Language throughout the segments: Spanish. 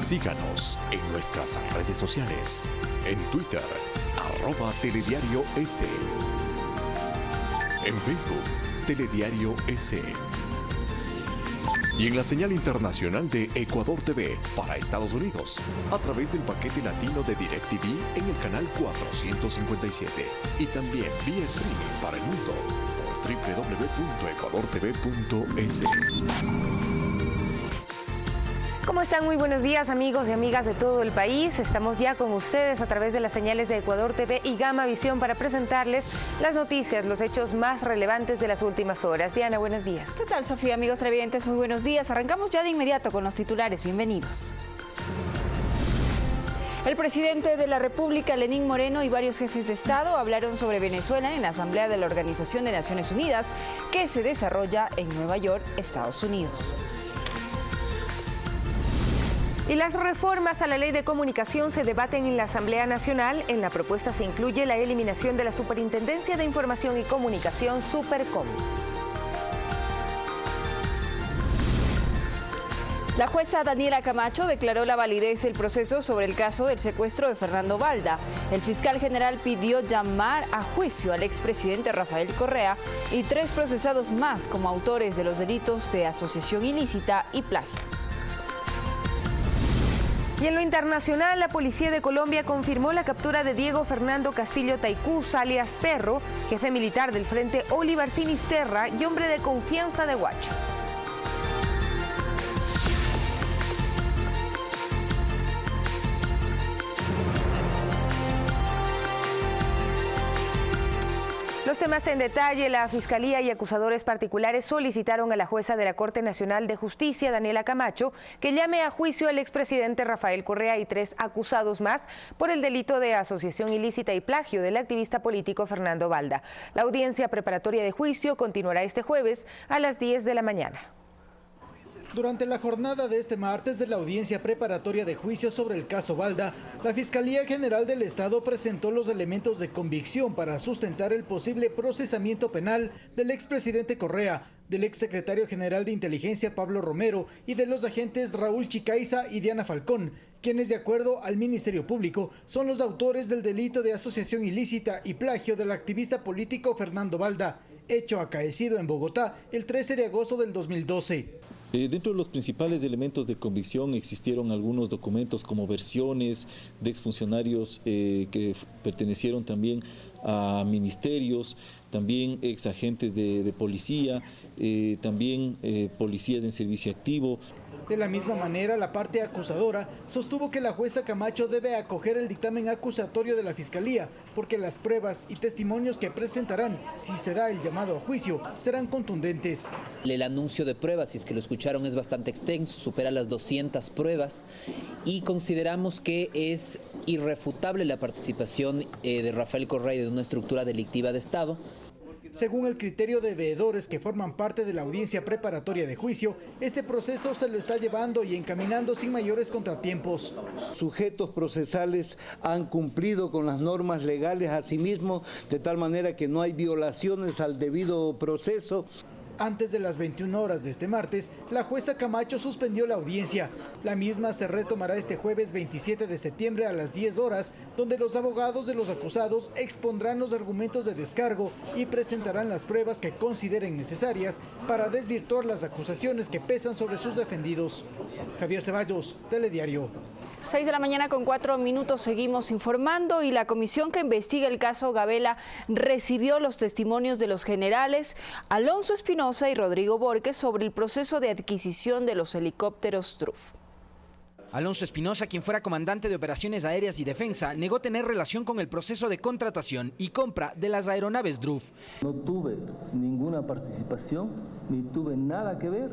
Síganos en nuestras redes sociales. En Twitter, @telediarios. En Facebook, Telediario S. Y en la señal internacional de Ecuador TV para Estados Unidos, a través del paquete latino de DirecTV en el canal 457. Y también vía streaming para el mundo por www.ecuadortv.es. ¿Cómo están? Muy buenos días, amigos y amigas de todo el país. Estamos ya con ustedes a través de las señales de Ecuador TV y Gama Visión para presentarles las noticias, los hechos más relevantes de las últimas horas. Diana, buenos días. ¿Qué tal, Sofía? Amigos televidentes, muy buenos días. Arrancamos ya de inmediato con los titulares. Bienvenidos. El presidente de la República, Lenín Moreno, y varios jefes de Estado hablaron sobre Venezuela en la Asamblea de la Organización de Naciones Unidas, que se desarrolla en Nueva York, Estados Unidos. Y las reformas a la Ley de Comunicación se debaten en la Asamblea Nacional. En la propuesta se incluye la eliminación de la Superintendencia de Información y Comunicación, Supercom. La jueza Daniela Camacho declaró la validez del proceso sobre el caso del secuestro de Fernando Balda. El fiscal general pidió llamar a juicio al expresidente Rafael Correa y 3 procesados más como autores de los delitos de asociación ilícita y plagio. Y en lo internacional, la Policía de Colombia confirmó la captura de Diego Fernando Castillo Taycuz, alias Perro, jefe militar del Frente Olivar Sinisterra y hombre de confianza de Guacho. Los temas en detalle. La Fiscalía y acusadores particulares solicitaron a la jueza de la Corte Nacional de Justicia, Daniela Camacho, que llame a juicio al expresidente Rafael Correa y 3 acusados más por el delito de asociación ilícita y plagio del activista político Fernando Balda. La audiencia preparatoria de juicio continuará este jueves a las 10 de la mañana. Durante la jornada de este martes de la audiencia preparatoria de juicio sobre el caso Balda, la Fiscalía General del Estado presentó los elementos de convicción para sustentar el posible procesamiento penal del expresidente Correa, del exsecretario general de Inteligencia Pablo Romero y de los agentes Raúl Chicaiza y Diana Falcón, quienes de acuerdo al Ministerio Público son los autores del delito de asociación ilícita y plagio del activista político Fernando Balda, hecho acaecido en Bogotá el 13 de agosto del 2012. Dentro de los principales elementos de convicción existieron algunos documentos como versiones de exfuncionarios que pertenecieron también a ministerios, también exagentes de policía, también policías en servicio activo. De la misma manera, la parte acusadora sostuvo que la jueza Camacho debe acoger el dictamen acusatorio de la Fiscalía, porque las pruebas y testimonios que presentarán, si se da el llamado a juicio, serán contundentes. El anuncio de pruebas, si es que lo escucharon, es bastante extenso, supera las 200 pruebas y consideramos que es irrefutable la participación de Rafael Correa y de una estructura delictiva de Estado. Según el criterio de veedores que forman parte de la audiencia preparatoria de juicio, este proceso se lo está llevando y encaminando sin mayores contratiempos. Sujetos procesales han cumplido con las normas legales a sí mismos, de tal manera que no hay violaciones al debido proceso. Antes de las 21 horas de este martes, la jueza Camacho suspendió la audiencia. La misma se retomará este jueves 27 de septiembre a las 10 horas, donde los abogados de los acusados expondrán los argumentos de descargo y presentarán las pruebas que consideren necesarias para desvirtuar las acusaciones que pesan sobre sus defendidos. Javier Ceballos, Telediario. 6 de la mañana con 4 minutos, seguimos informando y la comisión que investiga el caso Gabela recibió los testimonios de los generales Alonso Espinosa y Rodrigo Borges sobre el proceso de adquisición de los helicópteros TRUF. Alonso Espinosa, quien fuera comandante de operaciones aéreas y defensa, negó tener relación con el proceso de contratación y compra de las aeronaves DRUF. No tuve ninguna participación ni tuve nada que ver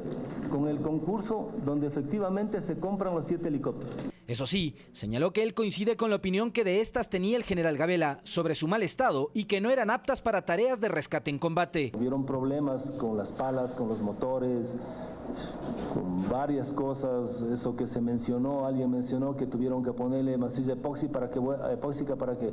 con el concurso donde efectivamente se compran los 7 helicópteros. Eso sí, señaló que él coincide con la opinión que de estas tenía el general Gabela sobre su mal estado y que no eran aptas para tareas de rescate en combate. Hubieron problemas con las palas, con los motores, con varias cosas, eso que se mencionó, alguien mencionó que tuvieron que ponerle masilla epóxica para que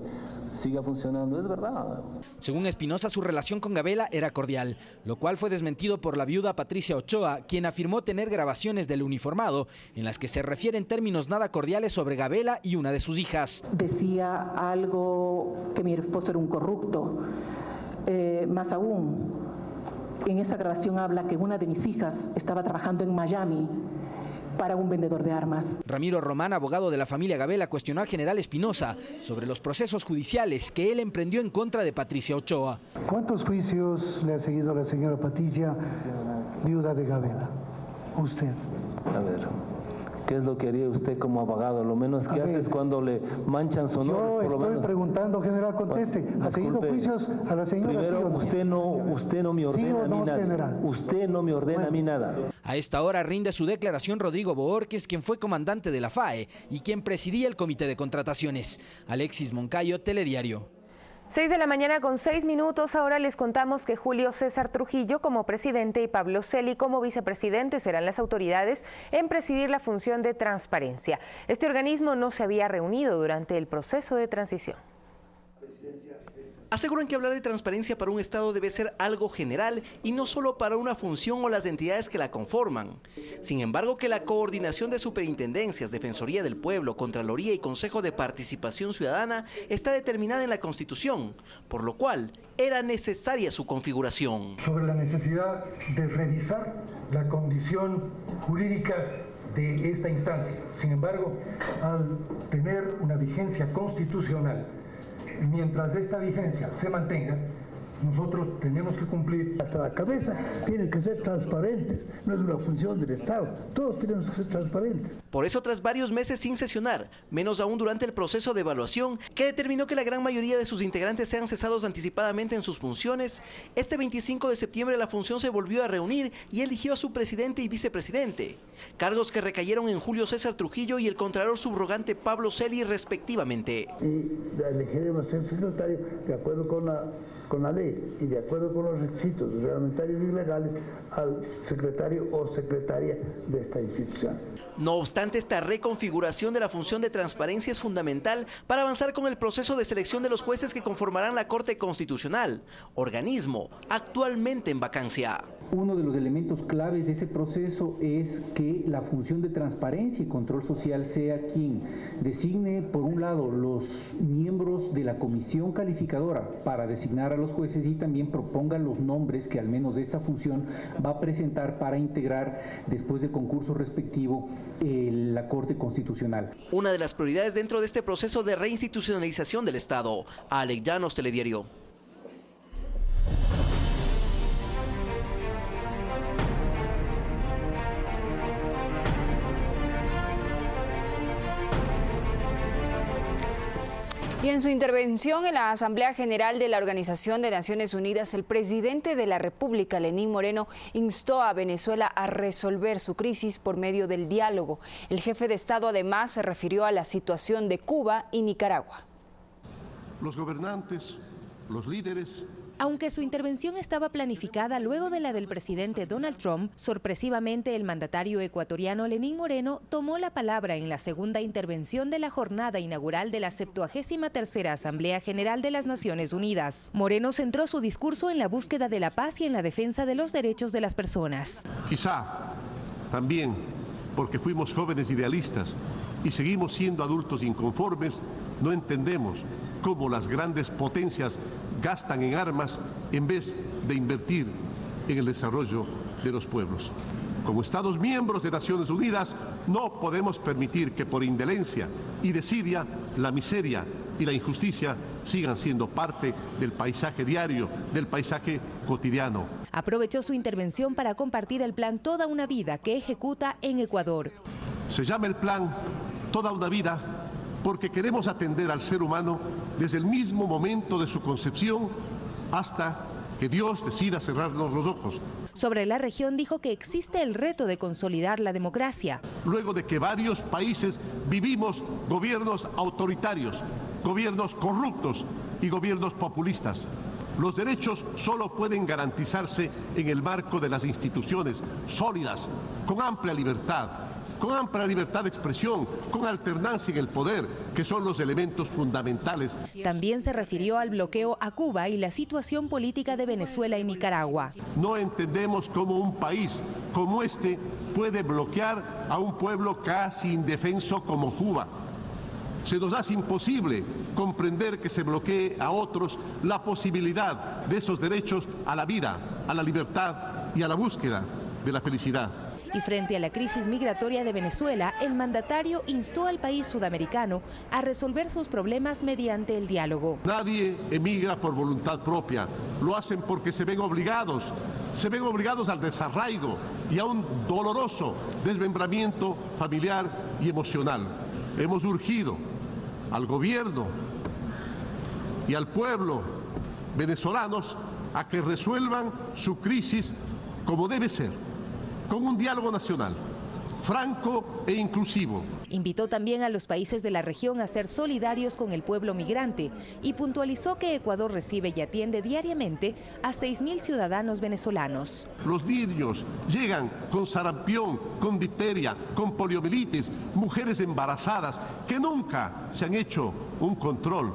siga funcionando, es verdad. Según Espinosa, su relación con Gabela era cordial, lo cual fue desmentido por la viuda Patricia Ochoa, quien afirmó tener grabaciones del uniformado en las que se refiere en términos nada cordiales sobre Gabela y una de sus hijas. Decía algo que mi esposo era un corrupto, más aún. En esa grabación habla que una de mis hijas estaba trabajando en Miami para un vendedor de armas. Ramiro Román, abogado de la familia Gabela, cuestionó al general Espinosa sobre los procesos judiciales que él emprendió en contra de Patricia Ochoa. ¿Cuántos juicios le ha seguido la señora Patricia, viuda de Gabela? Usted. A ver, ¿qué es lo que haría usted como abogado? Lo menos que hace es cuando le manchan su honor. Yo estoy preguntando, general, conteste. ¿Ha seguido juicios a la señora? Primero, ¿sí o no? usted no me ordena ¿sí o no, a mí nada. general? Usted no me ordena a mí nada. A esta hora rinde su declaración Rodrigo Bohórquez, quien fue comandante de la FAE y quien presidía el comité de contrataciones. Alexis Moncayo, Telediario. 6 de la mañana con 6 minutos. Ahora les contamos que Julio César Trujillo como presidente y Pablo Celi como vicepresidente serán las autoridades en presidir la función de transparencia. Este organismo no se había reunido durante el proceso de transición. Aseguran que hablar de transparencia para un Estado debe ser algo general y no solo para una función o las entidades que la conforman. Sin embargo, que la coordinación de superintendencias, Defensoría del Pueblo, Contraloría y Consejo de Participación Ciudadana está determinada en la Constitución, por lo cual era necesaria su configuración. Sobre la necesidad de revisar la condición jurídica de esta instancia. Sin embargo, al tener una vigencia constitucional, mientras esta vigencia se mantenga, nosotros tenemos que cumplir. Hasta la cabeza tienen que ser transparentes, no es una función del Estado, todos tenemos que ser transparentes. Por eso, tras varios meses sin sesionar, menos aún durante el proceso de evaluación, que determinó que la gran mayoría de sus integrantes sean cesados anticipadamente en sus funciones, este 25 de septiembre la función se volvió a reunir y eligió a su presidente y vicepresidente, cargos que recayeron en Julio César Trujillo y el contralor subrogante Pablo Celi respectivamente. Y elegiremos el secretario de acuerdo con la ley y de acuerdo con los requisitos reglamentarios y legales al secretario o secretaria de esta institución. No obstante, esta reconfiguración de la función de transparencia es fundamental para avanzar con el proceso de selección de los jueces que conformarán la Corte Constitucional, organismo actualmente en vacancia. Uno de los elementos claves de ese proceso es que la función de transparencia y control social sea quien designe, por un lado, los miembros de la comisión calificadora para designar a los jueces y también proponga los nombres que al menos de esta función va a presentar para integrar después del concurso respectivo la Corte Constitucional. Una de las prioridades dentro de este proceso de reinstitucionalización del Estado. Alex Llanos, Telediario. Y en su intervención en la Asamblea General de la Organización de Naciones Unidas, el presidente de la República, Lenín Moreno, instó a Venezuela a resolver su crisis por medio del diálogo. El jefe de Estado además se refirió a la situación de Cuba y Nicaragua. Los gobernantes, los líderes. Aunque su intervención estaba planificada luego de la del presidente Donald Trump, sorpresivamente el mandatario ecuatoriano Lenín Moreno tomó la palabra en la segunda intervención de la jornada inaugural de la 73ª Asamblea General de las Naciones Unidas. Moreno centró su discurso en la búsqueda de la paz y en la defensa de los derechos de las personas. Quizá también porque fuimos jóvenes idealistas y seguimos siendo adultos inconformes, no entendemos cómo las grandes potencias gastan en armas en vez de invertir en el desarrollo de los pueblos. Como Estados miembros de Naciones Unidas, no podemos permitir que por indolencia y desidia la miseria y la injusticia sigan siendo parte del paisaje diario, del paisaje cotidiano. Aprovechó su intervención para compartir el plan Toda una Vida que ejecuta en Ecuador. Se llama el plan Toda una Vida porque queremos atender al ser humano desde el mismo momento de su concepción hasta que Dios decida cerrarnos los ojos. Sobre la región dijo que existe el reto de consolidar la democracia. Luego de que varios países vivimos gobiernos autoritarios, gobiernos corruptos y gobiernos populistas. Los derechos solo pueden garantizarse en el marco de las instituciones sólidas, con amplia libertad de expresión, con alternancia en el poder, que son los elementos fundamentales. También se refirió al bloqueo a Cuba y la situación política de Venezuela y Nicaragua. No entendemos cómo un país como este puede bloquear a un pueblo casi indefenso como Cuba. Se nos hace imposible comprender que se bloquee a otros la posibilidad de esos derechos a la vida, a la libertad y a la búsqueda de la felicidad. Y frente a la crisis migratoria de Venezuela, el mandatario instó al país sudamericano a resolver sus problemas mediante el diálogo. Nadie emigra por voluntad propia, lo hacen porque se ven obligados al desarraigo y a un doloroso desmembramiento familiar y emocional. Hemos urgido al gobierno y al pueblo venezolanos a que resuelvan su crisis como debe ser, con un diálogo nacional, franco e inclusivo. Invitó también a los países de la región a ser solidarios con el pueblo migrante y puntualizó que Ecuador recibe y atiende diariamente a 6.000 ciudadanos venezolanos. Los niños llegan con sarampión, con difteria, con poliomielitis, mujeres embarazadas que nunca se han hecho un control.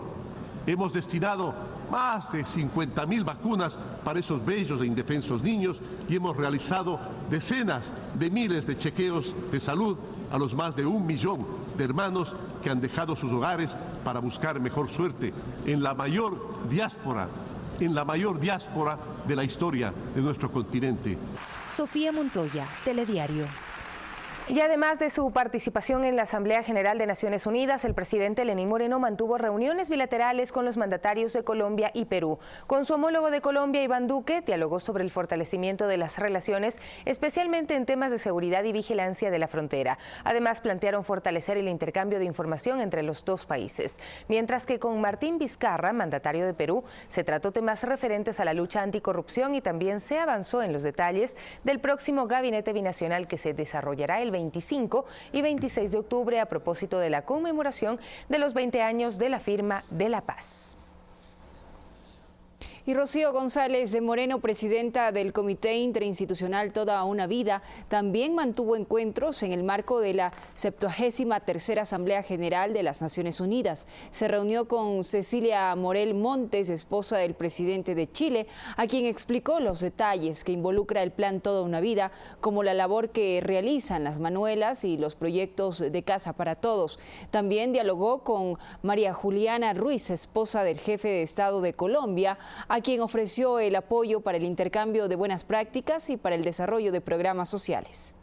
Hemos destinado más de 50.000 vacunas para esos bellos e indefensos niños y hemos realizado decenas de miles de chequeos de salud a los más de 1 millón de hermanos que han dejado sus hogares para buscar mejor suerte en la mayor diáspora de la historia de nuestro continente. Sofía Montoya, Telediario. Y además de su participación en la Asamblea General de Naciones Unidas, el presidente Lenín Moreno mantuvo reuniones bilaterales con los mandatarios de Colombia y Perú. Con su homólogo de Colombia, Iván Duque, dialogó sobre el fortalecimiento de las relaciones, especialmente en temas de seguridad y vigilancia de la frontera. Además, plantearon fortalecer el intercambio de información entre los dos países. Mientras que con Martín Vizcarra, mandatario de Perú, se trató temas referentes a la lucha anticorrupción y también se avanzó en los detalles del próximo gabinete binacional que se desarrollará el 25 y 26 de octubre a propósito de la conmemoración de los 20 años de la firma de la paz. Y Rocío González de Moreno, presidenta del Comité Interinstitucional Toda una Vida, también mantuvo encuentros en el marco de la 73ª Asamblea General de las Naciones Unidas. Se reunió con Cecilia Morel Montes, esposa del presidente de Chile, a quien explicó los detalles que involucra el Plan Toda una Vida, como la labor que realizan las manuelas y los proyectos de Casa para Todos. También dialogó con María Juliana Ruiz, esposa del jefe de Estado de Colombia, a quien ofreció el apoyo para el intercambio de buenas prácticas y para el desarrollo de programas sociales.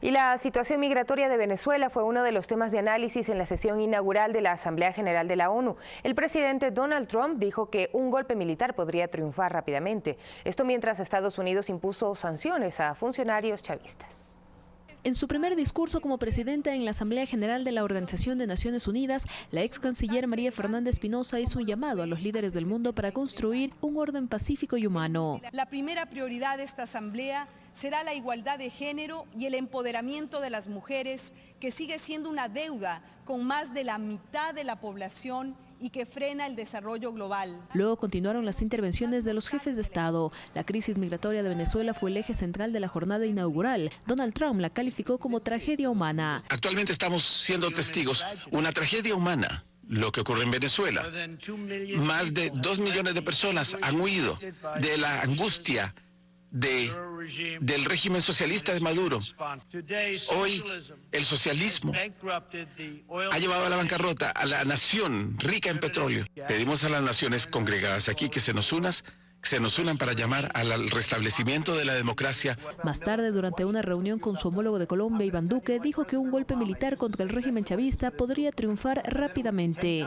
Y la situación migratoria de Venezuela fue uno de los temas de análisis en la sesión inaugural de la Asamblea General de la ONU. El presidente Donald Trump dijo que un golpe militar podría triunfar rápidamente. Esto mientras Estados Unidos impuso sanciones a funcionarios chavistas. En su primer discurso como presidenta en la Asamblea General de la Organización de Naciones Unidas, la ex canciller María Fernanda Espinosa hizo un llamado a los líderes del mundo para construir un orden pacífico y humano. La primera prioridad de esta asamblea será la igualdad de género y el empoderamiento de las mujeres, que sigue siendo una deuda con más de la mitad de la población y que frena el desarrollo global. Luego continuaron las intervenciones de los jefes de Estado. La crisis migratoria de Venezuela fue el eje central de la jornada inaugural. Donald Trump la calificó como tragedia humana. Actualmente estamos siendo testigos de una tragedia humana. Lo que ocurre en Venezuela. Más de 2 millones de personas han huido de la angustia del régimen socialista de Maduro. Hoy el socialismo ha llevado a la bancarrota a la nación rica en petróleo. Pedimos a las naciones congregadas aquí que se nos unan para llamar al restablecimiento de la democracia. Más tarde, durante una reunión con su homólogo de Colombia, Iván Duque, dijo que un golpe militar contra el régimen chavista podría triunfar rápidamente.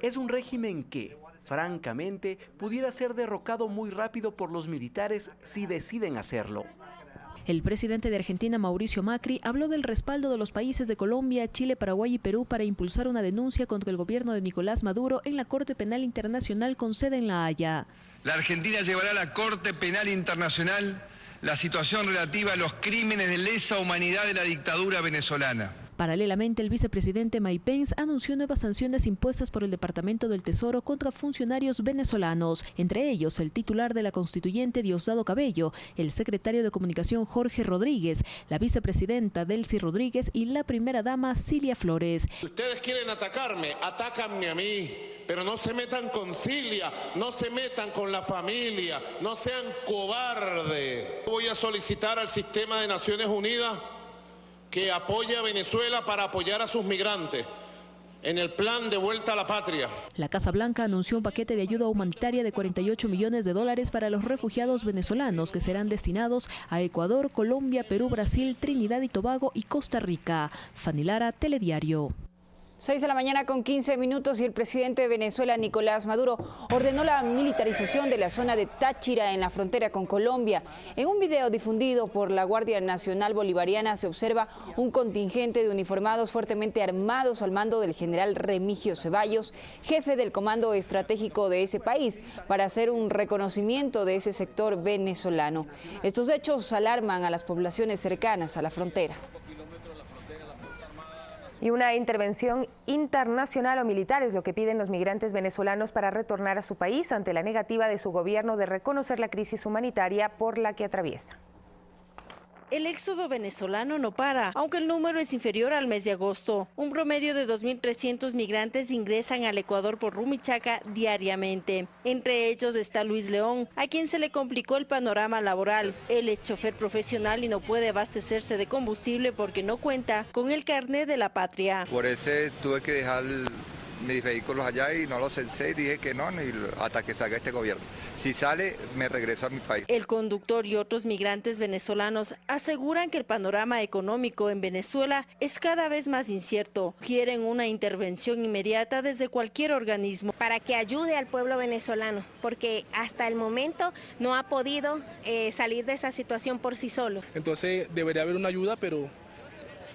Es un régimen que, francamente, pudiera ser derrocado muy rápido por los militares si deciden hacerlo. El presidente de Argentina, Mauricio Macri, habló del respaldo de los países de Colombia, Chile, Paraguay y Perú para impulsar una denuncia contra el gobierno de Nicolás Maduro en la Corte Penal Internacional con sede en La Haya. La Argentina llevará a la Corte Penal Internacional la situación relativa a los crímenes de lesa humanidad de la dictadura venezolana. Paralelamente, el vicepresidente Mike Pence anunció nuevas sanciones impuestas por el Departamento del Tesoro contra funcionarios venezolanos, entre ellos el titular de la Constituyente Diosdado Cabello, el secretario de Comunicación Jorge Rodríguez, la vicepresidenta Delcy Rodríguez y la primera dama Cilia Flores. Si ustedes quieren atacarme, atácanme a mí, pero no se metan con Cilia, no se metan con la familia, no sean cobardes. Voy a solicitar al sistema de Naciones Unidas que apoye a Venezuela para apoyar a sus migrantes en el plan de vuelta a la patria. La Casa Blanca anunció un paquete de ayuda humanitaria de $48 millones para los refugiados venezolanos que serán destinados a Ecuador, Colombia, Perú, Brasil, Trinidad y Tobago y Costa Rica. Fanny Lara, Telediario. 6 de la mañana con 15 minutos y el presidente de Venezuela, Nicolás Maduro, ordenó la militarización de la zona de Táchira en la frontera con Colombia. En un video difundido por la Guardia Nacional Bolivariana se observa un contingente de uniformados fuertemente armados al mando del general Remigio Ceballos, jefe del comando estratégico de ese país, para hacer un reconocimiento de ese sector venezolano. Estos hechos alarman a las poblaciones cercanas a la frontera. Y una intervención internacional o militar es lo que piden los migrantes venezolanos para retornar a su país ante la negativa de su gobierno de reconocer la crisis humanitaria por la que atraviesa. El éxodo venezolano no para, aunque el número es inferior al mes de agosto. Un promedio de 2.300 migrantes ingresan al Ecuador por Rumichaca diariamente. Entre ellos está Luis León, a quien se le complicó el panorama laboral. Él es chofer profesional y no puede abastecerse de combustible porque no cuenta con el carnet de la patria. Por eso tuve que dejar mis vehículos allá y no los censé y dije que no, hasta que salga este gobierno. Si sale, me regreso a mi país. El conductor y otros migrantes venezolanos aseguran que el panorama económico en Venezuela es cada vez más incierto. Quieren una intervención inmediata desde cualquier organismo. Para que ayude al pueblo venezolano, porque hasta el momento no ha podido salir de esa situación por sí solo. Entonces debería haber una ayuda, pero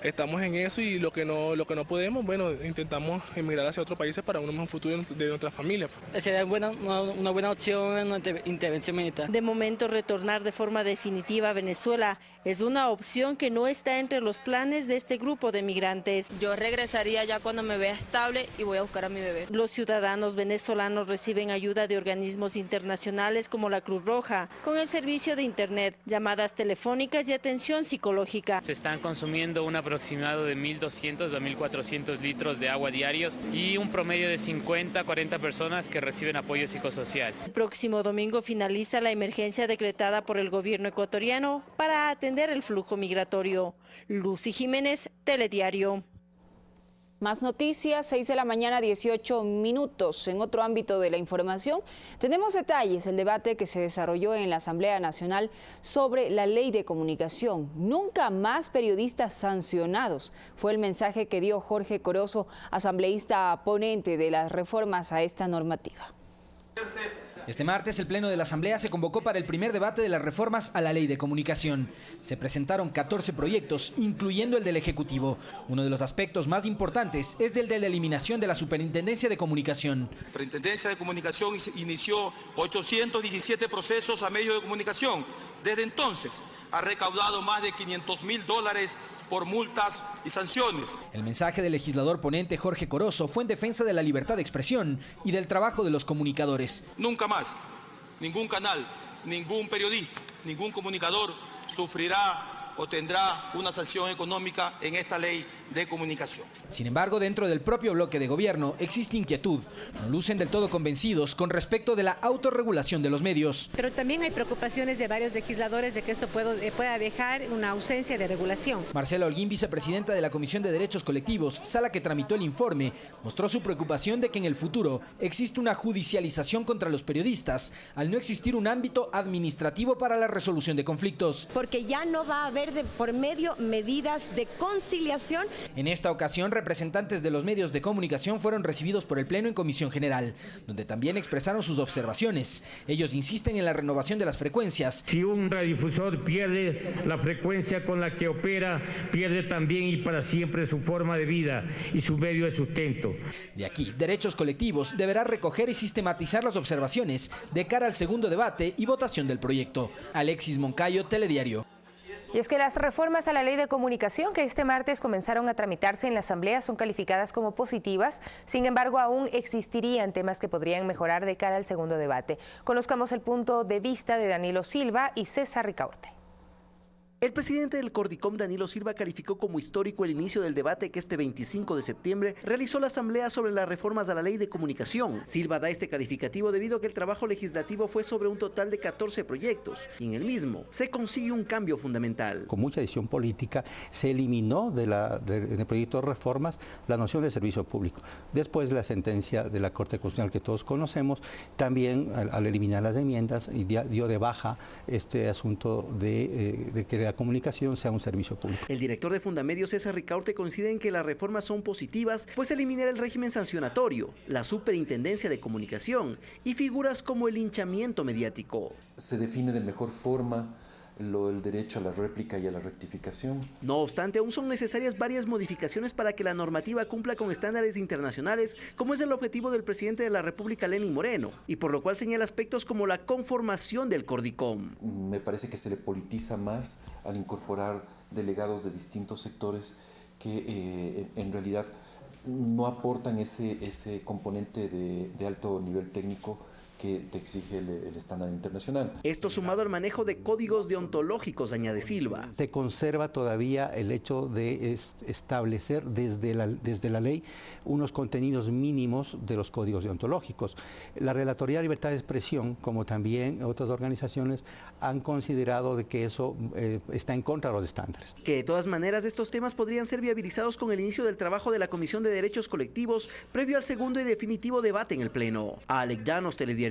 estamos en eso y lo que no podemos, bueno, intentamos emigrar hacia otros países para un mejor futuro de nuestra familia. Sería una buena opción en una intervención militar. De momento, retornar de forma definitiva a Venezuela es una opción que no está entre los planes de este grupo de migrantes. Yo regresaría ya cuando me vea estable y voy a buscar a mi bebé. Los ciudadanos venezolanos reciben ayuda de organismos internacionales como la Cruz Roja, con el servicio de internet, llamadas telefónicas y atención psicológica. Se están consumiendo un aproximado de 1.200 a 1.400 litros de agua diarios y un promedio de 50 a 40 personas que reciben apoyo psicosocial. El próximo domingo finaliza la emergencia decretada por el gobierno ecuatoriano para atender el flujo migratorio. Lucy Jiménez, Telediario. Más noticias, 6 de la mañana, 18 minutos. En otro ámbito de la información, tenemos detalles del debate que se desarrolló en la Asamblea Nacional sobre la ley de comunicación. Nunca más periodistas sancionados. Fue el mensaje que dio Jorge Corozo, asambleísta ponente de las reformas a esta normativa. Este martes el Pleno de la Asamblea se convocó para el primer debate de las reformas a la Ley de Comunicación. Se presentaron 14 proyectos, incluyendo el del Ejecutivo. Uno de los aspectos más importantes es el de la eliminación de la Superintendencia de Comunicación. La Superintendencia de Comunicación inició 817 procesos a medios de comunicación. Desde entonces ha recaudado más de $500.000 por multas y sanciones. El mensaje del legislador ponente Jorge Corozo fue en defensa de la libertad de expresión y del trabajo de los comunicadores. Nunca más, ningún canal, ningún periodista, ningún comunicador sufrirá o tendrá una sanción económica en esta ley de comunicación. Sin embargo, dentro del propio bloque de gobierno existe inquietud. No lucen del todo convencidos con respecto de la autorregulación de los medios. Pero también hay preocupaciones de varios legisladores de que esto pueda dejar una ausencia de regulación. Marcela Holguín, vicepresidenta de la Comisión de Derechos Colectivos, sala que tramitó el informe, mostró su preocupación de que en el futuro existe una judicialización contra los periodistas al no existir un ámbito administrativo para la resolución de conflictos. Porque ya no va a haber de por medio medidas de conciliación. En esta ocasión, representantes de los medios de comunicación fueron recibidos por el Pleno en Comisión General, donde también expresaron sus observaciones. Ellos insisten en la renovación de las frecuencias. Si un radiodifusor pierde la frecuencia con la que opera, pierde también y para siempre su forma de vida y su medio de sustento. De aquí, Derechos Colectivos deberá recoger y sistematizar las observaciones de cara al segundo debate y votación del proyecto. Alexis Moncayo, Telediario. Y es que las reformas a la ley de comunicación que este martes comenzaron a tramitarse en la Asamblea son calificadas como positivas. Sin embargo, aún existirían temas que podrían mejorar de cara al segundo debate. Conozcamos el punto de vista de Danilo Silva y César Ricaurte. El presidente del Cordicom, Danilo Silva, calificó como histórico el inicio del debate que este 25 de septiembre realizó la Asamblea sobre las reformas a la ley de comunicación. Silva da este calificativo debido a que el trabajo legislativo fue sobre un total de 14 proyectos y en el mismo se consigue un cambio fundamental. Con mucha decisión política se eliminó del proyecto de reformas la noción de servicio público. Después de la sentencia de la Corte Constitucional que todos conocemos, también al eliminar las enmiendas dio de baja este asunto de que la comunicación sea un servicio público. El director de Fundamedios, César Ricaurte, coincide en que las reformas son positivas, pues eliminar el régimen sancionatorio, la superintendencia de comunicación y figuras como el linchamiento mediático. Se define de mejor forma el derecho a la réplica y a la rectificación. No obstante, aún son necesarias varias modificaciones para que la normativa cumpla con estándares internacionales, como es el objetivo del presidente de la República, Lenín Moreno, y por lo cual señala aspectos como la conformación del Cordicom. Me parece que se le politiza más al incorporar delegados de distintos sectores que en realidad no aportan ese componente de alto nivel técnico que te exige el estándar internacional. Esto sumado al manejo de códigos deontológicos, añade Silva. Se conserva todavía el hecho de establecer desde la ley unos contenidos mínimos de los códigos deontológicos. La Relatoría de Libertad de Expresión, como también otras organizaciones, han considerado de que eso está en contra de los estándares. Que de todas maneras estos temas podrían ser viabilizados con el inicio del trabajo de la Comisión de Derechos Colectivos previo al segundo y definitivo debate en el Pleno. Alex Llanos, Telediario.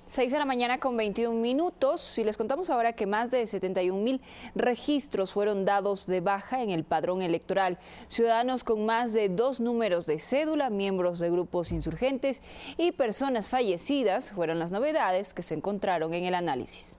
6 de la mañana con 21 minutos y les contamos ahora que más de 71,000 registros fueron dados de baja en el padrón electoral. Ciudadanos con más de 2 números de cédula, miembros de grupos insurgentes y personas fallecidas fueron las novedades que se encontraron en el análisis.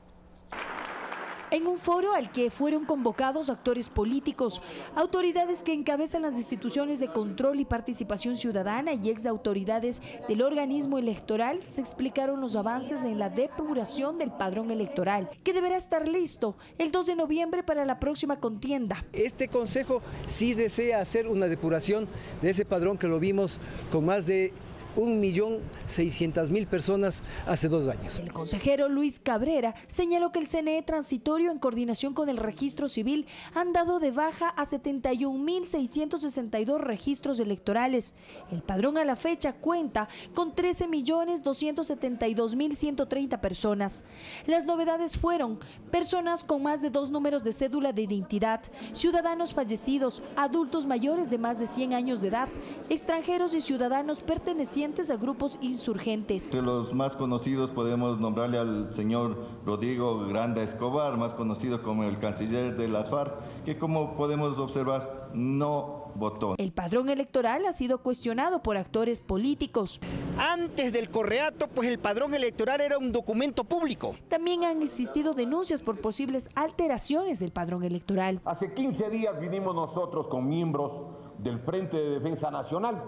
En un foro al que fueron convocados actores políticos, autoridades que encabezan las instituciones de control y participación ciudadana y ex autoridades del organismo electoral, se explicaron los avances en la depuración del padrón electoral, que deberá estar listo el 2 de noviembre para la próxima contienda. Este consejo sí desea hacer una depuración de ese padrón que lo vimos con más de 1.600.000 personas hace 2 años. El consejero Luis Cabrera señaló que el CNE transitorio, en coordinación con el registro civil, han dado de baja a 71.662 registros electorales. El padrón a la fecha cuenta con 13.272.130 personas. Las novedades fueron personas con más de 2 números de cédula de identidad, ciudadanos fallecidos, adultos mayores de más de 100 años de edad, extranjeros y ciudadanos pertenecientes a grupos insurgentes. De los más conocidos podemos nombrarle al señor Rodrigo Granda Escobar, más conocido como el canciller de las FARC, que como podemos observar no votó. El padrón electoral ha sido cuestionado por actores políticos. Antes del correato, pues el padrón electoral era un documento público. También han existido denuncias por posibles alteraciones del padrón electoral. Hace 15 días vinimos nosotros con miembros del Frente de Defensa Nacional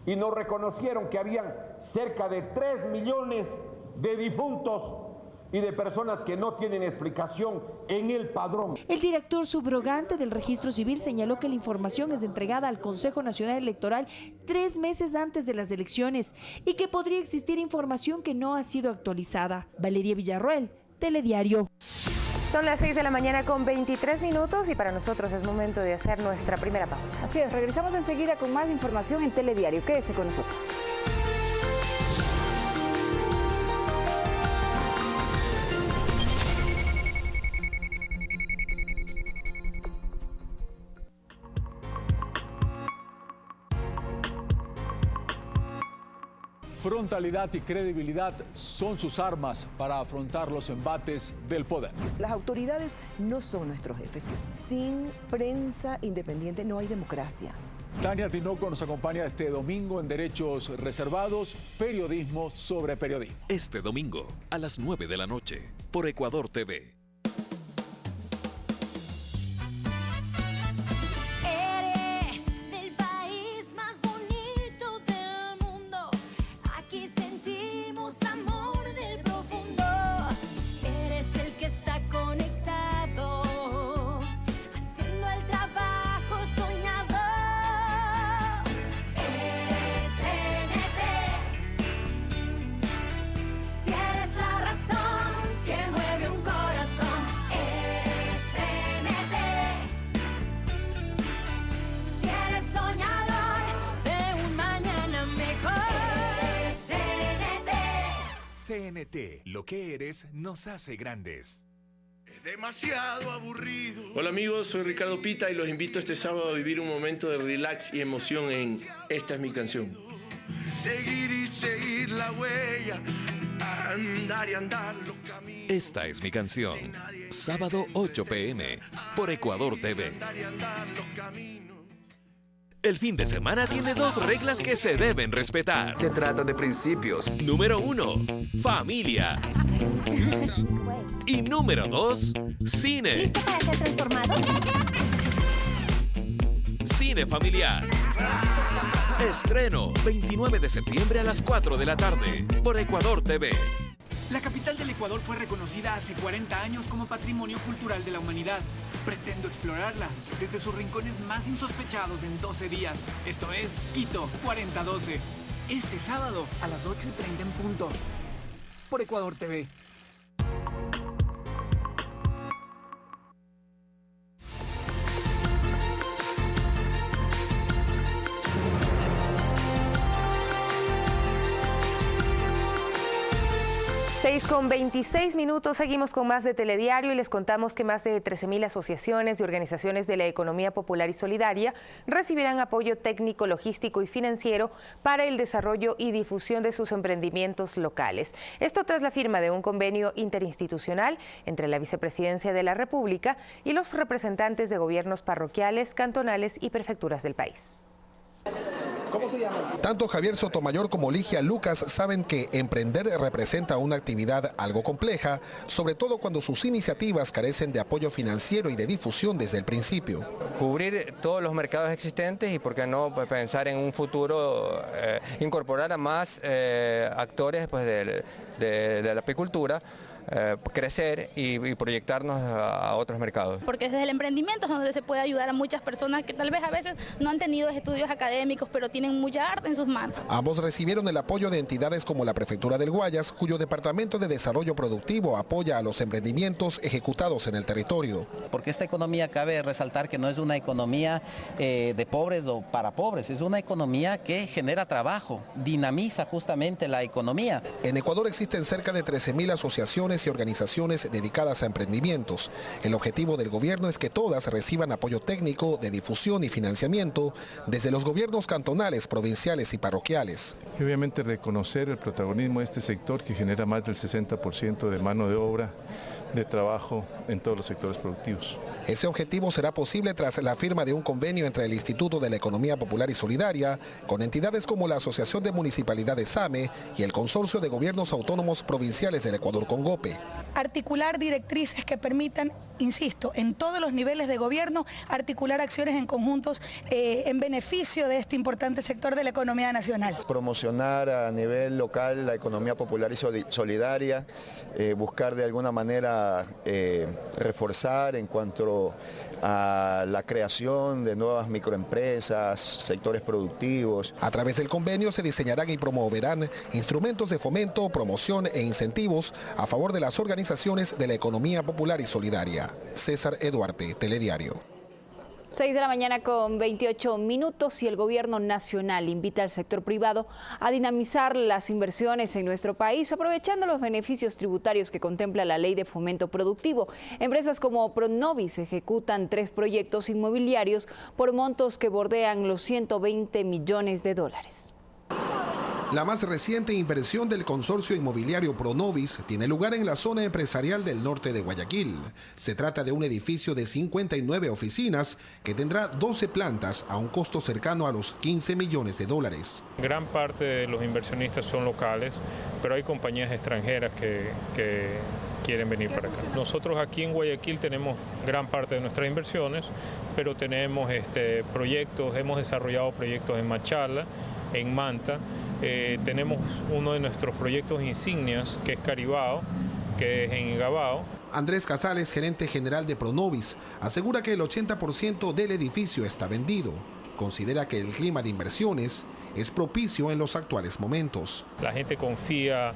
y nos reconocieron que habían cerca de 3 millones de difuntos y de personas que no tienen explicación en el padrón. El director subrogante del Registro Civil señaló que la información es entregada al Consejo Nacional Electoral 3 meses antes de las elecciones y que podría existir información que no ha sido actualizada. Valeria Villarroel, Telediario. Son las 6 de la mañana con 23 minutos y para nosotros es momento de hacer nuestra primera pausa. Así es, regresamos enseguida con más información en Telediario. Quédese con nosotros. Frontalidad y credibilidad son sus armas para afrontar los embates del poder. Las autoridades no son nuestros jefes. Sin prensa independiente no hay democracia. Tania Tinoco nos acompaña este domingo en Derechos Reservados, periodismo sobre periodismo. Este domingo a las 9 de la noche por Ecuador TV. Amor del profundo, eres el que está conectado CNT, lo que eres nos hace grandes. Es demasiado aburrido. Hola amigos, soy Ricardo Pita y los invito este sábado a vivir un momento de relax y emoción en Esta es mi canción. Seguir y seguir la huella, andar y andar los caminos. Esta es mi canción. Sábado 8 p.m. por Ecuador TV. El fin de semana tiene 2 reglas que se deben respetar. Se trata de principios. Número 1, familia. Y número 2, cine. ¿Listo para ser transformado? Cine familiar. Estreno 29 de septiembre a las 4 de la tarde por Ecuador TV. La capital del Ecuador fue reconocida hace 40 años como Patrimonio Cultural de la Humanidad. Pretendo explorarla desde sus rincones más insospechados en 12 días. Esto es Quito 4012. Este sábado a las 8:30 en punto. Por Ecuador TV. Con 26 minutos, seguimos con más de Telediario y les contamos que más de 13.000 asociaciones y organizaciones de la economía popular y solidaria recibirán apoyo técnico, logístico y financiero para el desarrollo y difusión de sus emprendimientos locales. Esto tras la firma de un convenio interinstitucional entre la Vicepresidencia de la República y los representantes de gobiernos parroquiales, cantonales y prefecturas del país. ¿Cómo se llama? Tanto Javier Sotomayor como Ligia Lucas saben que emprender representa una actividad algo compleja, sobre todo cuando sus iniciativas carecen de apoyo financiero y de difusión desde el principio. Cubrir todos los mercados existentes y, por qué no, pensar en un futuro, incorporar a más actores de la apicultura, crecer y proyectarnos a otros mercados. Porque desde el emprendimiento es donde se puede ayudar a muchas personas que tal vez a veces no han tenido estudios académicos, pero tienen mucha arte en sus manos. Ambos recibieron el apoyo de entidades como la Prefectura del Guayas, cuyo Departamento de Desarrollo Productivo apoya a los emprendimientos ejecutados en el territorio. Porque esta economía, cabe resaltar que no es una economía de pobres o para pobres, es una economía que genera trabajo, dinamiza justamente la economía. En Ecuador existen cerca de 13.000 asociaciones y organizaciones dedicadas a emprendimientos. El objetivo del gobierno es que todas reciban apoyo técnico, de difusión y financiamiento desde los gobiernos cantonales, provinciales y parroquiales. Y obviamente reconocer el protagonismo de este sector que genera más del 60% de mano de obra, de trabajo en todos los sectores productivos. Ese objetivo será posible tras la firma de un convenio entre el Instituto de la Economía Popular y Solidaria con entidades como la Asociación de Municipalidades SAME y el Consorcio de Gobiernos Autónomos Provinciales del Ecuador CONGOPE. Articular directrices que permitan, insisto, en todos los niveles de gobierno, articular acciones en conjuntos en beneficio de este importante sector de la economía nacional. Promocionar a nivel local la economía popular y solidaria, buscar de alguna manera reforzar en cuanto a la creación de nuevas microempresas, sectores productivos. A través del convenio se diseñarán y promoverán instrumentos de fomento, promoción e incentivos a favor de las organizaciones de la economía popular y solidaria. César Eduarte, Telediario. 6 de la mañana con 28 minutos y el gobierno nacional invita al sector privado a dinamizar las inversiones en nuestro país aprovechando los beneficios tributarios que contempla la Ley de Fomento Productivo. Empresas como Pronovis ejecutan 3 proyectos inmobiliarios por montos que bordean los 120 millones de dólares. La más reciente inversión del consorcio inmobiliario Pronovis tiene lugar en la zona empresarial del norte de Guayaquil. Se trata de un edificio de 59 oficinas que tendrá 12 plantas a un costo cercano a los 15 millones de dólares. Gran parte de los inversionistas son locales, pero hay compañías extranjeras que quieren venir para acá. Nosotros aquí en Guayaquil tenemos gran parte de nuestras inversiones, pero tenemos proyectos, hemos desarrollado proyectos en Machala, en Manta. Tenemos uno de nuestros proyectos insignias, que es Caribao, que es en Igabao. Andrés Casales, gerente general de Pronovis, asegura que el 80% del edificio está vendido. Considera que el clima de inversiones es propicio en los actuales momentos. La gente confía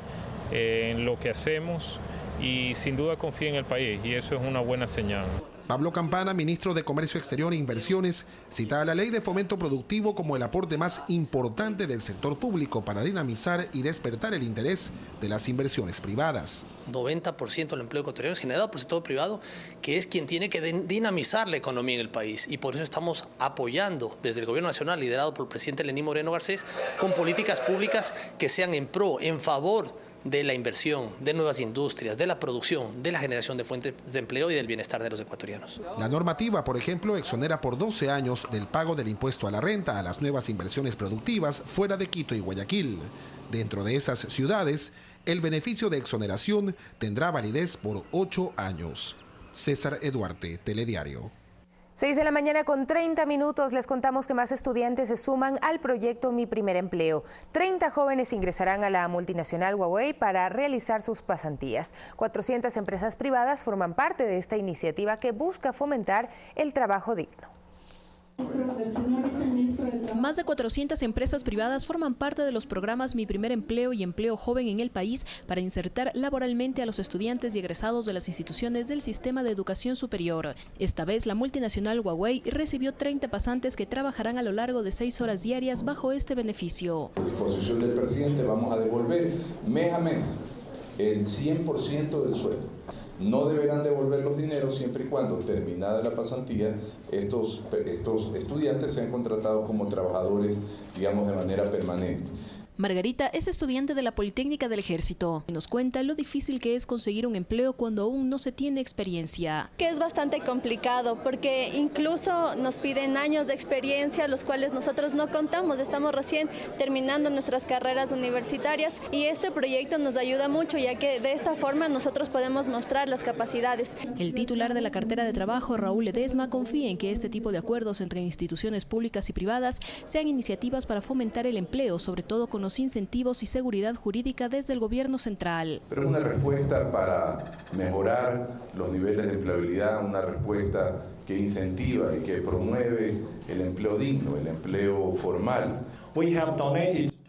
en lo que hacemos y sin duda confía en el país y eso es una buena señal. Pablo Campana, ministro de Comercio Exterior e Inversiones, cita a la Ley de Fomento Productivo como el aporte más importante del sector público para dinamizar y despertar el interés de las inversiones privadas. 90% del empleo ecuatoriano es generado por el sector privado, que es quien tiene que dinamizar la economía en el país. Y por eso estamos apoyando desde el Gobierno Nacional, liderado por el presidente Lenín Moreno Garcés, con políticas públicas que sean en pro, en favor de la inversión, de nuevas industrias, de la producción, de la generación de fuentes de empleo y del bienestar de los ecuatorianos. La normativa, por ejemplo, exonera por 12 años del pago del impuesto a la renta a las nuevas inversiones productivas fuera de Quito y Guayaquil. Dentro de esas ciudades, el beneficio de exoneración tendrá validez por 8 años. César Eduarte, Telediario. 6 de la mañana con 30 minutos, les contamos que más estudiantes se suman al proyecto Mi Primer Empleo. 30 jóvenes ingresarán a la multinacional Huawei para realizar sus pasantías. 400 empresas privadas forman parte de esta iniciativa que busca fomentar el trabajo digno. Más de 400 empresas privadas forman parte de los programas Mi Primer Empleo y Empleo Joven en el país para insertar laboralmente a los estudiantes y egresados de las instituciones del sistema de educación superior. Esta vez la multinacional Huawei recibió 30 pasantes que trabajarán a lo largo de 6 horas diarias bajo este beneficio. A disposición del presidente vamos a devolver mes a mes el 100% del sueldo. No deberán devolver los dineros siempre y cuando, terminada la pasantía, estos estudiantes sean contratados como trabajadores, digamos, de manera permanente. Margarita es estudiante de la Politécnica del Ejército y nos cuenta lo difícil que es conseguir un empleo cuando aún no se tiene experiencia. Que es bastante complicado porque incluso nos piden años de experiencia, los cuales nosotros no contamos. Estamos recién terminando nuestras carreras universitarias y este proyecto nos ayuda mucho, ya que de esta forma nosotros podemos mostrar las capacidades. El titular de la cartera de trabajo, Raúl Ledesma, confía en que este tipo de acuerdos entre instituciones públicas y privadas sean iniciativas para fomentar el empleo, sobre todo con los incentivos y seguridad jurídica desde el gobierno central. Pero es una respuesta para mejorar los niveles de empleabilidad, una respuesta que incentiva y que promueve el empleo digno, el empleo formal.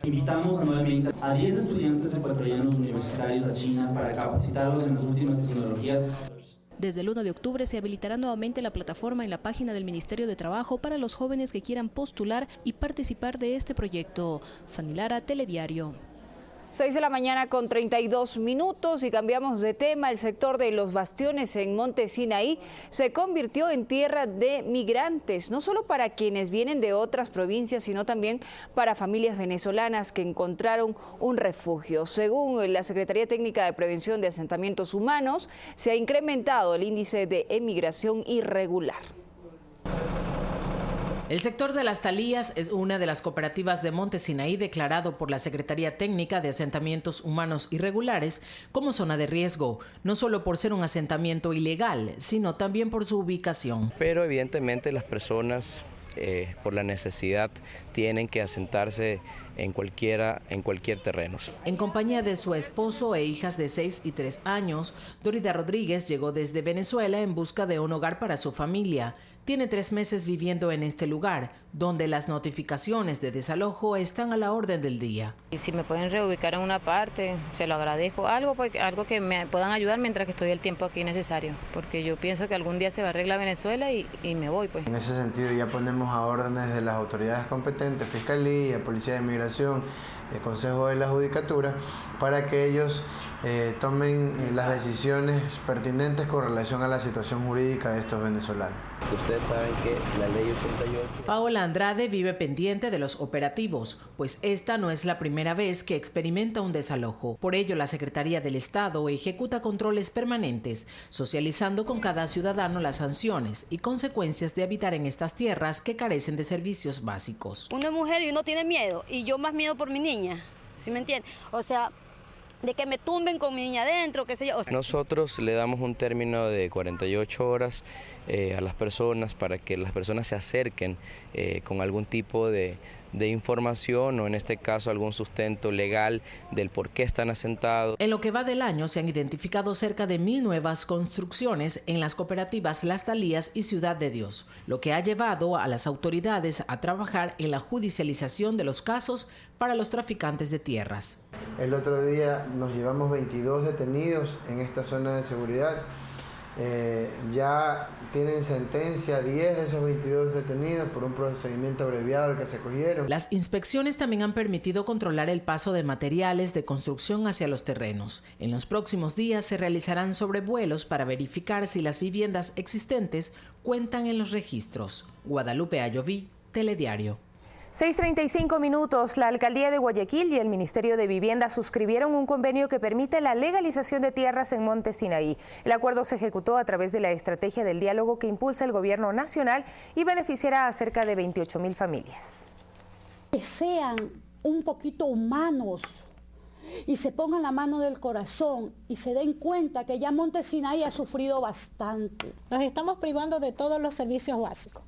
Invitamos anualmente a 10 estudiantes ecuatorianos universitarios a China para capacitarlos en las últimas tecnologías. Desde el 1 de octubre se habilitará nuevamente la plataforma en la página del Ministerio de Trabajo para los jóvenes que quieran postular y participar de este proyecto. Fanny Lara, Telediario. 6 de la mañana con 32 minutos y cambiamos de tema. El sector de Los Bastiones en Monte Sinaí se convirtió en tierra de migrantes, no solo para quienes vienen de otras provincias, sino también para familias venezolanas que encontraron un refugio. Según la Secretaría Técnica de Prevención de Asentamientos Humanos, se ha incrementado el índice de emigración irregular. El sector de Las Talías es una de las cooperativas de Monte Sinaí declarado por la Secretaría Técnica de Asentamientos Humanos Irregulares como zona de riesgo, no solo por ser un asentamiento ilegal, sino también por su ubicación. Pero evidentemente las personas por la necesidad tienen que asentarse en cualquier terreno. En compañía de su esposo e hijas de 6 y 3 años, Dorida Rodríguez llegó desde Venezuela en busca de un hogar para su familia. Tiene 3 meses viviendo en este lugar, donde las notificaciones de desalojo están a la orden del día. Y si me pueden reubicar en una parte, se lo agradezco. Algo que me puedan ayudar mientras que estoy el tiempo aquí necesario, porque yo pienso que algún día se va a arreglar Venezuela y me voy, pues. En ese sentido ya ponemos a órdenes de las autoridades competentes, Fiscalía, Policía de Inmigración, el Consejo de la Judicatura, para que ellos tomen las decisiones pertinentes con relación a la situación jurídica de estos venezolanos. Ustedes saben que la ley 88... Paola Andrade vive pendiente de los operativos, pues esta no es la primera vez que experimenta un desalojo. Por ello, la Secretaría del Estado ejecuta controles permanentes, socializando con cada ciudadano las sanciones y consecuencias de habitar en estas tierras que carecen de servicios básicos. Una mujer y uno tiene miedo, y yo más miedo por mi niña, ¿sí me entiende? O sea, de que me tumben con mi niña adentro, qué sé yo. Nosotros le damos un término de 48 horas a las personas para que las personas se acerquen con algún tipo de de información o en este caso algún sustento legal del por qué están asentados. En lo que va del año se han identificado cerca de 1000 nuevas construcciones en las cooperativas Las Talías y Ciudad de Dios, lo que ha llevado a las autoridades a trabajar en la judicialización de los casos para los traficantes de tierras. El otro día nos llevamos 22 detenidos en esta zona de seguridad. Ya tienen sentencia 10 de esos 22 detenidos por un procedimiento abreviado al que se cogieron. Las inspecciones también han permitido controlar el paso de materiales de construcción hacia los terrenos. En los próximos días se realizarán sobrevuelos para verificar si las viviendas existentes cuentan en los registros. Guadalupe Ayoví, Telediario. 6:35 minutos. La Alcaldía de Guayaquil y el Ministerio de Vivienda suscribieron un convenio que permite la legalización de tierras en Monte Sinaí. El acuerdo se ejecutó a través de la estrategia del diálogo que impulsa el Gobierno Nacional y beneficiará a cerca de 28.000 familias. Que sean un poquito humanos y se pongan la mano del corazón y se den cuenta que ya Monte Sinaí ha sufrido bastante. Nos estamos privando de todos los servicios básicos.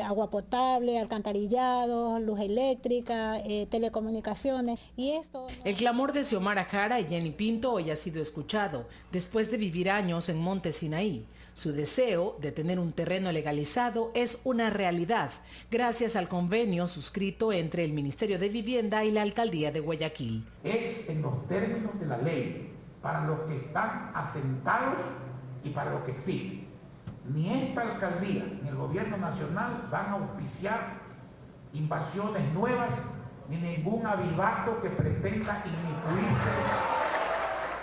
Agua potable, alcantarillado, luz eléctrica, telecomunicaciones y esto... El clamor de Xiomara Jara y Jenny Pinto hoy ha sido escuchado después de vivir años en Monte Sinaí. Su deseo de tener un terreno legalizado es una realidad gracias al convenio suscrito entre el Ministerio de Vivienda y la Alcaldía de Guayaquil. Es en los términos de la ley para los que están asentados y para los que exigen. Ni esta alcaldía ni el gobierno nacional van a auspiciar invasiones nuevas ni ningún avivato que pretenda inmiscuirse.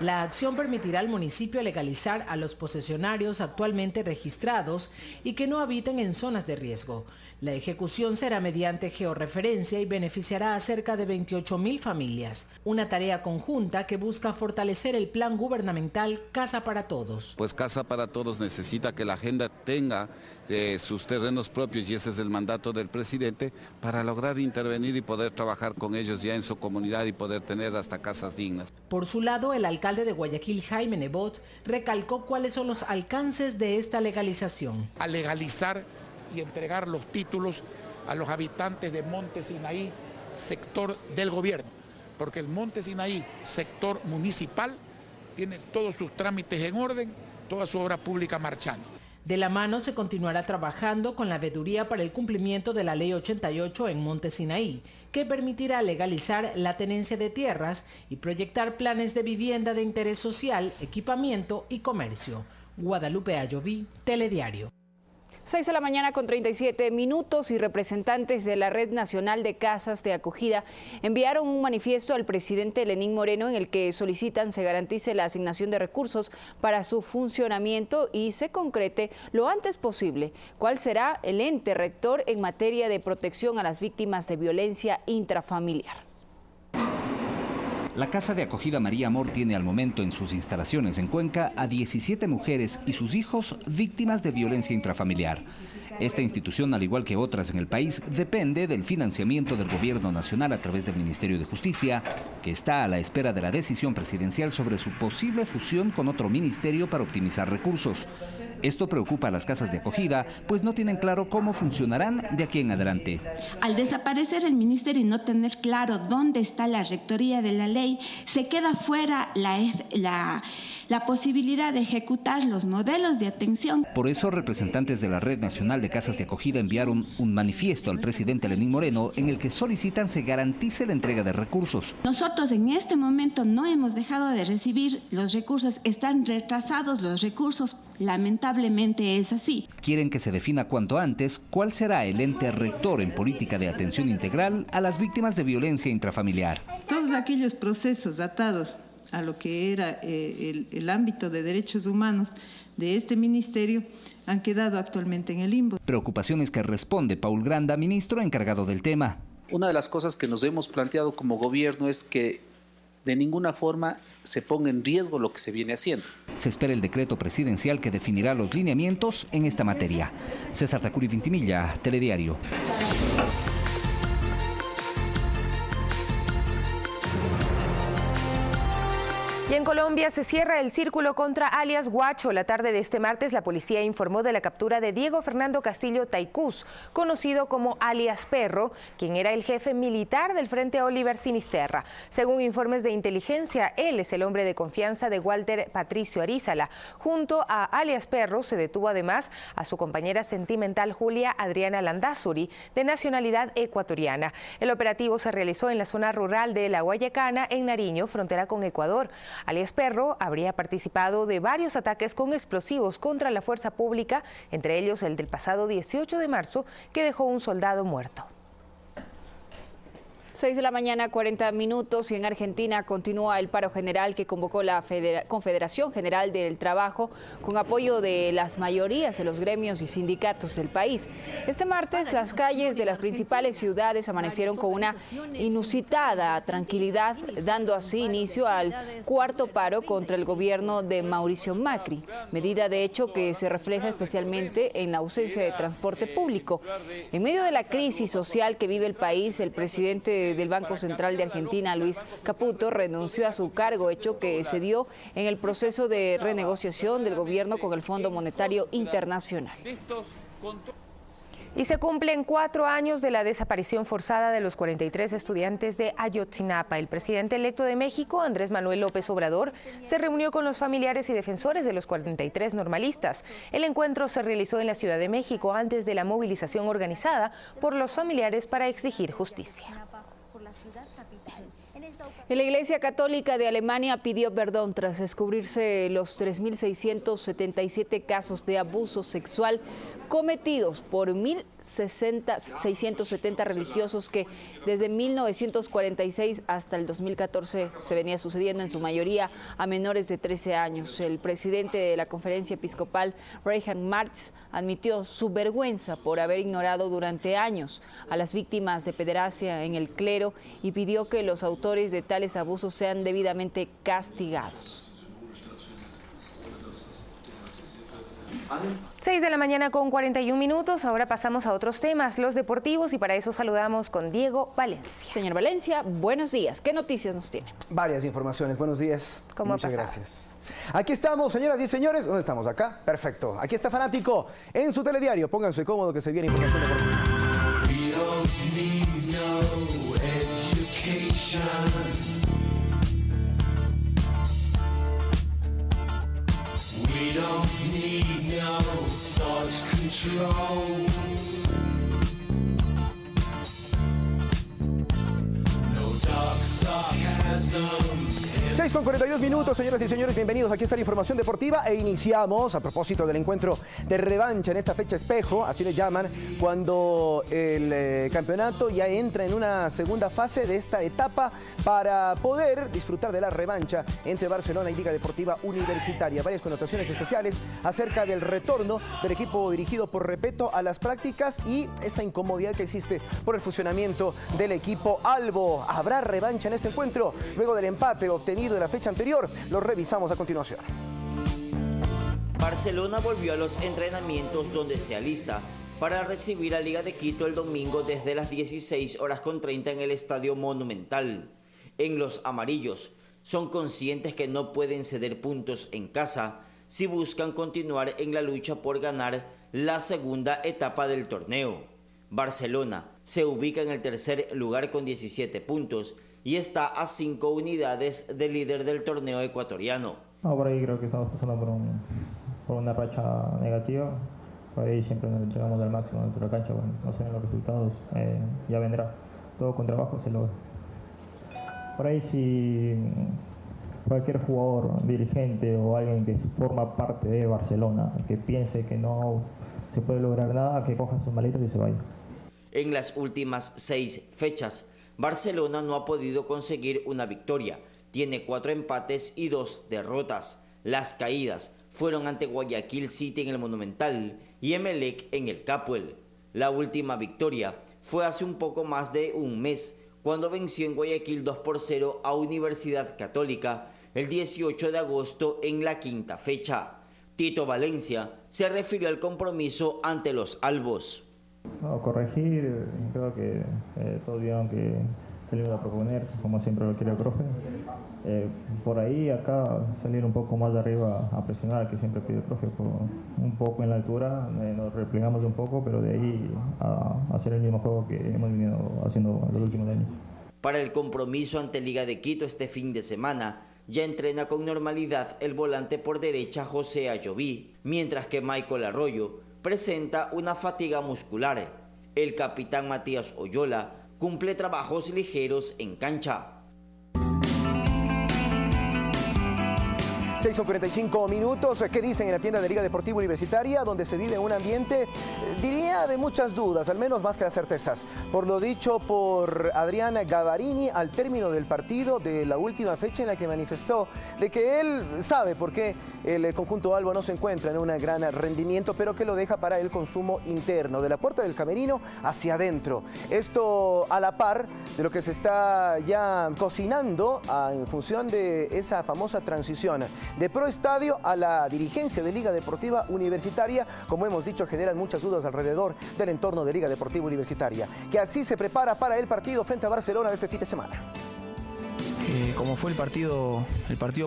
La acción permitirá al municipio legalizar a los posesionarios actualmente registrados y que no habiten en zonas de riesgo. La ejecución será mediante georreferencia y beneficiará a cerca de 28.000 familias. Una tarea conjunta que busca fortalecer el plan gubernamental Casa para Todos. Pues Casa para Todos necesita que la agenda tenga sus terrenos propios y ese es el mandato del presidente para lograr intervenir y poder trabajar con ellos ya en su comunidad y poder tener hasta casas dignas. Por su lado, el alcalde de Guayaquil, Jaime Nebot, recalcó cuáles son los alcances de esta legalización. A legalizar y entregar los títulos a los habitantes de Monte Sinaí, sector del gobierno, porque el Monte Sinaí, sector municipal, tiene todos sus trámites en orden, toda su obra pública marchando. De la mano se continuará trabajando con la veeduría para el cumplimiento de la Ley 88 en Monte Sinaí, que permitirá legalizar la tenencia de tierras y proyectar planes de vivienda de interés social, equipamiento y comercio. Guadalupe Ayoví, Telediario. 6:37 a.m. y representantes de la Red Nacional de Casas de Acogida enviaron un manifiesto al presidente Lenín Moreno en el que solicitan se garantice la asignación de recursos para su funcionamiento y se concrete lo antes posible cuál será el ente rector en materia de protección a las víctimas de violencia intrafamiliar. La Casa de Acogida María Amor tiene al momento en sus instalaciones en Cuenca a 17 mujeres y sus hijos víctimas de violencia intrafamiliar. Esta institución, al igual que otras en el país, depende del financiamiento del Gobierno Nacional a través del Ministerio de Justicia, que está a la espera de la decisión presidencial sobre su posible fusión con otro ministerio para optimizar recursos. Esto preocupa a las casas de acogida, pues no tienen claro cómo funcionarán de aquí en adelante. Al desaparecer el ministerio y no tener claro dónde está la rectoría de la ley, se queda fuera la posibilidad de ejecutar los modelos de atención. Por eso, representantes de la Red Nacional de Casas de Acogida enviaron un manifiesto al presidente Lenín Moreno en el que solicitan se garantice la entrega de recursos. Nosotros en este momento no hemos dejado de recibir los recursos, están retrasados los recursos. Lamentablemente es así. Quieren que se defina cuanto antes cuál será el ente rector en política de atención integral a las víctimas de violencia intrafamiliar. Todos aquellos procesos atados a lo que era el ámbito de derechos humanos de este ministerio han quedado actualmente en el limbo. Preocupaciones que responde Paul Granda, ministro encargado del tema. Una de las cosas que nos hemos planteado como gobierno es que de ninguna forma se ponga en riesgo lo que se viene haciendo. Se espera el decreto presidencial que definirá los lineamientos en esta materia. César Tacuri Vintimilla, Telediario. Y en Colombia se cierra el círculo contra alias Guacho. La tarde de este martes, la policía informó de la captura de Diego Fernando Castillo Taicús, conocido como alias Perro, quien era el jefe militar del Frente Oliver Sinisterra. Según informes de inteligencia, él es el hombre de confianza de Walter Patricio Arízala. Junto a alias Perro se detuvo además a su compañera sentimental Julia Adriana Landázuri, de nacionalidad ecuatoriana. El operativo se realizó en la zona rural de La Guayacana, en Nariño, frontera con Ecuador. Alias Perro habría participado de varios ataques con explosivos contra la fuerza pública, entre ellos el del pasado 18 de marzo, que dejó un soldado muerto. 6 de la mañana, 40 minutos, y en Argentina continúa el paro general que convocó la Confederación General del Trabajo con apoyo de las mayorías de los gremios y sindicatos del país. Este martes, las calles de las principales ciudades amanecieron con una inusitada tranquilidad, dando así inicio al cuarto paro contra el gobierno de Mauricio Macri, medida de hecho que se refleja especialmente en la ausencia de transporte público. En medio de la crisis social que vive el país, el presidente del Banco Central de Argentina, Luis Caputo, renunció a su cargo, hecho que se dio en el proceso de renegociación del gobierno con el Fondo Monetario Internacional. Y se cumplen 4 años de la desaparición forzada de los 43 estudiantes de Ayotzinapa. El presidente electo de México, Andrés Manuel López Obrador, se reunió con los familiares y defensores de los 43 normalistas. El encuentro se realizó en la Ciudad de México antes de la movilización organizada por los familiares para exigir justicia. La Iglesia Católica de Alemania pidió perdón tras descubrirse los 3.677 casos de abuso sexual cometidos por 1.670 religiosos que desde 1946 hasta el 2014 se venía sucediendo, en su mayoría a menores de 13 años. El presidente de la Conferencia Episcopal, Reinhard Marx, admitió su vergüenza por haber ignorado durante años a las víctimas de pederastia en el clero y pidió que los autores de tales abusos sean debidamente castigados. 6 de la mañana con 41 minutos. Ahora pasamos a otros temas, los deportivos, y para eso saludamos con Diego Valencia. Señor Valencia, buenos días. ¿Qué noticias nos tiene? Varias informaciones. Buenos días. Muchas gracias. Aquí estamos, señoras y señores. ¿Dónde estamos? Acá. Perfecto. Aquí está Fanático en su telediario. Pónganse cómodo que se viene información deportiva. We don't need no thought control. No dark sarcasm. 6:42 minutos, señoras y señores, bienvenidos. Aquí está la información deportiva e iniciamos a propósito del encuentro de revancha en esta fecha espejo, así le llaman, cuando el campeonato ya entra en una segunda fase de esta etapa para poder disfrutar de la revancha entre Barcelona y Liga Deportiva Universitaria. Varias connotaciones especiales acerca del retorno del equipo dirigido por Repetto a las prácticas y esa incomodidad que existe por el funcionamiento del equipo albo. ¿Habrá revancha en este encuentro? Luego del empate obtenido de la fecha anterior, lo revisamos a continuación. Barcelona volvió a los entrenamientos donde se alista para recibir a Liga de Quito el domingo desde las 16:30 en el Estadio Monumental. En los amarillos son conscientes que no pueden ceder puntos en casa si buscan continuar en la lucha por ganar la segunda etapa del torneo. Barcelona se ubica en el tercer lugar con 17 puntos y está a 5 unidades del líder del torneo ecuatoriano. Por ahí creo que estamos pasando por una racha negativa. Por ahí siempre nos llegamos al máximo dentro de la cancha. Bueno, no sé, los resultados ya vendrá. Todo con trabajo se logra. Por ahí si cualquier jugador, dirigente o alguien que forma parte de Barcelona, que piense que no se puede lograr nada, que coja sus maletas y se vaya. En las últimas 6 fechas, Barcelona no ha podido conseguir una victoria. Tiene 4 empates y 2 derrotas. Las caídas fueron ante Guayaquil City en el Monumental y Emelec en el Capuel. La última victoria fue hace un poco más de un mes, cuando venció en Guayaquil 2-0 a Universidad Católica el 18 de agosto en la 5ª fecha. Tito Valencia se refirió al compromiso ante los albos. No, corregir, creo que todos vieron que le iba a proponer, como siempre lo quiere el profe. Por ahí acá salir un poco más de arriba a presionar, que siempre pide el profe, un poco en la altura, nos replegamos un poco, pero de ahí a hacer el mismo juego que hemos venido haciendo en los últimos años. Para el compromiso ante Liga de Quito este fin de semana, ya entrena con normalidad el volante por derecha José Ayoví, mientras que Michael Arroyo presenta una fatiga muscular. El capitán Matías Oyola cumple trabajos ligeros en cancha. 6:45 minutos. ¿Qué dicen en la tienda de Liga Deportiva Universitaria? Donde se vive un ambiente, diría, de muchas dudas, al menos más que las certezas. Por lo dicho por Adrián Gavarini al término del partido de la última fecha, en la que manifestó de que él sabe por qué el conjunto albo no se encuentra en un gran rendimiento, pero que lo deja para el consumo interno, de la puerta del camerino hacia adentro. Esto a la par de lo que se está ya cocinando en función de esa famosa transición de Pro Estadio a la dirigencia de Liga Deportiva Universitaria. Como hemos dicho, generan muchas dudas alrededor del entorno de Liga Deportiva Universitaria, que así se prepara para el partido frente a Barcelona de este fin de semana. Como fue el partido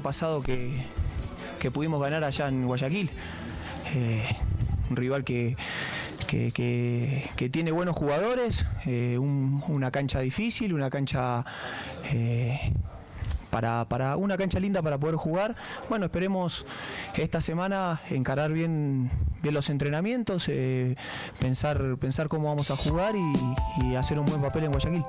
pasado que pudimos ganar allá en Guayaquil, un rival que tiene buenos jugadores, una cancha difícil, una cancha para una cancha linda para poder jugar. Bueno, esperemos esta semana encarar bien los entrenamientos, pensar cómo vamos a jugar y hacer un buen papel en Guayaquil.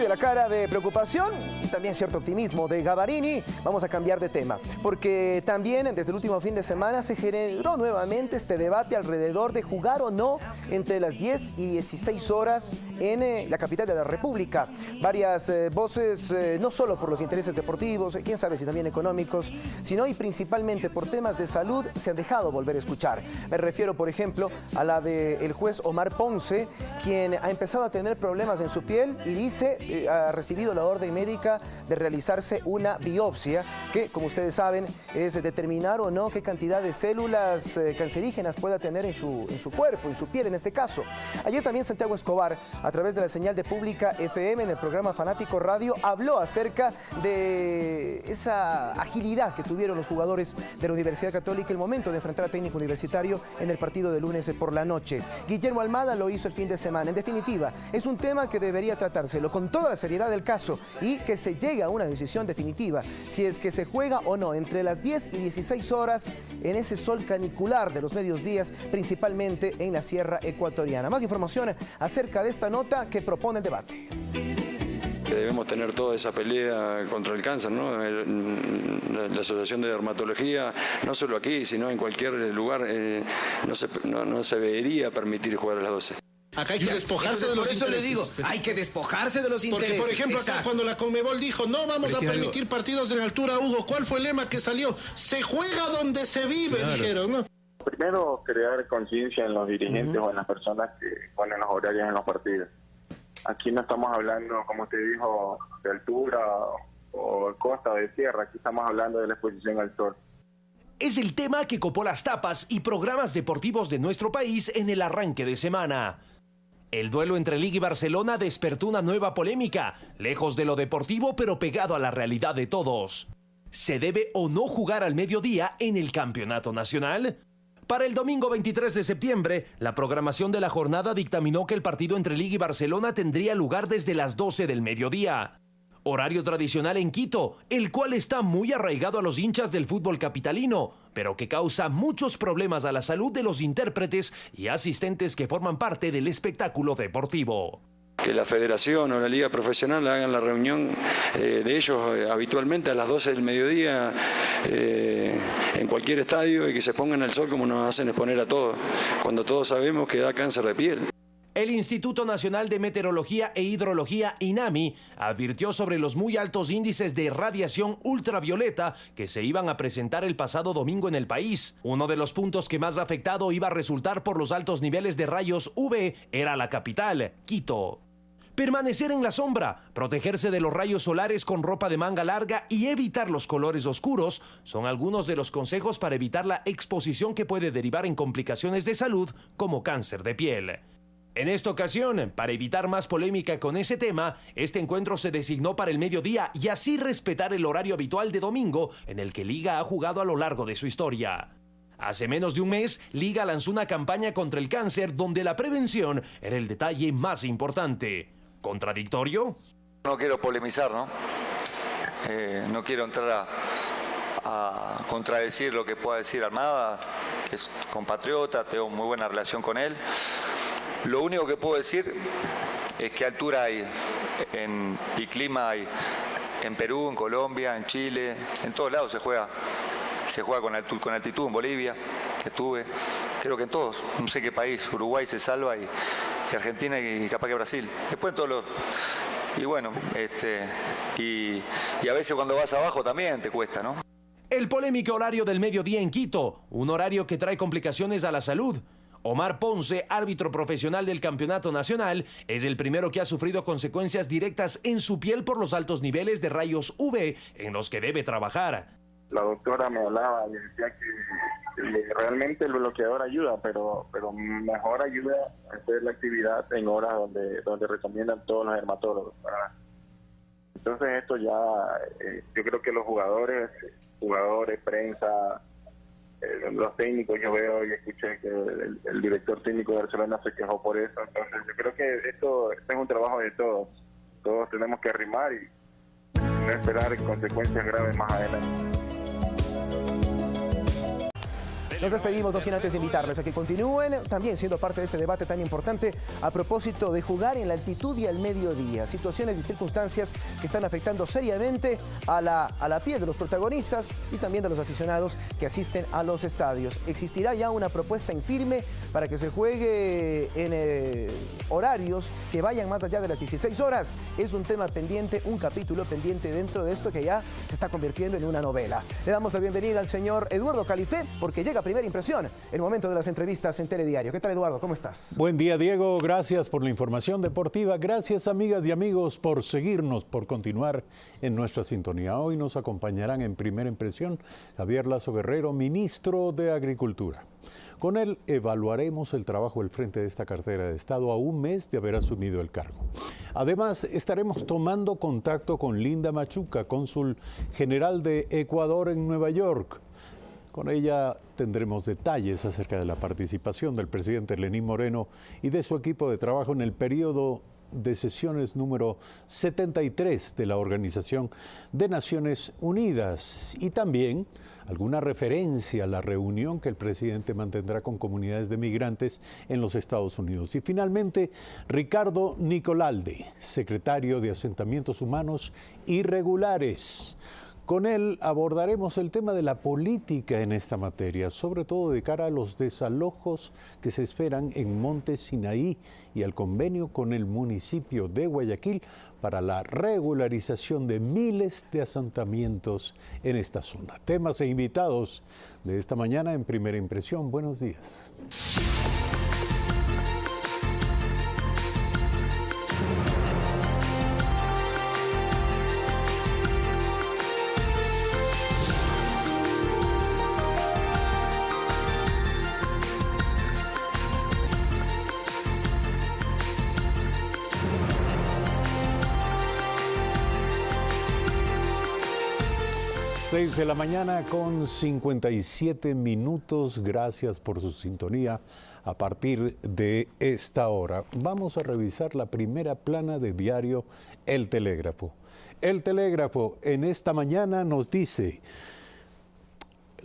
La cara de preocupación y también cierto optimismo de Gavarini, vamos a cambiar de tema, porque también desde el último fin de semana se generó nuevamente este debate alrededor de jugar o no entre las 10 y 16 horas en la capital de la República. Varias voces, no solo por los intereses deportivos, quién sabe si también económicos, sino y principalmente por temas de salud, se han dejado volver a escuchar. Me refiero, por ejemplo, a la del juez Omar Ponce, quien ha empezado a tener problemas en su piel y dice ha recibido la orden médica de realizarse una biopsia que, como ustedes saben, es determinar o no qué cantidad de células cancerígenas pueda tener en su cuerpo, en su piel en este caso. Ayer también Santiago Escobar, a través de la señal de Pública FM en el programa Fanático Radio, habló acerca de esa agilidad que tuvieron los jugadores de la Universidad Católica el momento de enfrentar a Técnico Universitario en el partido de lunes por la noche. Guillermo Almada lo hizo el fin de semana. En definitiva, es un tema que debería tratárselo con toda la seriedad del caso y que se llegue a una decisión definitiva si es que se juega o no entre las 10 y 16 horas en ese sol canicular de los medios días, principalmente en la Sierra Ecuatoriana. Más información acerca de esta nota que propone el debate. Debemos tener toda esa pelea contra el cáncer, ¿no? La Asociación de Dermatología, no solo aquí, sino en cualquier lugar, no se debería permitir jugar a las 12. Acá hay que despojarse de los intereses. Por eso le digo, hay que despojarse de los intereses. Porque, por ejemplo, acá cuando la Conmebol dijo, no vamos a permitir partidos en altura, Hugo, ¿cuál fue el lema que salió? Se juega donde se vive, dijeron, ¿no? Primero, crear conciencia en los dirigentes o en las personas que ponen los horarios en los partidos. Aquí no estamos hablando, como usted dijo, de altura o costa o de tierra, aquí estamos hablando de la exposición al sol. Es el tema que copó las tapas y programas deportivos de nuestro país en el arranque de semana. El duelo entre Liga y Barcelona despertó una nueva polémica, lejos de lo deportivo pero pegado a la realidad de todos. ¿Se debe o no jugar al mediodía en el campeonato nacional? Para el domingo 23 de septiembre, la programación de la jornada dictaminó que el partido entre Liga y Barcelona tendría lugar desde las 12 del mediodía. Horario tradicional en Quito, el cual está muy arraigado a los hinchas del fútbol capitalino, pero que causa muchos problemas a la salud de los intérpretes y asistentes que forman parte del espectáculo deportivo. Que la federación o la liga profesional hagan la reunión de ellos habitualmente a las 12 del mediodía en cualquier estadio y que se pongan al sol como nos hacen exponer a todos, cuando todos sabemos que da cáncer de piel. El Instituto Nacional de Meteorología e Hidrología, INAMI, advirtió sobre los muy altos índices de radiación ultravioleta que se iban a presentar el pasado domingo en el país. Uno de los puntos que más afectado iba a resultar por los altos niveles de rayos UV era la capital, Quito. Permanecer en la sombra, protegerse de los rayos solares con ropa de manga larga y evitar los colores oscuros son algunos de los consejos para evitar la exposición que puede derivar en complicaciones de salud como cáncer de piel. En esta ocasión, para evitar más polémica con ese tema, este encuentro se designó para el mediodía y así respetar el horario habitual de domingo en el que Liga ha jugado a lo largo de su historia. Hace menos de un mes, Liga lanzó una campaña contra el cáncer donde la prevención era el detalle más importante. ¿Contradictorio? No quiero polemizar, ¿no? No quiero entrar a contradecir lo que pueda decir Almada, que es compatriota, tengo muy buena relación con él. Lo único que puedo decir es que altura hay y clima hay en Perú, en Colombia, en Chile, en todos lados se juega con altitud, en Bolivia, que estuve, creo que en todos, no sé qué país, Uruguay se salva y Argentina y capaz que Brasil, después en todos los... Y bueno, y a veces cuando vas abajo también te cuesta, ¿no? El polémico horario del mediodía en Quito, un horario que trae complicaciones a la salud. Omar Ponce, árbitro profesional del campeonato nacional, es el primero que ha sufrido consecuencias directas en su piel por los altos niveles de rayos UV en los que debe trabajar. La doctora me hablaba y decía que realmente el bloqueador ayuda, pero mejor ayuda a hacer la actividad en horas donde recomiendan todos los dermatólogos. Entonces esto ya, yo creo que los jugadores, prensa, los técnicos, yo veo y escuché que el director técnico de Barcelona se quejó por eso. Entonces yo creo que esto es un trabajo de todos. Todos tenemos que arrimar y no esperar consecuencias graves más adelante. Nos despedimos, no sin antes invitarles a que continúen también siendo parte de este debate tan importante a propósito de jugar en la altitud y al mediodía. Situaciones y circunstancias que están afectando seriamente a la piel de los protagonistas y también de los aficionados que asisten a los estadios. Existirá ya una propuesta en firme para que se juegue en horarios que vayan más allá de las 16 horas. Es un tema pendiente, un capítulo pendiente dentro de esto que ya se está convirtiendo en una novela. Le damos la bienvenida al señor Eduardo Califé porque llega primera impresión, el momento de las entrevistas en Telediario. ¿Qué tal, Eduardo? ¿Cómo estás? Buen día, Diego. Gracias por la información deportiva. Gracias, amigas y amigos, por seguirnos, por continuar en nuestra sintonía. Hoy nos acompañarán en primera impresión Javier Lazo Guerrero, ministro de Agricultura. Con él evaluaremos el trabajo al frente de esta cartera de Estado a un mes de haber asumido el cargo. Además, estaremos tomando contacto con Linda Machuca, cónsul general de Ecuador en Nueva York. Con ella tendremos detalles acerca de la participación del presidente Lenín Moreno y de su equipo de trabajo en el periodo de sesiones número 73 de la Organización de Naciones Unidas y también alguna referencia a la reunión que el presidente mantendrá con comunidades de migrantes en los Estados Unidos. Y finalmente, Ricardo Nicolalde, secretario de Asentamientos Humanos Irregulares. Con él abordaremos el tema de la política en esta materia, sobre todo de cara a los desalojos que se esperan en Monte Sinaí y al convenio con el municipio de Guayaquil para la regularización de miles de asentamientos en esta zona. Temas e invitados de esta mañana en Primera Impresión. Buenos días. 6 de la mañana con 57 minutos. Gracias por su sintonía a partir de esta hora. Vamos a revisar la primera plana de diario El Telégrafo. El Telégrafo en esta mañana nos dice: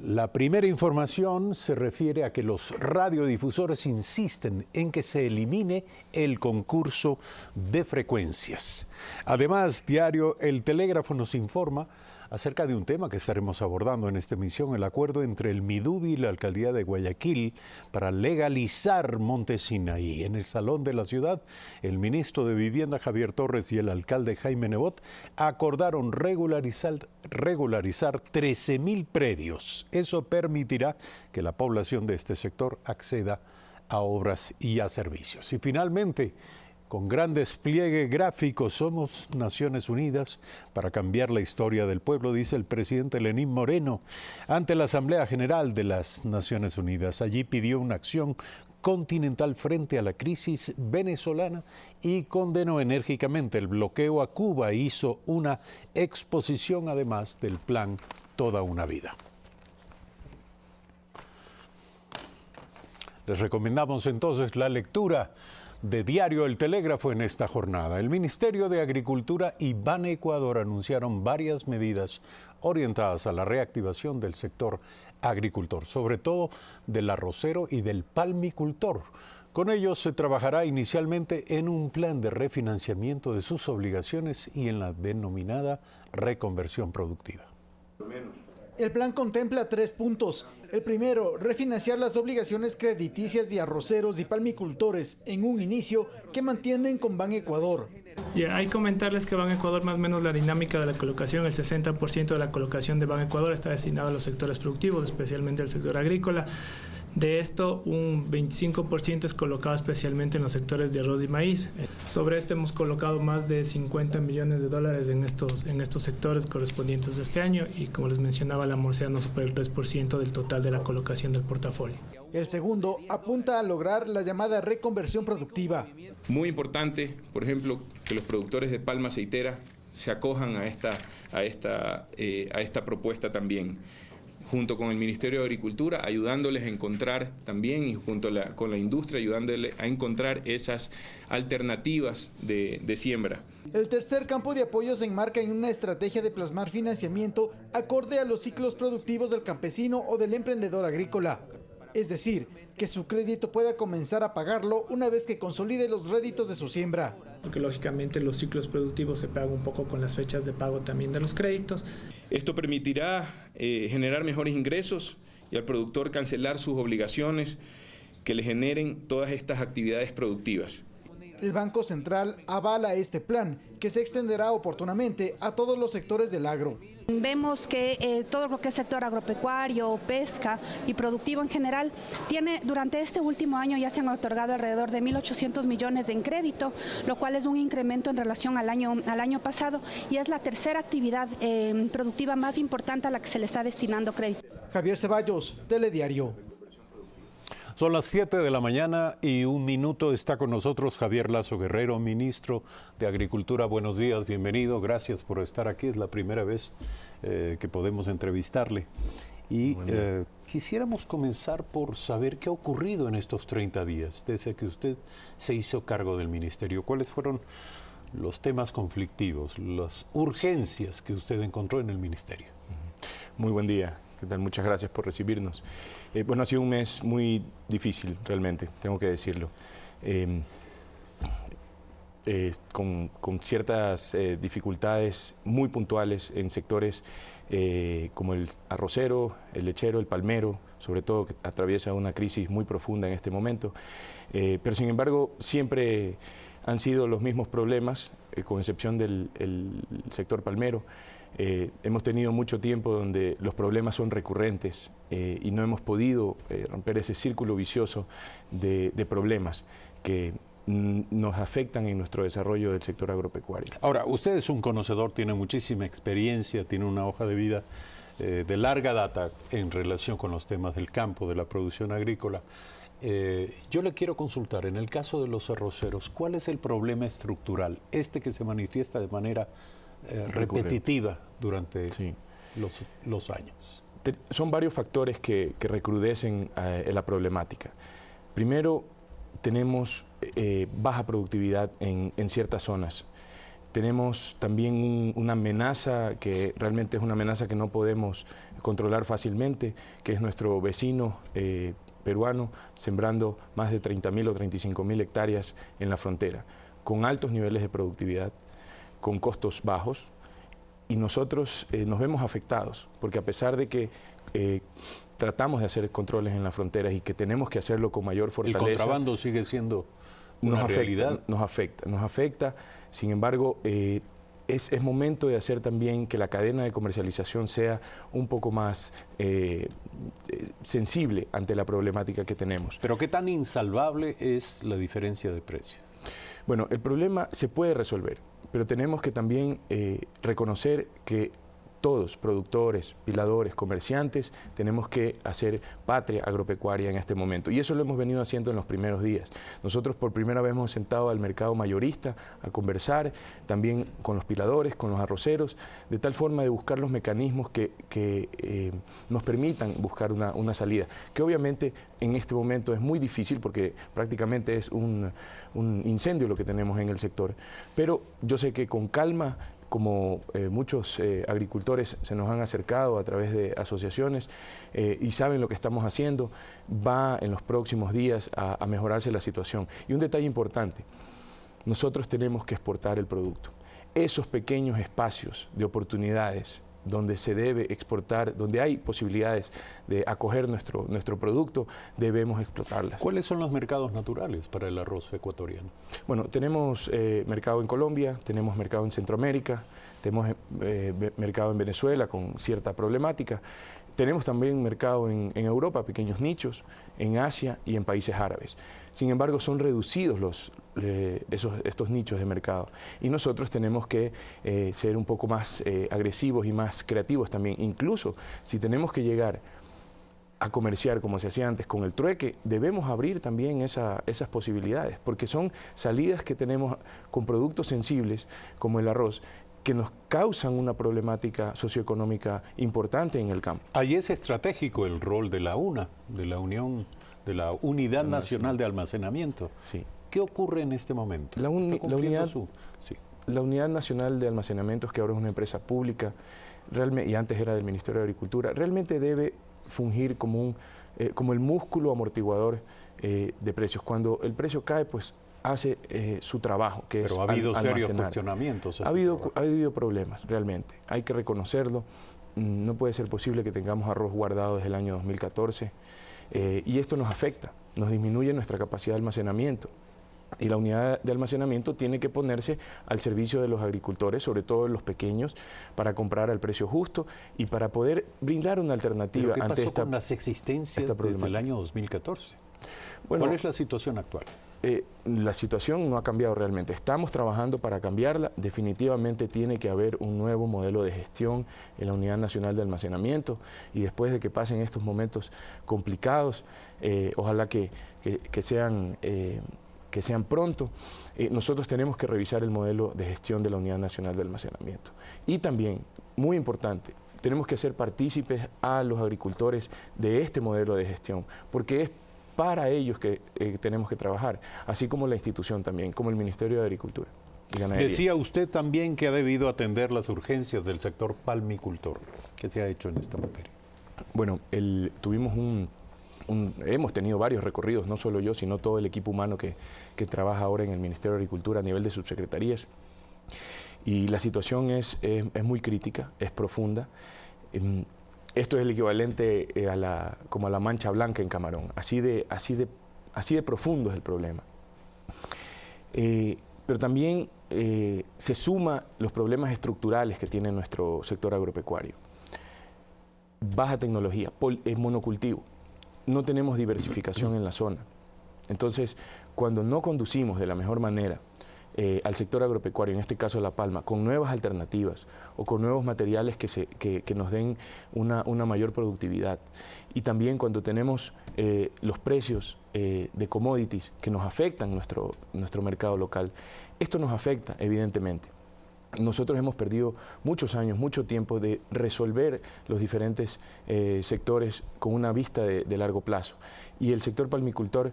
la primera información se refiere a que los radiodifusores insisten en que se elimine el concurso de frecuencias. Además, diario El Telégrafo nos informa acerca de un tema que estaremos abordando en esta emisión: el acuerdo entre el MIDUBI y la Alcaldía de Guayaquil para legalizar Monte Sinaí. En el Salón de la Ciudad, el ministro de Vivienda Javier Torres y el alcalde Jaime Nebot acordaron regularizar 13.000 predios. Eso permitirá que la población de este sector acceda a obras y a servicios. Y finalmente, Con gran despliegue gráfico somos Naciones Unidas para cambiar la historia del pueblo, dice el presidente Lenín Moreno ante la Asamblea General de las Naciones Unidas. Allí pidió una acción continental frente a la crisis venezolana y condenó enérgicamente el bloqueo a Cuba e hizo una exposición además del plan Toda una Vida. Les recomendamos entonces la lectura de Diario El Telégrafo en esta jornada. El Ministerio de Agricultura y Banecuador anunciaron varias medidas orientadas a la reactivación del sector agricultor, sobre todo del arrocero y del palmicultor. Con ellos se trabajará inicialmente en un plan de refinanciamiento de sus obligaciones y en la denominada reconversión productiva. El plan contempla 3 puntos. El primero, refinanciar las obligaciones crediticias de arroceros y palmicultores en un inicio que mantienen con Banecuador. Hay que comentarles que Banecuador, más o menos la dinámica de la colocación, el 60% de la colocación de Banecuador está destinado a los sectores productivos, especialmente al sector agrícola. De esto, un 25% es colocado especialmente en los sectores de arroz y maíz. Sobre este hemos colocado más de $50 millones en estos sectores correspondientes a este año y, como les mencionaba, la morosidad no supera el 3% del total de la colocación del portafolio. El segundo apunta a lograr la llamada reconversión productiva. Muy importante, por ejemplo, que los productores de palma aceitera se acojan a esta propuesta también, junto con el Ministerio de Agricultura, ayudándoles a encontrar también, y junto con la industria, ayudándoles a encontrar esas alternativas de siembra. El tercer campo de apoyo se enmarca en una estrategia de plasmar financiamiento acorde a los ciclos productivos del campesino o del emprendedor agrícola. Es decir, que su crédito pueda comenzar a pagarlo una vez que consolide los réditos de su siembra. Porque lógicamente los ciclos productivos se pegan un poco con las fechas de pago también de los créditos. Esto permitirá generar mejores ingresos y al productor cancelar sus obligaciones que le generen todas estas actividades productivas. El Banco Central avala este plan, que se extenderá oportunamente a todos los sectores del agro. Vemos que todo lo que es sector agropecuario, pesca y productivo en general, durante este último año ya se han otorgado alrededor de 1.800 millones en crédito, lo cual es un incremento en relación al año pasado y es la tercera actividad productiva más importante a la que se le está destinando crédito. Javier Ceballos, Telediario. Son las 7 de la mañana y 1 minuto. Está con nosotros Javier Lazo Guerrero, ministro de Agricultura. Buenos días, bienvenido. Gracias por estar aquí. Es la primera vez que podemos entrevistarle. Y quisiéramos comenzar por saber qué ha ocurrido en estos 30 días, desde que usted se hizo cargo del ministerio. ¿Cuáles fueron los temas conflictivos, las urgencias que usted encontró en el ministerio? Muy buen día. ¿Qué tal? Muchas gracias por recibirnos. Bueno, ha sido un mes muy difícil, realmente, tengo que decirlo. Con ciertas dificultades muy puntuales en sectores como el arrocero, el lechero, el palmero, sobre todo que atraviesa una crisis muy profunda en este momento. Pero sin embargo, siempre han sido los mismos problemas, con excepción del sector palmero. Hemos tenido mucho tiempo donde los problemas son recurrentes y no hemos podido romper ese círculo vicioso de problemas que nos afectan en nuestro desarrollo del sector agropecuario. Ahora, usted es un conocedor, tiene muchísima experiencia, tiene una hoja de vida de larga data en relación con los temas del campo, de la producción agrícola. Yo le quiero consultar, en el caso de los arroceros, ¿cuál es el problema estructural? Que se manifiesta de manera repetitiva durante los años. Son varios factores que recrudecen la problemática. Primero, tenemos baja productividad en ciertas zonas. Tenemos también una amenaza que realmente es una amenaza que no podemos controlar fácilmente, que es nuestro vecino peruano sembrando más de 30.000 o 35.000 hectáreas en la frontera, con altos niveles de productividad, con costos bajos, y nosotros nos vemos afectados, porque a pesar de que tratamos de hacer controles en las fronteras y que tenemos que hacerlo con mayor fortaleza. ¿El contrabando sigue siendo una realidad? Nos afecta. Sin embargo, es momento de hacer también que la cadena de comercialización sea un poco más sensible ante la problemática que tenemos. ¿Pero qué tan insalvable es la diferencia de precio? Bueno, el problema se puede resolver, pero tenemos que también reconocer que todos, productores, piladores, comerciantes, tenemos que hacer patria agropecuaria en este momento. Y eso lo hemos venido haciendo en los primeros días. Nosotros por primera vez hemos sentado al mercado mayorista a conversar, también con los piladores, con los arroceros, de tal forma de buscar los mecanismos que nos permitan buscar una salida, que obviamente en este momento es muy difícil porque prácticamente es un incendio lo que tenemos en el sector. Pero yo sé que con calma, como muchos agricultores se nos han acercado a través de asociaciones y saben lo que estamos haciendo, va en los próximos días a mejorarse la situación. Y un detalle importante, nosotros tenemos que exportar el producto. Esos pequeños espacios de oportunidades donde se debe exportar, donde hay posibilidades de acoger nuestro producto, debemos explotarlas. ¿Cuáles son los mercados naturales para el arroz ecuatoriano? Bueno, tenemos mercado en Colombia, tenemos mercado en Centroamérica, tenemos mercado en Venezuela con cierta problemática, tenemos también mercado en Europa, pequeños nichos, en Asia y en países árabes. Sin embargo, son reducidos estos nichos de mercado y nosotros tenemos que ser un poco más agresivos y más creativos también. Incluso si tenemos que llegar a comerciar como se hacía antes con el trueque, debemos abrir también esas posibilidades, porque son salidas que tenemos con productos sensibles como el arroz, que nos causan una problemática socioeconómica importante en el campo. Ahí es estratégico el rol de la UNA, de la Unidad Nacional de Almacenamiento. Sí. ¿Qué ocurre en este momento? La Unidad Nacional de Almacenamientos, que ahora es una empresa pública, y antes era del Ministerio de Agricultura, realmente debe fungir como el músculo amortiguador de precios. Cuando el precio cae, pues hace su trabajo, que Pero es ha habido serios almacenar. cuestionamientos. Ha habido problemas, realmente. Hay que reconocerlo. No puede ser posible que tengamos arroz guardado desde el año 2014 y esto nos afecta, nos disminuye nuestra capacidad de almacenamiento. Y la unidad de almacenamiento tiene que ponerse al servicio de los agricultores, sobre todo los pequeños, para comprar al precio justo y para poder brindar una alternativa ante esta con las existencias desde el año 2014? Bueno, ¿cuál es la situación actual? La situación no ha cambiado realmente. Estamos trabajando para cambiarla. Definitivamente tiene que haber un nuevo modelo de gestión en la Unidad Nacional de Almacenamiento y después de que pasen estos momentos complicados, ojalá que sean pronto, nosotros tenemos que revisar el modelo de gestión de la Unidad Nacional de Almacenamiento. Y también, muy importante, tenemos que hacer partícipes a los agricultores de este modelo de gestión, porque es para ellos que tenemos que trabajar, así como la institución también, como el Ministerio de Agricultura y Ganadería. Decía usted también que ha debido atender las urgencias del sector palmicultor. ¿Qué se ha hecho en esta materia? Bueno, hemos tenido varios recorridos, no solo yo, sino todo el equipo humano que trabaja ahora en el Ministerio de Agricultura a nivel de subsecretarías. Y la situación es muy crítica, es profunda. Esto es el equivalente como a la mancha blanca en Camarón. Así de profundo es el problema. Pero también se suma los problemas estructurales que tiene nuestro sector agropecuario. Baja tecnología, monocultivo. No tenemos diversificación en la zona. Entonces, cuando no conducimos de la mejor manera al sector agropecuario, en este caso La Palma, con nuevas alternativas o con nuevos materiales que nos den una mayor productividad, y también cuando tenemos los precios de commodities que nos afectan nuestro mercado local, esto nos afecta evidentemente. Nosotros hemos perdido muchos años, mucho tiempo de resolver los diferentes sectores con una vista de largo plazo. Y el sector palmicultor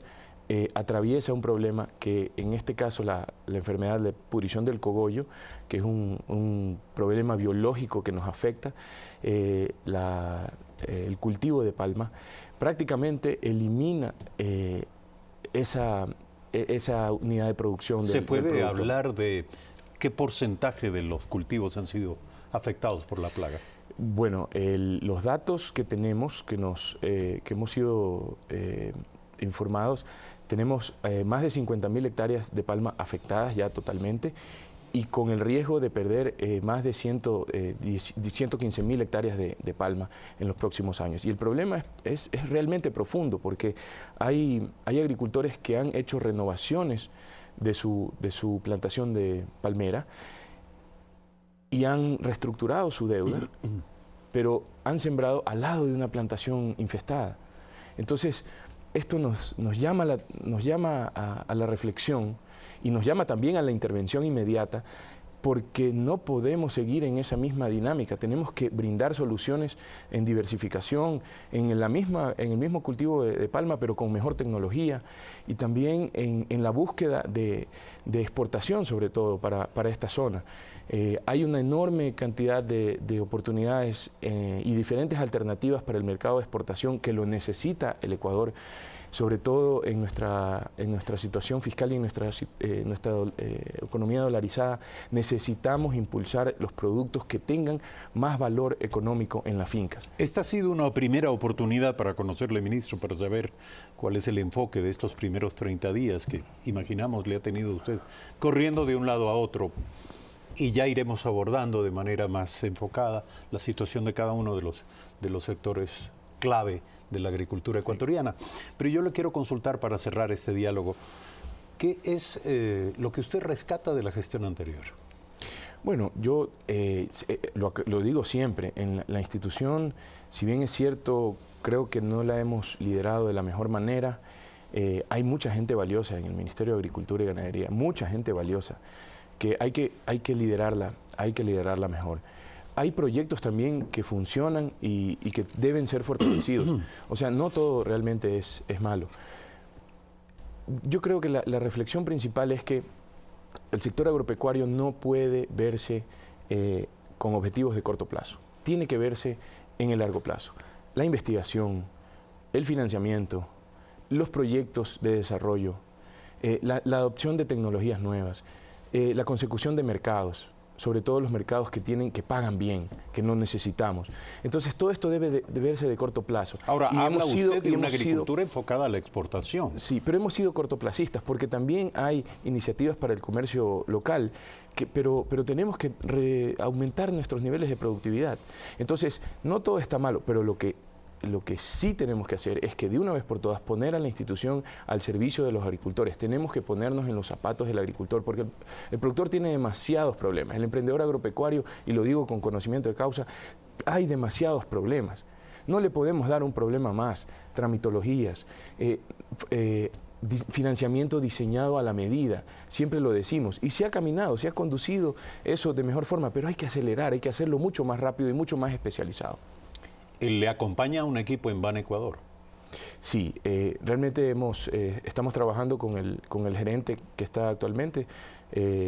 atraviesa un problema que, en este caso, la enfermedad de pudrición del cogollo, que es un problema biológico que nos afecta, el cultivo de palma, prácticamente elimina esa unidad de producción. ¿Se puede hablar de qué porcentaje de los cultivos han sido afectados por la plaga? Bueno, los datos que tenemos, que hemos sido informados, tenemos más de 50.000 hectáreas de palma afectadas ya totalmente y con el riesgo de perder más de 115.000 hectáreas de palma en los próximos años. Y el problema es realmente profundo, porque hay agricultores que han hecho renovaciones de su plantación de palmera y han reestructurado su deuda, pero han sembrado al lado de una plantación infestada. Entonces, esto nos llama a la reflexión y nos llama también a la intervención inmediata, porque no podemos seguir en esa misma dinámica. Tenemos que brindar soluciones en diversificación, en el mismo cultivo de palma, pero con mejor tecnología, y también en la búsqueda de exportación, sobre todo para esta zona. Hay una enorme cantidad de oportunidades y diferentes alternativas para el mercado de exportación que lo necesita el Ecuador, sobre todo en nuestra situación fiscal y en nuestra economía dolarizada. Necesitamos impulsar los productos que tengan más valor económico en las fincas. Esta ha sido una primera oportunidad para conocerle, ministro, para saber cuál es el enfoque de estos primeros 30 días que imaginamos le ha tenido usted corriendo de un lado a otro. Y ya iremos abordando de manera más enfocada la situación de cada uno de los sectores clave de la agricultura ecuatoriana. Pero yo le quiero consultar para cerrar este diálogo, ¿qué es lo que usted rescata de la gestión anterior? Bueno, yo lo digo siempre, en la institución, si bien es cierto, creo que no la hemos liderado de la mejor manera, hay mucha gente valiosa en el Ministerio de Agricultura y Ganadería, mucha gente valiosa, que hay que liderarla mejor. Hay proyectos también que funcionan y que deben ser fortalecidos. O sea, no todo realmente es malo. Yo creo que la reflexión principal es que el sector agropecuario no puede verse con objetivos de corto plazo. Tiene que verse en el largo plazo. La investigación, el financiamiento, los proyectos de desarrollo, la adopción de tecnologías nuevas, la consecución de mercados, sobre todo los mercados que pagan bien, que no necesitamos. Entonces, todo esto debe de verse de corto plazo. Ahora, habla usted de una agricultura enfocada a la exportación. Sí, pero hemos sido cortoplacistas, porque también hay iniciativas para el comercio local, pero tenemos que aumentar nuestros niveles de productividad. Entonces, no todo está malo, pero lo que sí tenemos que hacer es que de una vez por todas poner a la institución al servicio de los agricultores. Tenemos que ponernos en los zapatos del agricultor, porque el productor tiene demasiados problemas. El emprendedor agropecuario, y lo digo con conocimiento de causa, hay demasiados problemas. No le podemos dar un problema más. Tramitologías, financiamiento diseñado a la medida, siempre lo decimos, y se ha caminado, se ha conducido eso de mejor forma, pero hay que acelerar, hay que hacerlo mucho más rápido y mucho más especializado. ¿Le acompaña un equipo en Ban Ecuador? Sí, realmente estamos trabajando con el gerente que está actualmente,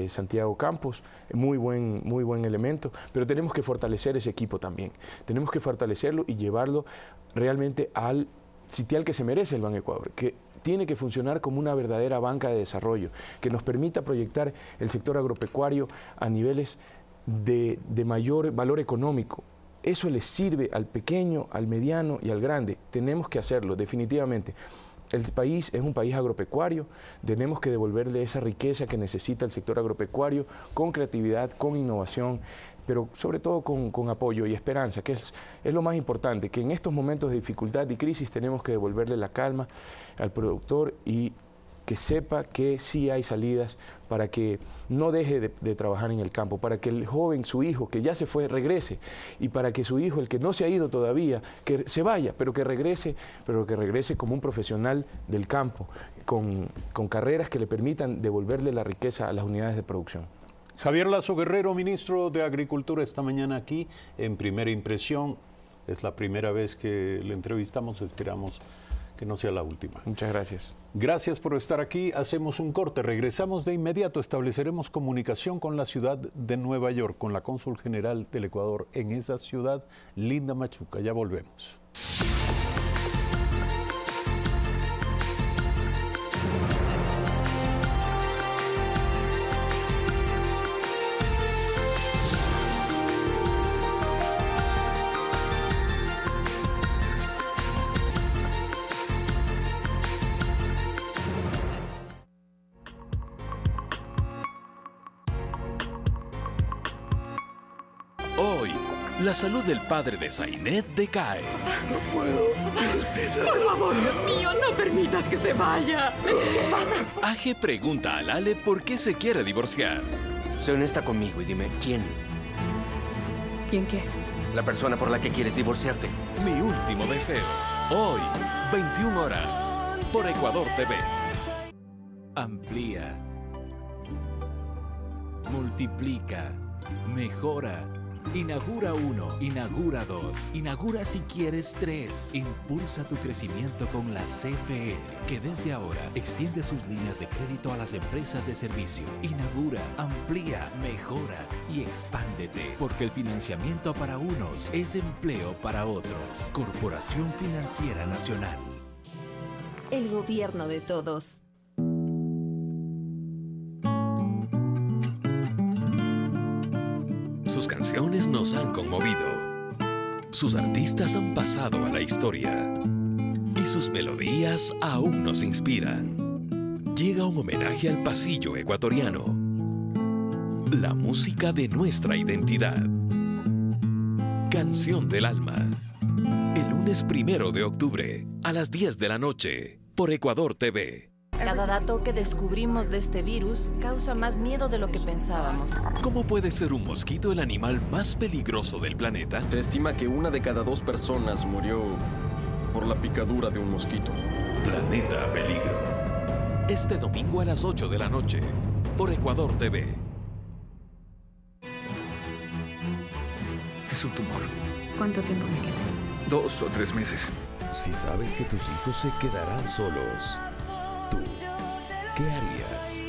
Santiago Campos, muy buen elemento, pero tenemos que fortalecer ese equipo también. Tenemos que fortalecerlo y llevarlo realmente al sitial que se merece el Ban Ecuador, que tiene que funcionar como una verdadera banca de desarrollo, que nos permita proyectar el sector agropecuario a niveles de mayor valor económico. Eso le sirve al pequeño, al mediano y al grande. Tenemos que hacerlo, definitivamente. El país es un país agropecuario, tenemos que devolverle esa riqueza que necesita el sector agropecuario con creatividad, con innovación, pero sobre todo con apoyo y esperanza, que es lo más importante, que en estos momentos de dificultad y crisis tenemos que devolverle la calma al productor y que sepa que sí hay salidas para que no deje de trabajar en el campo, para que el joven, su hijo, que ya se fue, regrese, y para que su hijo, el que no se ha ido todavía, que se vaya, pero que regrese como un profesional del campo, con carreras que le permitan devolverle la riqueza a las unidades de producción. Javier Lazo Guerrero, ministro de Agricultura, esta mañana aquí en Primera Impresión. Es la primera vez que le entrevistamos, esperamos que no sea la última. Muchas gracias. Gracias por estar aquí. Hacemos un corte. Regresamos de inmediato. Estableceremos comunicación con la ciudad de Nueva York, con la cónsul general del Ecuador en esa ciudad, Linda Machuca. Ya volvemos. Hoy, la salud del padre de Zainet decae. No puedo respirar. Por favor, Dios mío, no permitas que se vaya. ¿Qué pasa? Aje pregunta a Lale por qué se quiere divorciar. Sé honesta conmigo y dime, ¿quién? ¿Quién qué? La persona por la que quieres divorciarte. Mi último deseo. Hoy, 21 horas, por Ecuador TV. Amplía. Multiplica. Mejora. Inaugura 1, inaugura 2, inaugura si quieres 3. Impulsa tu crecimiento con la CFE, que desde ahora extiende sus líneas de crédito a las empresas de servicio. Inaugura, amplía, mejora y expándete, porque el financiamiento para unos es empleo para otros. Corporación Financiera Nacional. El gobierno de todos. Sus canciones nos han conmovido. Sus artistas han pasado a la historia. Y sus melodías aún nos inspiran. Llega un homenaje al pasillo ecuatoriano. La música de nuestra identidad. Canción del alma. El lunes 1 de octubre, a las 10 de la noche, por Ecuador TV. Cada dato que descubrimos de este virus causa más miedo de lo que pensábamos. ¿Cómo puede ser un mosquito el animal más peligroso del planeta? Se estima que 1 de cada 2 personas murió por la picadura de un mosquito. Planeta Peligro. Este domingo a las 8 de la noche, por Ecuador TV. Es un tumor. ¿Cuánto tiempo me queda? 2 o 3 meses. Si sabes que tus hijos se quedarán solos, ¿tú qué harías?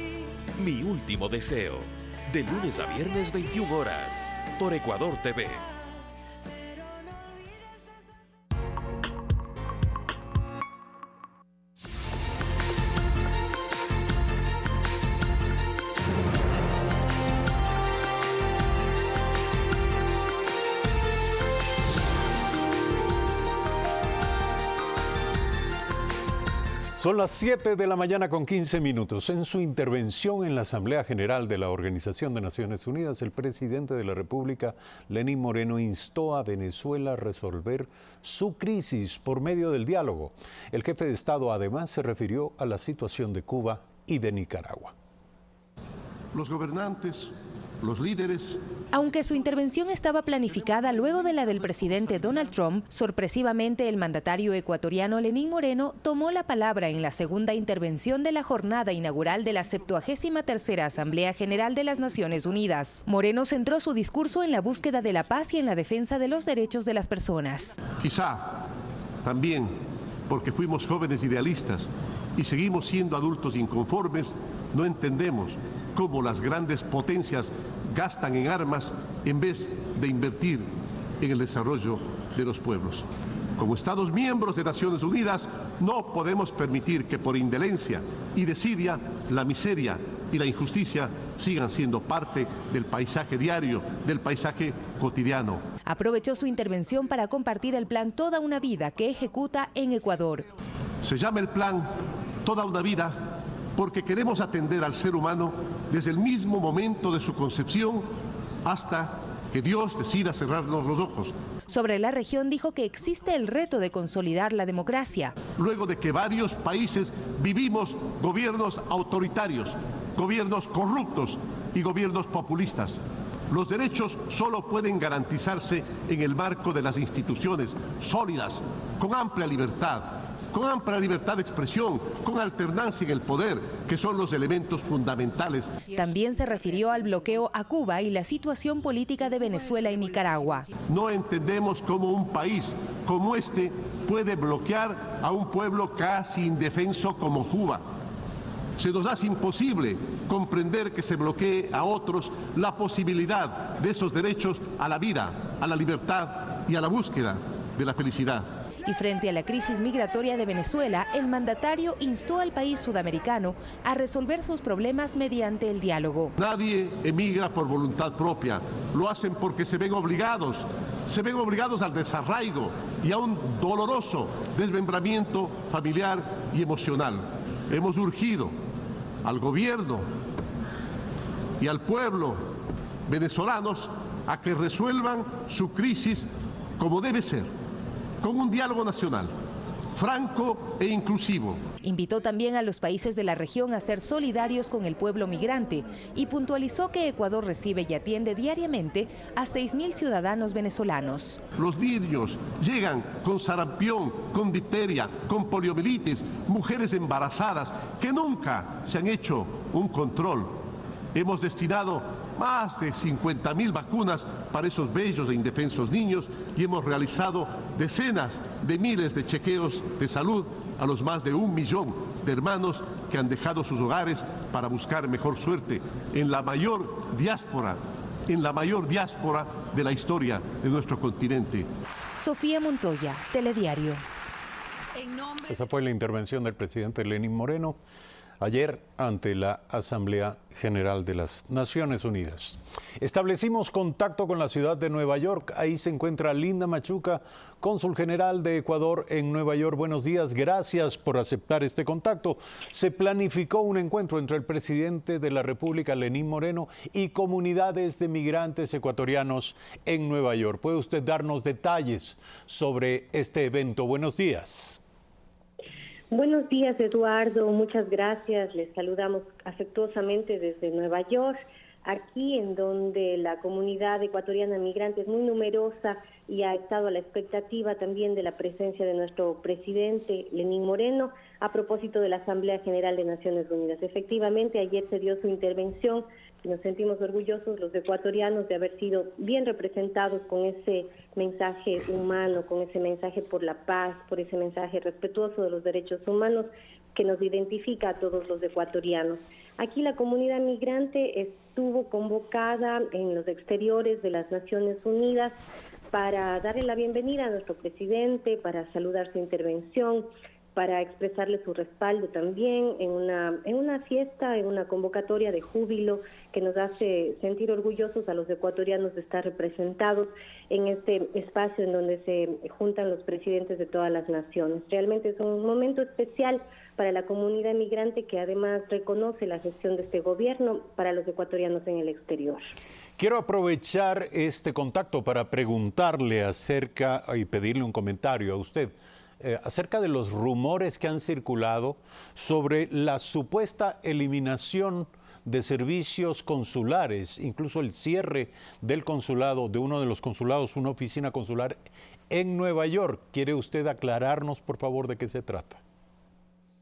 Mi último deseo. De lunes a viernes 21 horas. Por Ecuador TV. Son las 7 de la mañana con 15 minutos. En su intervención en la Asamblea General de la Organización de Naciones Unidas, el presidente de la República, Lenín Moreno, instó a Venezuela a resolver su crisis por medio del diálogo. El jefe de Estado además se refirió a la situación de Cuba y de Nicaragua. Los gobernantes, los líderes. Aunque su intervención estaba planificada luego de la del presidente Donald Trump, sorpresivamente el mandatario ecuatoriano Lenín Moreno tomó la palabra en la segunda intervención de la jornada inaugural de la 73ª Asamblea General de las Naciones Unidas. Moreno centró su discurso en la búsqueda de la paz y en la defensa de los derechos de las personas. Quizá también porque fuimos jóvenes idealistas y seguimos siendo adultos inconformes, no entendemos cómo las grandes potencias gastan en armas en vez de invertir en el desarrollo de los pueblos. Como Estados miembros de Naciones Unidas, no podemos permitir que por indolencia y desidia la miseria y la injusticia sigan siendo parte del paisaje diario, del paisaje cotidiano. Aprovechó su intervención para compartir el plan Toda una Vida que ejecuta en Ecuador. Se llama el plan Toda una Vida porque queremos atender al ser humano desde el mismo momento de su concepción hasta que Dios decida cerrarnos los ojos. Sobre la región dijo que existe el reto de consolidar la democracia. Luego de que varios países vivimos gobiernos autoritarios, gobiernos corruptos y gobiernos populistas, los derechos solo pueden garantizarse en el marco de las instituciones sólidas, con amplia libertad de expresión, con alternancia en el poder, que son los elementos fundamentales. También se refirió al bloqueo a Cuba y la situación política de Venezuela y Nicaragua. No entendemos cómo un país como este puede bloquear a un pueblo casi indefenso como Cuba. Se nos hace imposible comprender que se bloquee a otros la posibilidad de esos derechos a la vida, a la libertad y a la búsqueda de la felicidad. Y frente a la crisis migratoria de Venezuela, el mandatario instó al país sudamericano a resolver sus problemas mediante el diálogo. Nadie emigra por voluntad propia, lo hacen porque se ven obligados al desarraigo y a un doloroso desmembramiento familiar y emocional. Hemos urgido al gobierno y al pueblo venezolanos a que resuelvan su crisis como debe ser, con un diálogo nacional, franco e inclusivo. Invitó también a los países de la región a ser solidarios con el pueblo migrante y puntualizó que Ecuador recibe y atiende diariamente a 6.000 ciudadanos venezolanos. Los niños llegan con sarampión, con difteria, con poliomielitis, mujeres embarazadas que nunca se han hecho un control. Hemos destinado más de 50.000 vacunas para esos bellos e indefensos niños y hemos realizado decenas de miles de chequeos de salud a los más de 1 millón de hermanos que han dejado sus hogares para buscar mejor suerte en la mayor diáspora de la historia de nuestro continente. Sofía Montoya, Telediario. Esa fue la intervención del presidente Lenín Moreno ayer ante la Asamblea General de las Naciones Unidas. Establecimos contacto con la ciudad de Nueva York. Ahí se encuentra Linda Machuca, cónsul general de Ecuador en Nueva York. Buenos días, gracias por aceptar este contacto. Se planificó un encuentro entre el presidente de la República, Lenín Moreno, y comunidades de migrantes ecuatorianos en Nueva York. ¿Puede usted darnos detalles sobre este evento? Buenos días. Buenos días, Eduardo. Muchas gracias. Les saludamos afectuosamente desde Nueva York, aquí en donde la comunidad ecuatoriana migrante es muy numerosa y ha estado a la expectativa también de la presencia de nuestro presidente Lenín Moreno a propósito de la Asamblea General de Naciones Unidas. Efectivamente, ayer se dio su intervención y nos sentimos orgullosos los ecuatorianos de haber sido bien representados con ese mensaje humano, con ese mensaje por la paz, por ese mensaje respetuoso de los derechos humanos que nos identifica a todos los ecuatorianos. Aquí la comunidad migrante estuvo convocada en los exteriores de las Naciones Unidas para darle la bienvenida a nuestro presidente, para saludar su intervención, para expresarle su respaldo también en una fiesta, en una convocatoria de júbilo que nos hace sentir orgullosos a los ecuatorianos de estar representados en este espacio en donde se juntan los presidentes de todas las naciones. Realmente es un momento especial para la comunidad migrante que además reconoce la gestión de este gobierno para los ecuatorianos en el exterior. Quiero aprovechar este contacto para preguntarle acerca y pedirle un comentario a usted. Acerca de los rumores que han circulado sobre la supuesta eliminación de servicios consulares, incluso el cierre del consulado, de uno de los consulados, una oficina consular en Nueva York. ¿Quiere usted aclararnos, por favor, de qué se trata?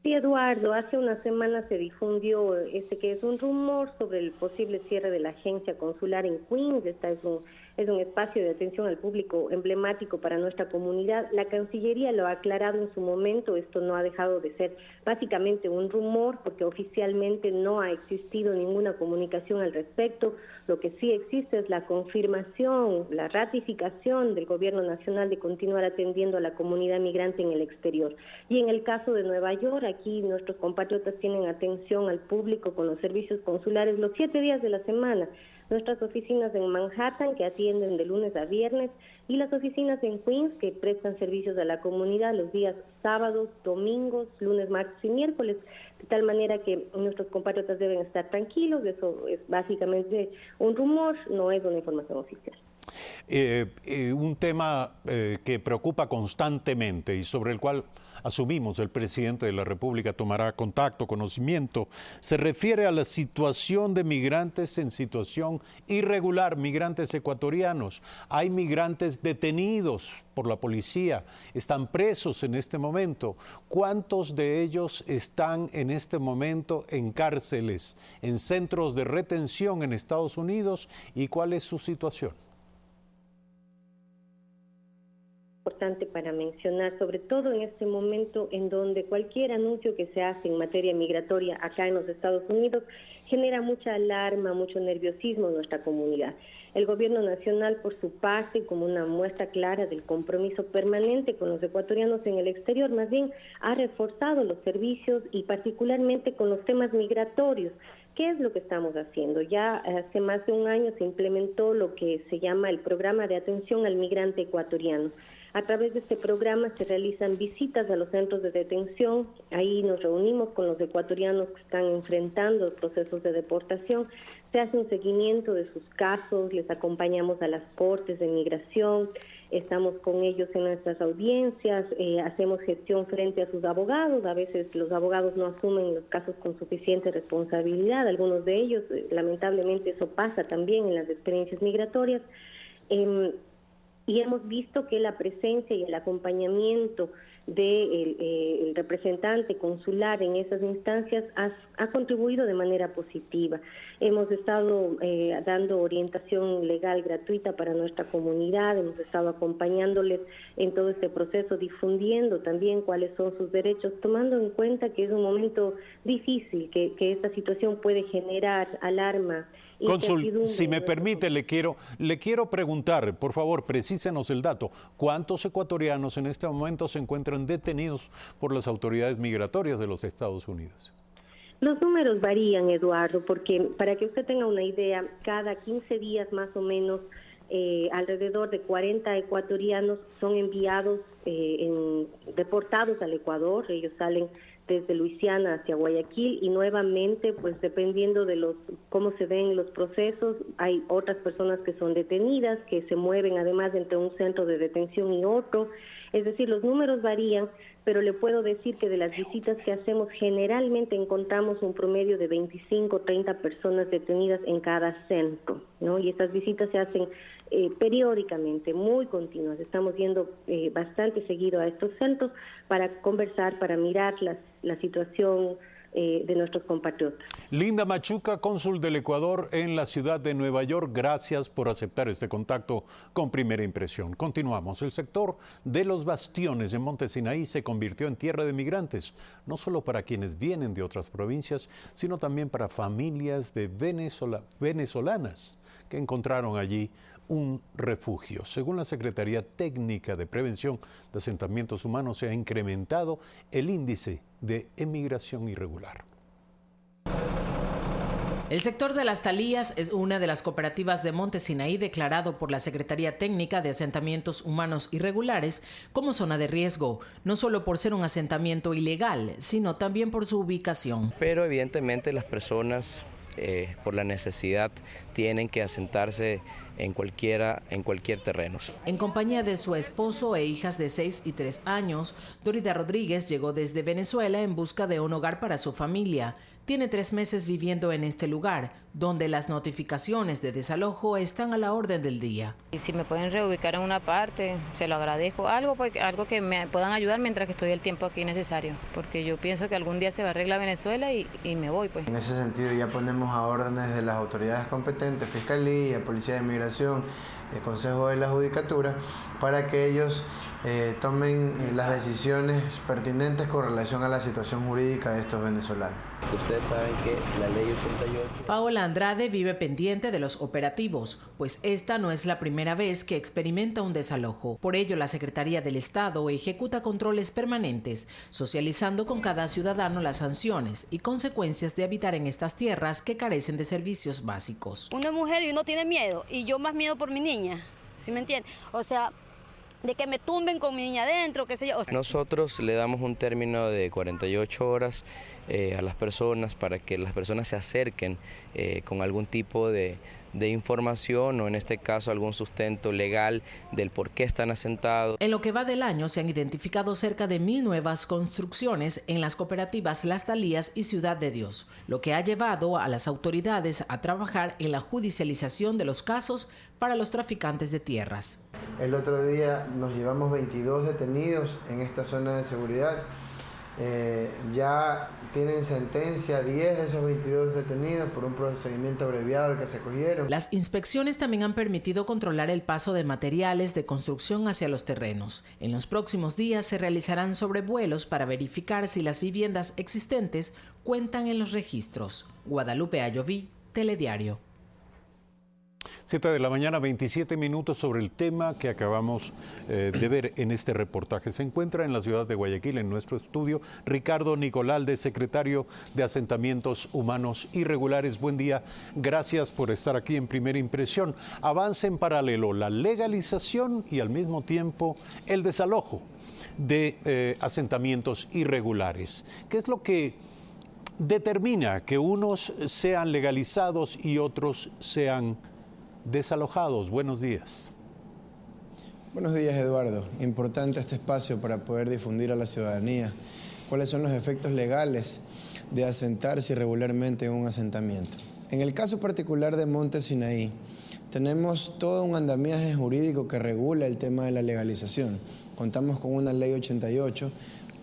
Sí, Eduardo, hace una semana se difundió que es un rumor sobre el posible cierre de la agencia consular en Queens. Esta es un espacio de atención al público emblemático para nuestra comunidad. La Cancillería lo ha aclarado en su momento. Esto no ha dejado de ser básicamente un rumor porque oficialmente no ha existido ninguna comunicación al respecto. Lo que sí existe es la confirmación, la ratificación del Gobierno Nacional de continuar atendiendo a la comunidad migrante en el exterior. Y en el caso de Nueva York, aquí nuestros compatriotas tienen atención al público con los servicios consulares los 7 días de la semana. Nuestras oficinas en Manhattan, que atienden de lunes a viernes, y las oficinas en Queens, que prestan servicios a la comunidad los días sábados, domingos, lunes, martes y miércoles, de tal manera que nuestros compatriotas deben estar tranquilos. Eso es básicamente un rumor, no es una información oficial. Un tema que preocupa constantemente y sobre el cual asumimos el presidente de la República tomará contacto, conocimiento, se refiere a la situación de migrantes en situación irregular, migrantes ecuatorianos. Hay migrantes detenidos por la policía, están presos en este momento. ¿Cuántos de ellos están en este momento en cárceles, en centros de retención en Estados Unidos y cuál es su situación? Importante para mencionar, sobre todo en este momento en donde cualquier anuncio que se hace en materia migratoria acá en los Estados Unidos genera mucha alarma, mucho nerviosismo en nuestra comunidad. El Gobierno Nacional, por su parte, como una muestra clara del compromiso permanente con los ecuatorianos en el exterior, más bien ha reforzado los servicios y particularmente con los temas migratorios. ¿Qué es lo que estamos haciendo? Ya hace más de un año se implementó lo que se llama el Programa de Atención al Migrante Ecuatoriano. A través de este programa se realizan visitas a los centros de detención. Ahí nos reunimos con los ecuatorianos que están enfrentando procesos de deportación. Se hace un seguimiento de sus casos, les acompañamos a las cortes de migración, estamos con ellos en nuestras audiencias, hacemos gestión frente a sus abogados. A veces los abogados no asumen los casos con suficiente responsabilidad. Algunos de ellos, lamentablemente, eso pasa también en las experiencias migratorias. Y hemos visto que la presencia y el acompañamiento del representante consular en esas instancias ha contribuido de manera positiva. Hemos estado dando orientación legal gratuita para nuestra comunidad, hemos estado acompañándoles en todo este proceso, difundiendo también cuáles son sus derechos, tomando en cuenta que es un momento difícil, que esta situación puede generar alarma. Cónsul, si me permite, le quiero preguntar, por favor, precísenos el dato. ¿Cuántos ecuatorianos en este momento se encuentran detenidos por las autoridades migratorias de los Estados Unidos? Los números varían, Eduardo, porque para que usted tenga una idea, cada 15 días más o menos, alrededor de 40 ecuatorianos son enviados, deportados al Ecuador. Ellos salen desde Luisiana hacia Guayaquil y nuevamente, pues dependiendo de cómo se ven los procesos, hay otras personas que son detenidas, que se mueven además entre un centro de detención y otro. Es decir, los números varían, pero le puedo decir que de las visitas que hacemos generalmente encontramos un promedio de 25 o 30 personas detenidas en cada centro, ¿no? Y estas visitas se hacen periódicamente, muy continuas. Estamos yendo bastante seguido a estos centros para conversar, para mirar la situación de nuestros compatriotas. Linda Machuca, cónsul del Ecuador en la ciudad de Nueva York, gracias por aceptar este contacto con Primera Impresión. Continuamos. El sector de los bastiones de Monte Sinaí se convirtió en tierra de migrantes, no solo para quienes vienen de otras provincias, sino también para familias de venezolanas que encontraron allí un refugio. Según la Secretaría Técnica de Prevención de Asentamientos Humanos, se ha incrementado el índice de emigración irregular. El sector de las Talías es una de las cooperativas de Monte Sinaí declarado por la Secretaría Técnica de Asentamientos Humanos Irregulares como zona de riesgo, no solo por ser un asentamiento ilegal, sino también por su ubicación. Pero evidentemente las personas por la necesidad tienen que asentarse en cualquier terreno. En compañía de su esposo e hijas de 6 y 3 años, Dorida Rodríguez llegó desde Venezuela en busca de un hogar para su familia. Tiene 3 meses viviendo en este lugar, donde las notificaciones de desalojo están a la orden del día. Y si me pueden reubicar en una parte, se lo agradezco. Algo que me puedan ayudar mientras que estoy el tiempo aquí necesario, porque yo pienso que algún día se va a arreglar Venezuela y me voy, pues. En ese sentido ya ponemos a órdenes de las autoridades competentes, Fiscalía, Policía de Migración, el Consejo de la Judicatura, para que ellos tomen las decisiones pertinentes con relación a la situación jurídica de estos venezolanos. Ustedes saben que la ley 88... Paola Andrade vive pendiente de los operativos, pues esta no es la primera vez que experimenta un desalojo. Por ello, la Secretaría del Estado ejecuta controles permanentes, socializando con cada ciudadano las sanciones y consecuencias de habitar en estas tierras que carecen de servicios básicos. Una mujer y uno tiene miedo, y yo más miedo por mi niña, ¿sí me entiende? O sea, de que me tumben con mi niña adentro, qué sé yo. Nosotros le damos un término de 48 horas a las personas para que las personas se acerquen con algún tipo de información o en este caso algún sustento legal del por qué están asentados. En lo que va del año se han identificado cerca de 1000 nuevas construcciones en las cooperativas Las Talías y Ciudad de Dios, lo que ha llevado a las autoridades a trabajar en la judicialización de los casos para los traficantes de tierras. El otro día nos llevamos 22 detenidos en esta zona de seguridad. Ya tienen sentencia 10 de esos 22 detenidos por un procedimiento abreviado al que se cogieron. Las inspecciones también han permitido controlar el paso de materiales de construcción hacia los terrenos. En los próximos días se realizarán sobrevuelos para verificar si las viviendas existentes cuentan en los registros. Guadalupe Ayoví, Telediario. 7 de la mañana, 27 minutos sobre el tema que acabamos de ver en este reportaje. Se encuentra en la ciudad de Guayaquil, en nuestro estudio, Ricardo Nicolalde, secretario de Asentamientos Humanos Irregulares. Buen día, gracias por estar aquí en Primera Impresión. Avanza en paralelo la legalización y al mismo tiempo el desalojo de asentamientos irregulares. ¿Qué es lo que determina que unos sean legalizados y otros sean desalojados? Buenos días. Buenos días, Eduardo. Importante este espacio para poder difundir a la ciudadanía cuáles son los efectos legales de asentarse irregularmente en un asentamiento. En el caso particular de Monte Sinaí, tenemos todo un andamiaje jurídico que regula el tema de la legalización. Contamos con una ley 88,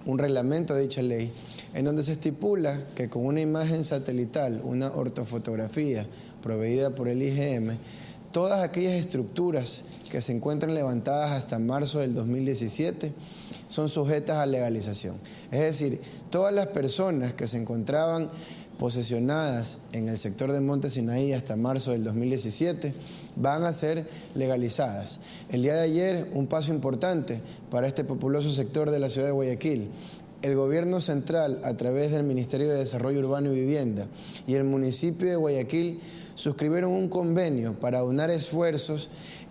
un reglamento de dicha ley, en donde se estipula que con una imagen satelital, una ortofotografía proveída por el IGM, todas aquellas estructuras que se encuentran levantadas hasta marzo del 2017 son sujetas a legalización. Es decir, todas las personas que se encontraban posesionadas en el sector de Monte Sinaí hasta marzo del 2017 van a ser legalizadas. El día de ayer, un paso importante para este populoso sector de la ciudad de Guayaquil. El gobierno central, a través del Ministerio de Desarrollo Urbano y Vivienda y el municipio de Guayaquil, suscribieron un convenio para aunar esfuerzos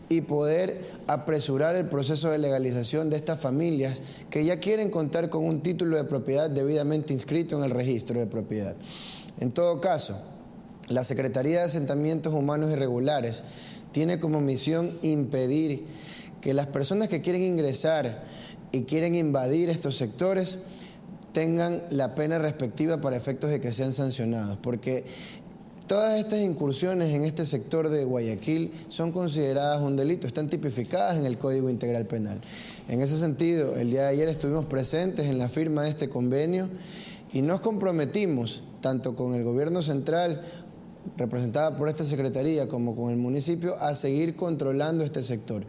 y poder apresurar el proceso de legalización de estas familias que ya quieren contar con un título de propiedad debidamente inscrito en el registro de propiedad. En todo caso, la Secretaría de Asentamientos Humanos Irregulares tiene como misión impedir que las personas que quieren ingresar y quieren invadir estos sectores tengan la pena respectiva para efectos de que sean sancionados, porque todas estas incursiones en este sector de Guayaquil son consideradas un delito, están tipificadas en el Código Integral Penal. En ese sentido, el día de ayer estuvimos presentes en la firma de este convenio y nos comprometimos, tanto con el gobierno central, representada por esta secretaría, como con el municipio, a seguir controlando este sector.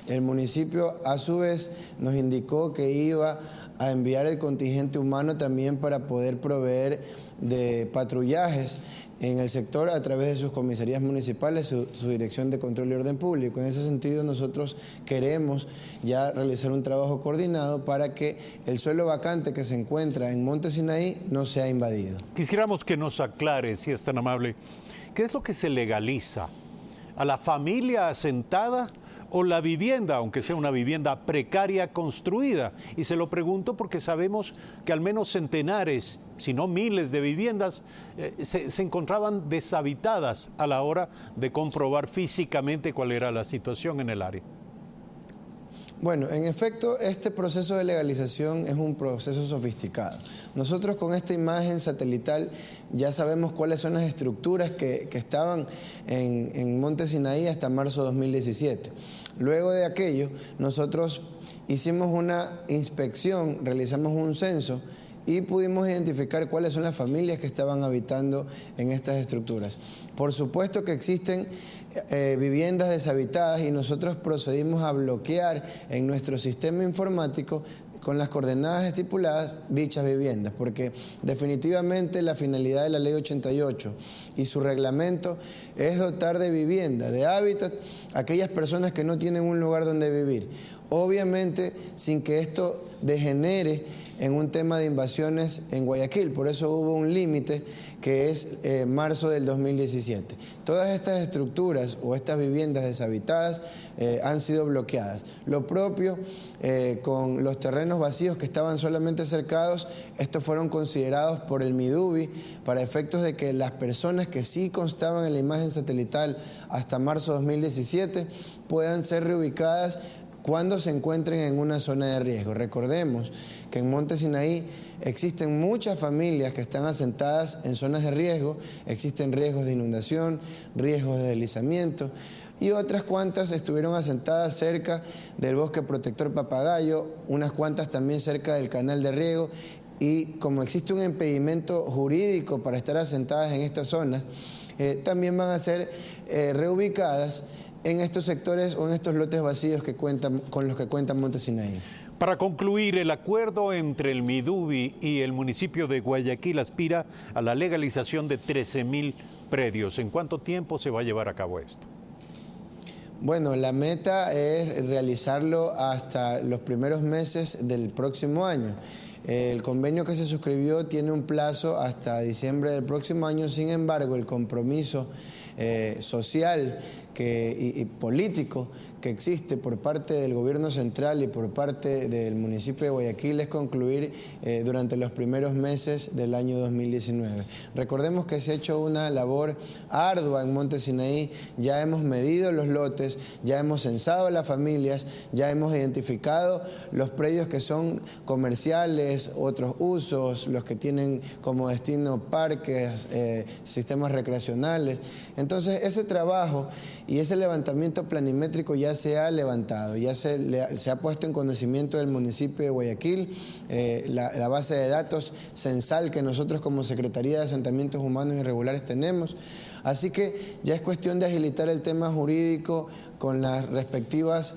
El municipio, a su vez, nos indicó que iba a enviar el contingente humano también para poder proveer de patrullajes en el sector a través de sus comisarías municipales, su Dirección de Control y Orden Público. En ese sentido, nosotros queremos ya realizar un trabajo coordinado para que el suelo vacante que se encuentra en Monte Sinaí no sea invadido. Quisiéramos que nos aclare, si es tan amable, ¿qué es lo que se legaliza? ¿A la familia asentada o la vivienda, aunque sea una vivienda precaria construida? Y se lo pregunto porque sabemos que al menos centenares, si no miles de viviendas se encontraban deshabitadas a la hora de comprobar físicamente cuál era la situación en el área. Bueno, en efecto, este proceso de legalización es un proceso sofisticado. Nosotros con esta imagen satelital ya sabemos cuáles son las estructuras que estaban en Monte Sinaí hasta marzo de 2017. Luego de aquello, nosotros hicimos una inspección, realizamos un censo y pudimos identificar cuáles son las familias que estaban habitando en estas estructuras. Por supuesto que existen viviendas deshabitadas y nosotros procedimos a bloquear en nuestro sistema informático con las coordenadas estipuladas dichas viviendas, porque definitivamente la finalidad de la Ley 88 y su reglamento es dotar de vivienda, de hábitat, a aquellas personas que no tienen un lugar donde vivir. Obviamente sin que esto degenere en un tema de invasiones en Guayaquil, por eso hubo un límite que es marzo del 2017. Todas estas estructuras o estas viviendas deshabitadas han sido bloqueadas. Lo propio con los terrenos vacíos que estaban solamente cercados, estos fueron considerados por el MIDUBI para efectos de que las personas que sí constaban en la imagen satelital hasta marzo de 2017 puedan ser reubicadas cuando se encuentren en una zona de riesgo. Recordemos que en Monte Sinaí existen muchas familias que están asentadas en zonas de riesgo, existen riesgos de inundación, riesgos de deslizamiento y otras cuantas estuvieron asentadas cerca del bosque protector Papagayo, unas cuantas también cerca del canal de riego y como existe un impedimento jurídico para estar asentadas en estas zonas, también van a ser reubicadas en estos sectores o en estos lotes vacíos con los que cuenta Monte Sinaí. Para concluir, el acuerdo entre el MIDUBI y el municipio de Guayaquil aspira a la legalización de 13,000 predios. ¿En cuánto tiempo se va a llevar a cabo esto? Bueno, la meta es realizarlo hasta los primeros meses del próximo año. El convenio que se suscribió tiene un plazo hasta diciembre del próximo año, sin embargo, el compromiso social y político que existe por parte del gobierno central y por parte del municipio de Guayaquil es concluir durante los primeros meses del año 2019. Recordemos que se ha hecho una labor ardua en Monte Sinaí, ya hemos medido los lotes, ya hemos censado a las familias, ya hemos identificado los predios que son comerciales, otros usos, los que tienen como destino parques, sistemas recreacionales. Entonces ese trabajo y ese levantamiento planimétrico ya se ha levantado, ya se ha puesto en conocimiento del municipio de Guayaquil, la base de datos censal que nosotros como Secretaría de Asentamientos Humanos Irregulares tenemos. Así que ya es cuestión de agilitar el tema jurídico con las respectivas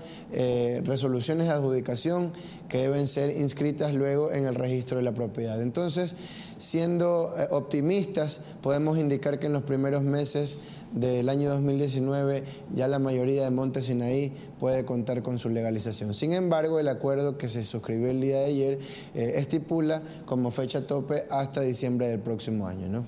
resoluciones de adjudicación que deben ser inscritas luego en el registro de la propiedad. Entonces, siendo optimistas, podemos indicar que en los primeros meses del año 2019 ya la mayoría de Monte Sinaí puede contar con su legalización. Sin embargo, el acuerdo que se suscribió el día de ayer estipula como fecha tope hasta diciembre del próximo año, ¿no?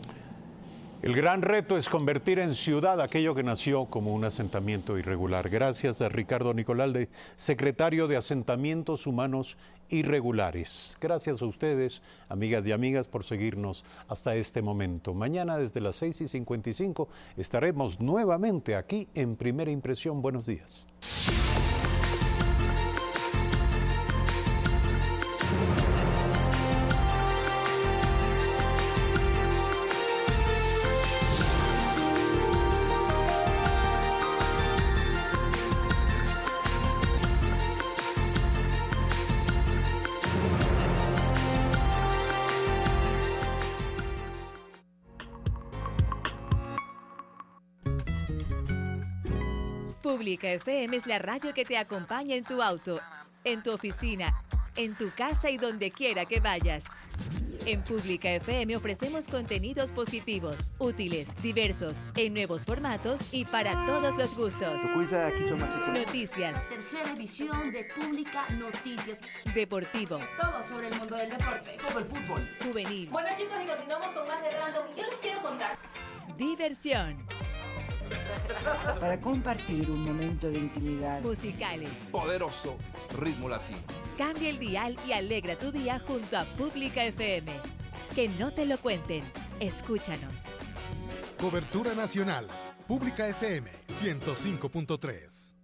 El gran reto es convertir en ciudad aquello que nació como un asentamiento irregular. Gracias a Ricardo Nicolalde, secretario de Asentamientos Humanos Irregulares. Gracias a ustedes, amigas y amigas, por seguirnos hasta este momento. Mañana desde las 6:55 estaremos nuevamente aquí en Primera Impresión. Buenos días. Pública FM es la radio que te acompaña en tu auto, en tu oficina, en tu casa y donde quiera que vayas. En Pública FM ofrecemos contenidos positivos, útiles, diversos, en nuevos formatos y para todos los gustos. Noticias. Tercera edición de Pública Noticias. Deportivo. Todo sobre el mundo del deporte. Todo el fútbol. Juvenil. Bueno, chicos, y continuamos con más de Random. Yo les quiero contar. Diversión. Para compartir un momento de intimidad. Musicales. Poderoso ritmo latino. Cambia el dial y alegra tu día junto a Pública FM. Que no te lo cuenten. Escúchanos. Cobertura nacional. Pública FM 105.3.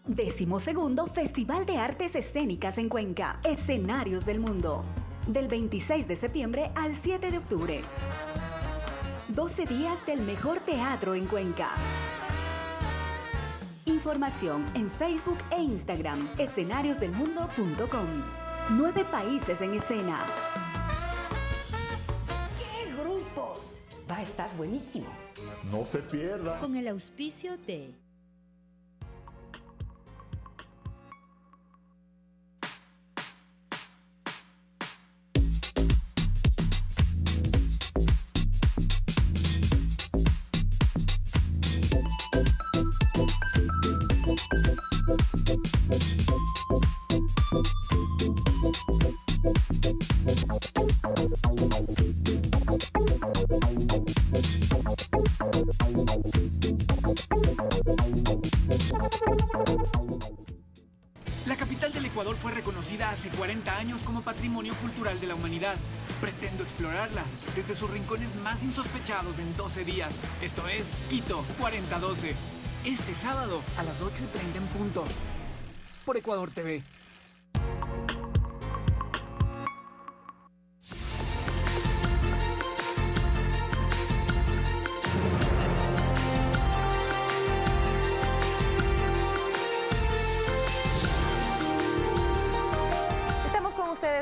12º Festival de Artes Escénicas en Cuenca. Escenarios del Mundo. Del 26 de septiembre al 7 de octubre. 12 días del mejor teatro en Cuenca. Información en Facebook e Instagram, escenariosdelmundo.com. 9 países en escena. ¡Qué grupos! Va a estar buenísimo. No se pierda. Con el auspicio de... La capital del Ecuador fue reconocida hace 40 años como Patrimonio Cultural de la Humanidad. Pretendo explorarla desde sus rincones más insospechados en 12 días. Esto es Quito 4012. Este sábado a las 8:30 en punto. Por Ecuador TV.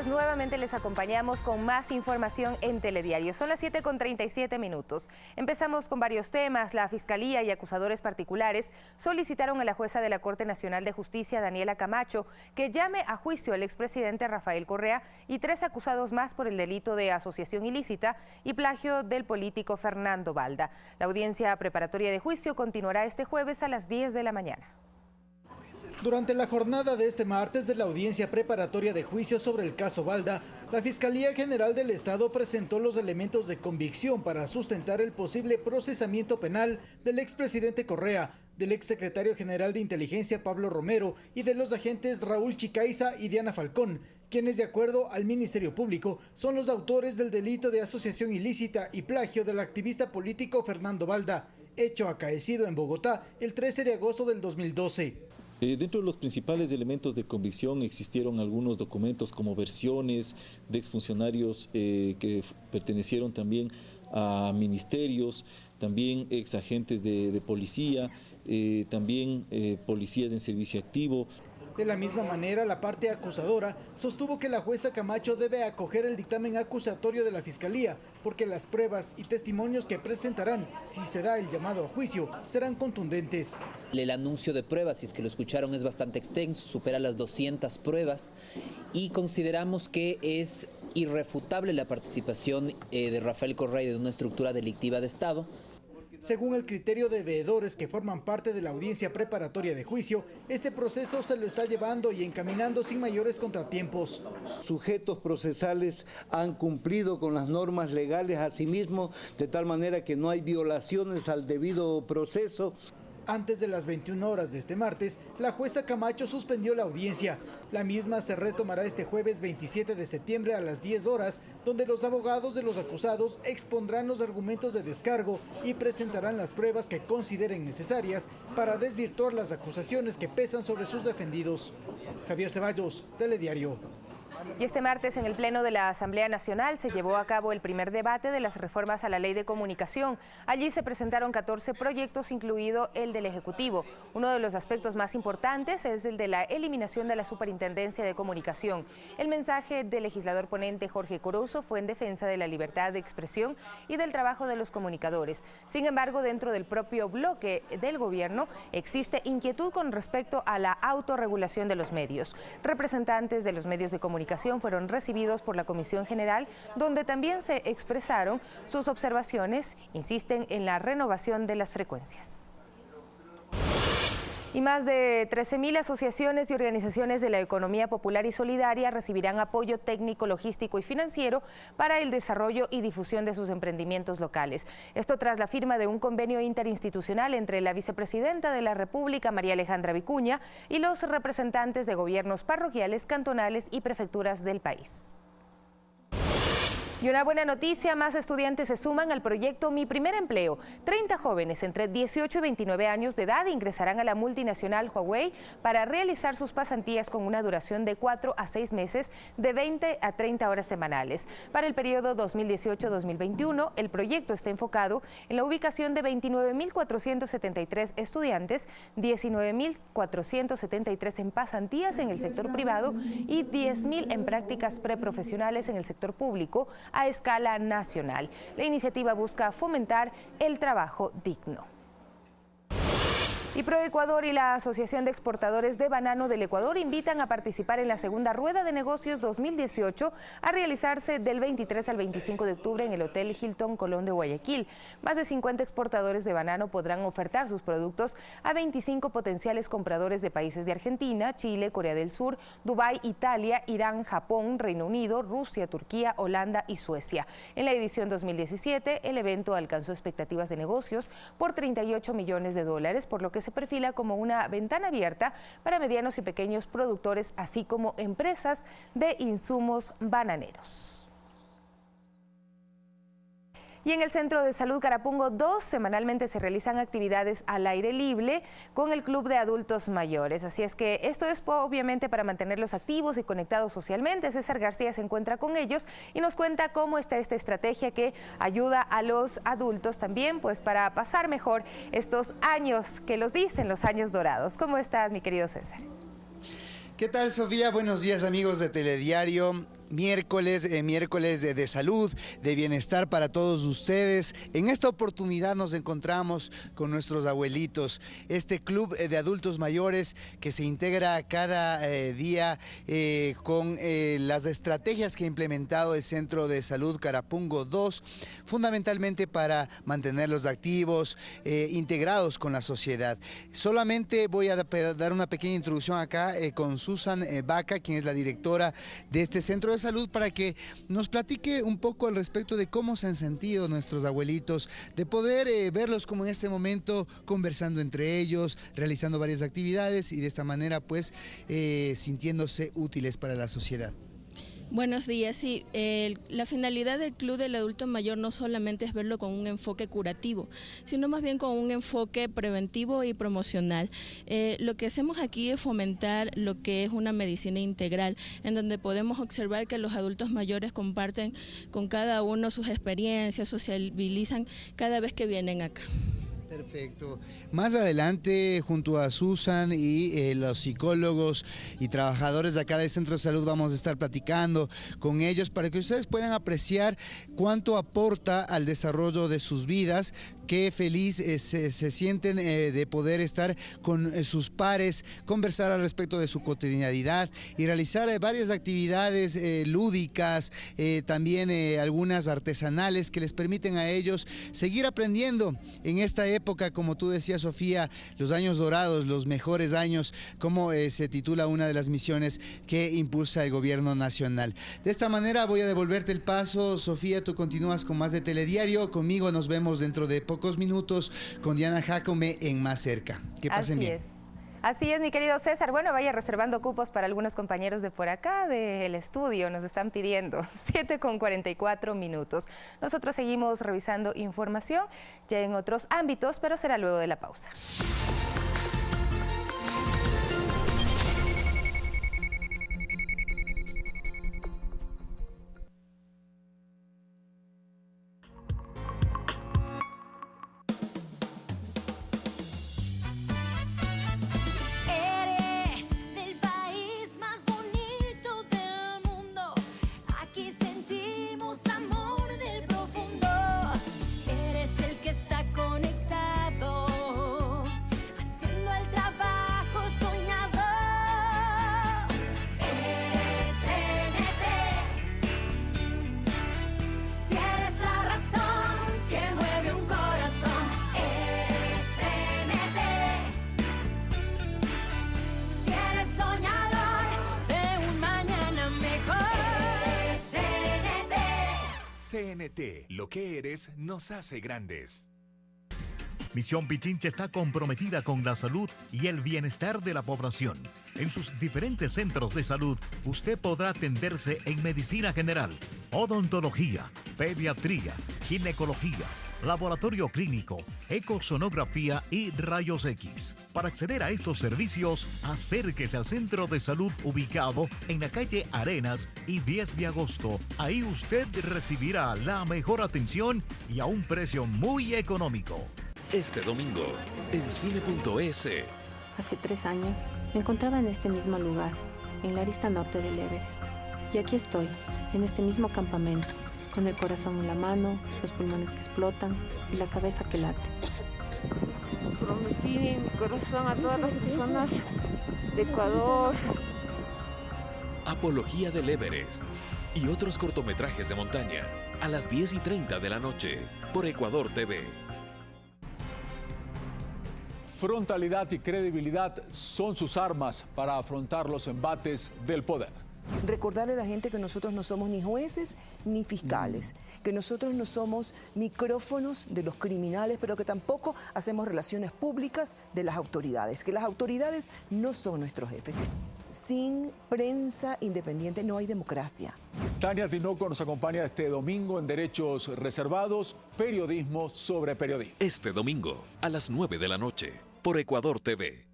días, nuevamente les acompañamos con más información en Telediario. Son las 7:37 minutos. Empezamos con varios temas. La Fiscalía y acusadores particulares solicitaron a la jueza de la Corte Nacional de Justicia, Daniela Camacho, que llame a juicio al expresidente Rafael Correa y 3 acusados más por el delito de asociación ilícita y plagio del político Fernando Balda. La audiencia preparatoria de juicio continuará este jueves a las 10 de la mañana. Durante la jornada de este martes de la audiencia preparatoria de juicio sobre el caso Balda, la Fiscalía General del Estado presentó los elementos de convicción para sustentar el posible procesamiento penal del expresidente Correa, del exsecretario general de Inteligencia Pablo Romero y de los agentes Raúl Chicaiza y Diana Falcón, quienes de acuerdo al Ministerio Público son los autores del delito de asociación ilícita y plagio del activista político Fernando Balda, hecho acaecido en Bogotá el 13 de agosto del 2012. Dentro de los principales elementos de convicción existieron algunos documentos como versiones de exfuncionarios que pertenecieron también a ministerios, también exagentes de policía, también policías en servicio activo. De la misma manera, la parte acusadora sostuvo que la jueza Camacho debe acoger el dictamen acusatorio de la Fiscalía, porque las pruebas y testimonios que presentarán, si se da el llamado a juicio, serán contundentes. El anuncio de pruebas, si es que lo escucharon, es bastante extenso, supera las 200 pruebas y consideramos que es irrefutable la participación de Rafael Correa de una estructura delictiva de Estado. Según el criterio de veedores que forman parte de la audiencia preparatoria de juicio, este proceso se lo está llevando y encaminando sin mayores contratiempos. Sujetos procesales han cumplido con las normas legales a sí mismos, de tal manera que no hay violaciones al debido proceso. Antes de las 21 horas de este martes, la jueza Camacho suspendió la audiencia. La misma se retomará este jueves 27 de septiembre a las 10 horas, donde los abogados de los acusados expondrán los argumentos de descargo y presentarán las pruebas que consideren necesarias para desvirtuar las acusaciones que pesan sobre sus defendidos. Javier Ceballos, Telediario. Y este martes en el Pleno de la Asamblea Nacional se llevó a cabo el primer debate de las reformas a la Ley de Comunicación. Allí se presentaron 14 proyectos, incluido el del Ejecutivo. Uno de los aspectos más importantes es el de la eliminación de la Superintendencia de Comunicación. El mensaje del legislador ponente Jorge Corozo fue en defensa de la libertad de expresión y del trabajo de los comunicadores. Sin embargo, dentro del propio bloque del gobierno existe inquietud con respecto a la autorregulación de los medios. Representantes de los medios de comunicación fueron recibidos por la Comisión General, donde también se expresaron sus observaciones, insisten en la renovación de las frecuencias. Y más de 13.000 asociaciones y organizaciones de la economía popular y solidaria recibirán apoyo técnico, logístico y financiero para el desarrollo y difusión de sus emprendimientos locales. Esto tras la firma de un convenio interinstitucional entre la vicepresidenta de la República, María Alejandra Vicuña, y los representantes de gobiernos parroquiales, cantonales y prefecturas del país. Y una buena noticia, más estudiantes se suman al proyecto Mi Primer Empleo. 30 jóvenes entre 18 y 29 años de edad ingresarán a la multinacional Huawei para realizar sus pasantías con una duración de 4 a 6 meses de 20 a 30 horas semanales. Para el periodo 2018-2021, el proyecto está enfocado en la ubicación de 29.473 estudiantes, 19.473 en pasantías en el sector privado y 10.000 en prácticas preprofesionales en el sector público, a escala nacional. La iniciativa busca fomentar el trabajo digno. Y ProEcuador y la Asociación de Exportadores de Banano del Ecuador invitan a participar en la segunda rueda de negocios 2018 a realizarse del 23 al 25 de octubre en el Hotel Hilton Colón de Guayaquil. Más de 50 exportadores de banano podrán ofertar sus productos a 25 potenciales compradores de países de Argentina, Chile, Corea del Sur, Dubái, Italia, Irán, Japón, Reino Unido, Rusia, Turquía, Holanda y Suecia. En la edición 2017, el evento alcanzó expectativas de negocios por $38 millones, por lo que se perfila como una ventana abierta para medianos y pequeños productores, así como empresas de insumos bananeros. Y en el Centro de Salud Carapungo 2 semanalmente se realizan actividades al aire libre con el Club de Adultos Mayores. Así es que esto es obviamente para mantenerlos activos y conectados socialmente. César García se encuentra con ellos y nos cuenta cómo está esta estrategia que ayuda a los adultos también pues para pasar mejor estos años que los dicen los años dorados. ¿Cómo estás, mi querido César? ¿Qué tal, Sofía? Buenos días, amigos de Telediario. miércoles de salud, de bienestar para todos ustedes. En esta oportunidad nos encontramos con nuestros abuelitos, este club de adultos mayores que se integra cada día con las estrategias que ha implementado el Centro de Salud Carapungo 2, fundamentalmente para mantenerlos activos, integrados con la sociedad. Solamente voy a dar una pequeña introducción acá con Susan Vaca, quien es la directora de este centro de salud, para que nos platique un poco al respecto de cómo se han sentido nuestros abuelitos, de poder verlos como en este momento conversando entre ellos, realizando varias actividades y de esta manera pues sintiéndose útiles para la sociedad. Buenos días, sí, la finalidad del Club del Adulto Mayor no solamente es verlo con un enfoque curativo, sino más bien con un enfoque preventivo y promocional. Lo que hacemos aquí es fomentar lo que es una medicina integral, en donde podemos observar que los adultos mayores comparten con cada uno sus experiencias, sociabilizan cada vez que vienen acá. Perfecto. Más adelante, junto a Susan y los psicólogos y trabajadores de acá del Centro de Salud, vamos a estar platicando con ellos para que ustedes puedan apreciar cuánto aporta al desarrollo de sus vidas. Qué feliz se sienten de poder estar con sus pares, conversar al respecto de su cotidianidad y realizar varias actividades lúdicas, también algunas artesanales que les permiten a ellos seguir aprendiendo en esta época, como tú decías, Sofía, los años dorados, los mejores años, como se titula una de las misiones que impulsa el gobierno nacional. De esta manera voy a devolverte el paso, Sofía, tú continúas con más de Telediario, conmigo nos vemos dentro de pocos minutos con Diana Jacome en Más Cerca. Que pasen bien. Así es, mi querido César. Bueno, vaya reservando cupos para algunos compañeros de por acá del estudio. Nos están pidiendo 7:44. Nosotros seguimos revisando información ya en otros ámbitos, pero será luego de la pausa. CNT, lo que eres nos hace grandes. Misión Pichincha está comprometida con la salud y el bienestar de la población. En sus diferentes centros de salud, usted podrá atenderse en medicina general, odontología, pediatría, ginecología, laboratorio clínico, ecosonografía y rayos X. Para acceder a estos servicios, acérquese al centro de salud ubicado en la calle Arenas y 10 de agosto. Ahí usted recibirá la mejor atención y a un precio muy económico. Este domingo, en Cine.es. Hace 3 años, me encontraba en este mismo lugar, en la arista norte del Everest. Y aquí estoy, en este mismo campamento, con el corazón en la mano, los pulmones que explotan y la cabeza que late. Prometí mi corazón a todas las personas de Ecuador. Apología del Everest y otros cortometrajes de montaña a las 10:30 de la noche por Ecuador TV. Frontalidad y credibilidad son sus armas para afrontar los embates del poder. Recordarle a la gente que nosotros no somos ni jueces ni fiscales, que nosotros no somos micrófonos de los criminales, pero que tampoco hacemos relaciones públicas de las autoridades, que las autoridades no son nuestros jefes. Sin prensa independiente no hay democracia. Tania Tinoco nos acompaña este domingo en Derechos Reservados, periodismo sobre periodismo. Este domingo a las 9 de la noche por Ecuador TV.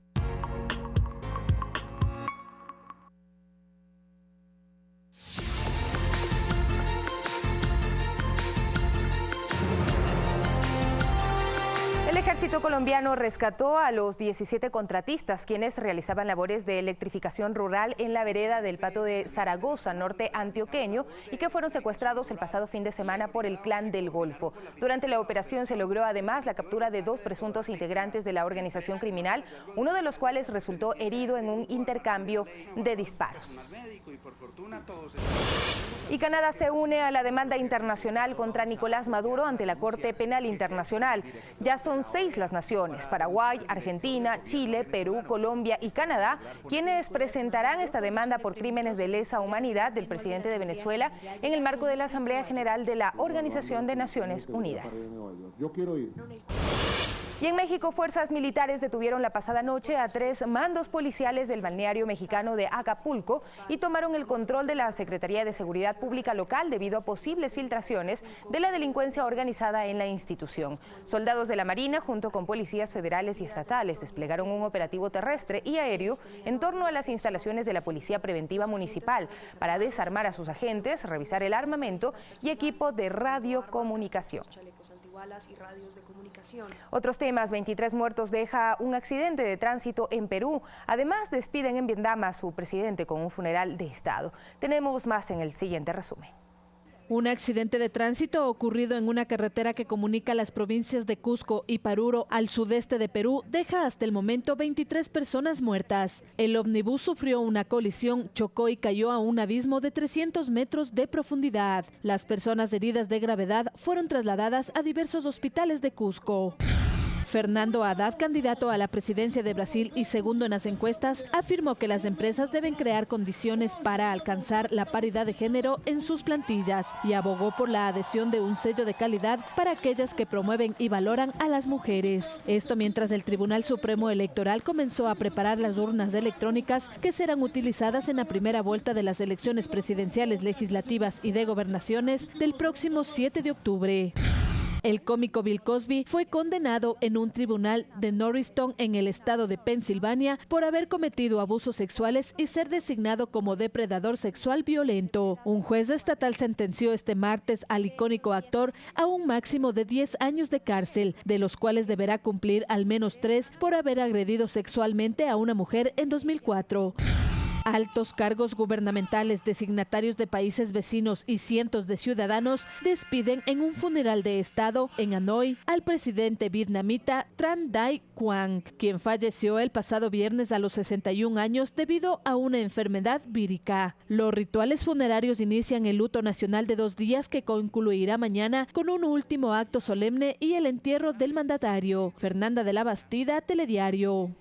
El Ejército colombiano rescató a los 17 contratistas quienes realizaban labores de electrificación rural en la vereda del Pato de Zaragoza, norte antioqueño, y que fueron secuestrados el pasado fin de semana por el Clan del Golfo. Durante la operación se logró además la captura de 2 presuntos integrantes de la organización criminal, uno de los cuales resultó herido en un intercambio de disparos. Y Canadá se une a la demanda internacional contra Nicolás Maduro ante la Corte Penal Internacional. Ya son 6 las naciones, Paraguay, Argentina, Chile, Perú, Colombia y Canadá, quienes presentarán esta demanda por crímenes de lesa humanidad del presidente de Venezuela en el marco de la Asamblea General de la Organización de Naciones Unidas. Y en México, fuerzas militares detuvieron la pasada noche a 3 mandos policiales del balneario mexicano de Acapulco y tomaron el control de la Secretaría de Seguridad Pública local debido a posibles filtraciones de la delincuencia organizada en la institución. Soldados de la Marina, junto con policías federales y estatales, desplegaron un operativo terrestre y aéreo en torno a las instalaciones de la Policía Preventiva Municipal para desarmar a sus agentes, revisar el armamento y equipo de radiocomunicación. Otros temas: 23 muertos deja un accidente de tránsito en Perú. Además, despiden en Vietnam a su presidente con un funeral de Estado. Tenemos más en el siguiente resumen. Un accidente de tránsito ocurrido en una carretera que comunica las provincias de Cusco y Paruro al sudeste de Perú deja hasta el momento 23 personas muertas. El ómnibus sufrió una colisión, chocó y cayó a un abismo de 300 metros de profundidad. Las personas heridas de gravedad fueron trasladadas a diversos hospitales de Cusco. Fernando Haddad, candidato a la presidencia de Brasil y segundo en las encuestas, afirmó que las empresas deben crear condiciones para alcanzar la paridad de género en sus plantillas y abogó por la adhesión de un sello de calidad para aquellas que promueven y valoran a las mujeres. Esto mientras el Tribunal Supremo Electoral comenzó a preparar las urnas electrónicas que serán utilizadas en la primera vuelta de las elecciones presidenciales, legislativas y de gobernaciones del próximo 7 de octubre. El cómico Bill Cosby fue condenado en un tribunal de Norristown en el estado de Pensilvania por haber cometido abusos sexuales y ser designado como depredador sexual violento. Un juez estatal sentenció este martes al icónico actor a un máximo de 10 años de cárcel, de los cuales deberá cumplir al menos 3 por haber agredido sexualmente a una mujer en 2004. Altos cargos gubernamentales, designatarios de países vecinos y cientos de ciudadanos despiden en un funeral de Estado en Hanoi al presidente vietnamita Tran Dai Quang, quien falleció el pasado viernes a los 61 años debido a una enfermedad vírica. Los rituales funerarios inician el luto nacional de 2 días que concluirá mañana con un último acto solemne y el entierro del mandatario. Fernanda de la Bastida, Telediario.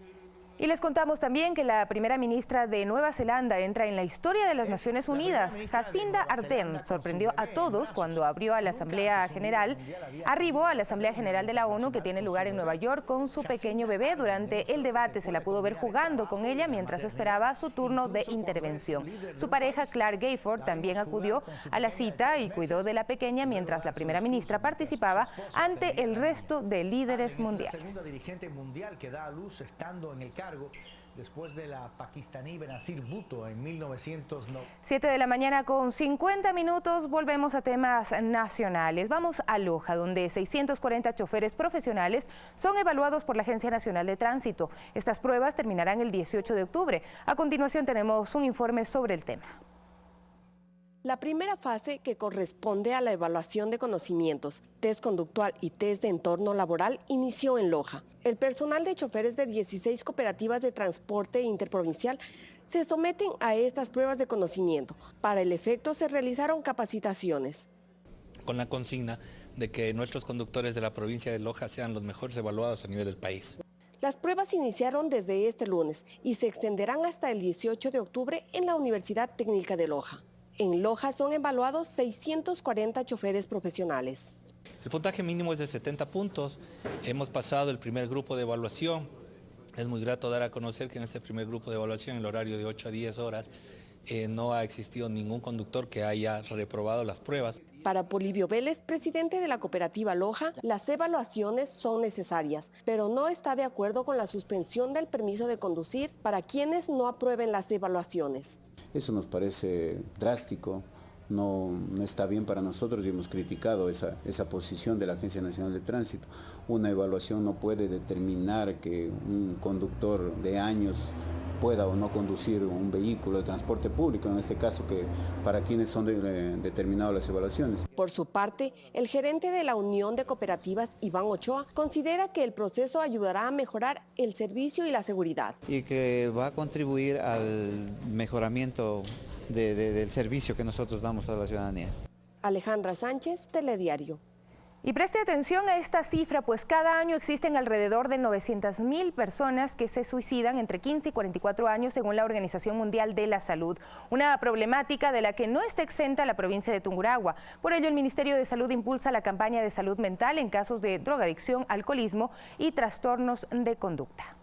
Y les contamos también que la primera ministra de Nueva Zelanda entra en la historia de las Naciones Unidas. Jacinda Ardern sorprendió a todos cuando arribó a la Asamblea General de la ONU, que tiene lugar en Nueva York, con su pequeño bebé. Durante el debate se la pudo ver jugando con ella mientras esperaba su turno de intervención. Su pareja Clark Gayford también acudió a la cita y cuidó de la pequeña mientras la primera ministra participaba ante el resto de líderes mundiales. Dirigente mundial que da a luz estando en el después de la pakistaní Benazir Bhutto en 1990. 7 de la mañana con 50 minutos, volvemos a temas nacionales. Vamos a Loja, donde 640 choferes profesionales son evaluados por la Agencia Nacional de Tránsito. Estas pruebas terminarán el 18 de octubre. A continuación tenemos un informe sobre el tema. La primera fase, que corresponde a la evaluación de conocimientos, test conductual y test de entorno laboral, inició en Loja. El personal de choferes de 16 cooperativas de transporte interprovincial se someten a estas pruebas de conocimiento. Para el efecto se realizaron capacitaciones. Con la consigna de que nuestros conductores de la provincia de Loja sean los mejores evaluados a nivel del país. Las pruebas iniciaron desde este lunes y se extenderán hasta el 18 de octubre en la Universidad Técnica de Loja. En Loja son evaluados 640 choferes profesionales. El puntaje mínimo es de 70 puntos. Hemos pasado el primer grupo de evaluación. Es muy grato dar a conocer que en este primer grupo de evaluación, en el horario de 8 a 10 horas, no ha existido ningún conductor que haya reprobado las pruebas. Para Polibio Vélez, presidente de la cooperativa Loja, las evaluaciones son necesarias, pero no está de acuerdo con la suspensión del permiso de conducir para quienes no aprueben las evaluaciones. Eso nos parece drástico, no está bien para nosotros y hemos criticado esa posición de la Agencia Nacional de Tránsito. Una evaluación no puede determinar que un conductor de años pueda o no conducir un vehículo de transporte público, en este caso, que para quienes son determinadas las evaluaciones. Por su parte, el gerente de la Unión de Cooperativas, Iván Ochoa, considera que el proceso ayudará a mejorar el servicio y la seguridad. Y que va a contribuir al mejoramiento del servicio que nosotros damos a la ciudadanía. Alejandra Sánchez, Telediario. Y preste atención a esta cifra, pues cada año existen alrededor de 900.000 personas que se suicidan entre 15 y 44 años según la Organización Mundial de la Salud. Una problemática de la que no está exenta la provincia de Tungurahua. Por ello, el Ministerio de Salud impulsa la campaña de salud mental en casos de drogadicción, alcoholismo y trastornos de conducta.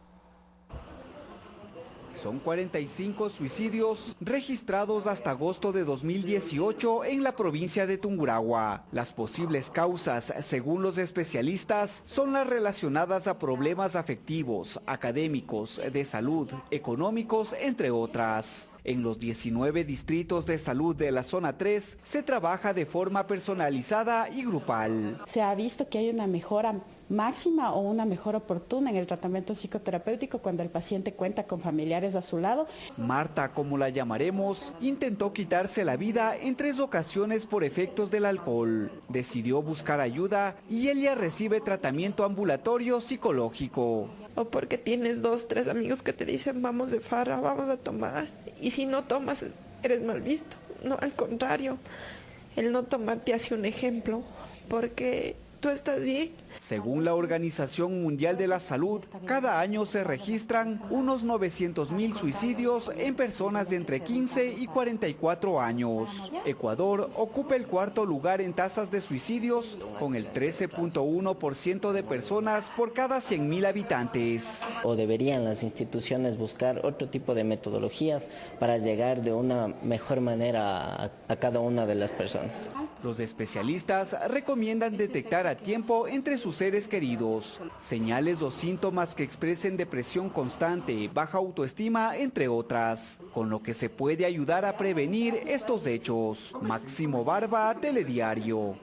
Son 45 suicidios registrados hasta agosto de 2018 en la provincia de Tungurahua. Las posibles causas, según los especialistas, son las relacionadas a problemas afectivos, académicos, de salud, económicos, entre otras. En los 19 distritos de salud de la zona 3 se trabaja de forma personalizada y grupal. Se ha visto que hay una mejora máxima o una mejora oportuna en el tratamiento psicoterapéutico cuando el paciente cuenta con familiares a su lado. Marta, como la llamaremos, intentó quitarse la vida en 3 ocasiones por efectos del alcohol. Decidió buscar ayuda y ella recibe tratamiento ambulatorio psicológico. O porque tienes 2, 3 amigos que te dicen vamos de farra, vamos a tomar. Y si no tomas, eres mal visto. No, al contrario, el no tomar te hace un ejemplo porque tú estás bien. Según la Organización Mundial de la Salud, cada año se registran unos 900.000 suicidios en personas de entre 15 y 44 años. Ecuador ocupa el 4º lugar en tasas de suicidios, con el 13.1% de personas por cada 100.000 habitantes. O deberían las instituciones buscar otro tipo de metodologías para llegar de una mejor manera a cada una de las personas. Los especialistas recomiendan detectar a tiempo entre sus seres queridos señales o síntomas que expresen depresión constante, baja autoestima, entre otras, con lo que se puede ayudar a prevenir estos hechos. Máximo Barba, Telediario.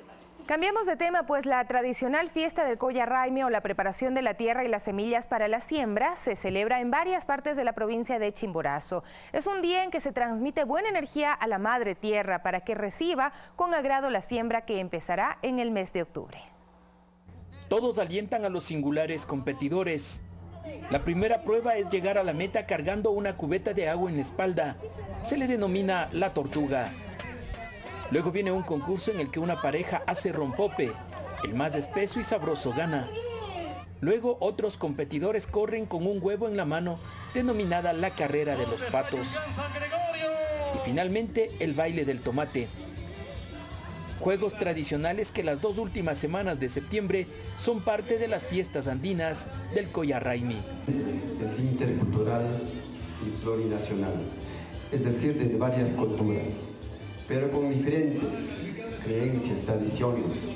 Cambiamos de tema, pues la tradicional fiesta del Colla Raimi o la preparación de la tierra y las semillas para la siembra se celebra en varias partes de la provincia de Chimborazo. Es un día en que se transmite buena energía a la madre tierra para que reciba con agrado la siembra que empezará en el mes de octubre. Todos alientan a los singulares competidores. La primera prueba es llegar a la meta cargando una cubeta de agua en la espalda. Se le denomina la tortuga. Luego viene un concurso en el que una pareja hace rompope. El más espeso y sabroso gana. Luego otros competidores corren con un huevo en la mano, denominada la carrera de los patos. Y finalmente el baile del tomate. Juegos tradicionales que las 2 últimas semanas de septiembre son parte de las fiestas andinas del Colla Raimi. Es intercultural y plurinacional, es decir, de varias culturas, pero con diferentes creencias, tradiciones.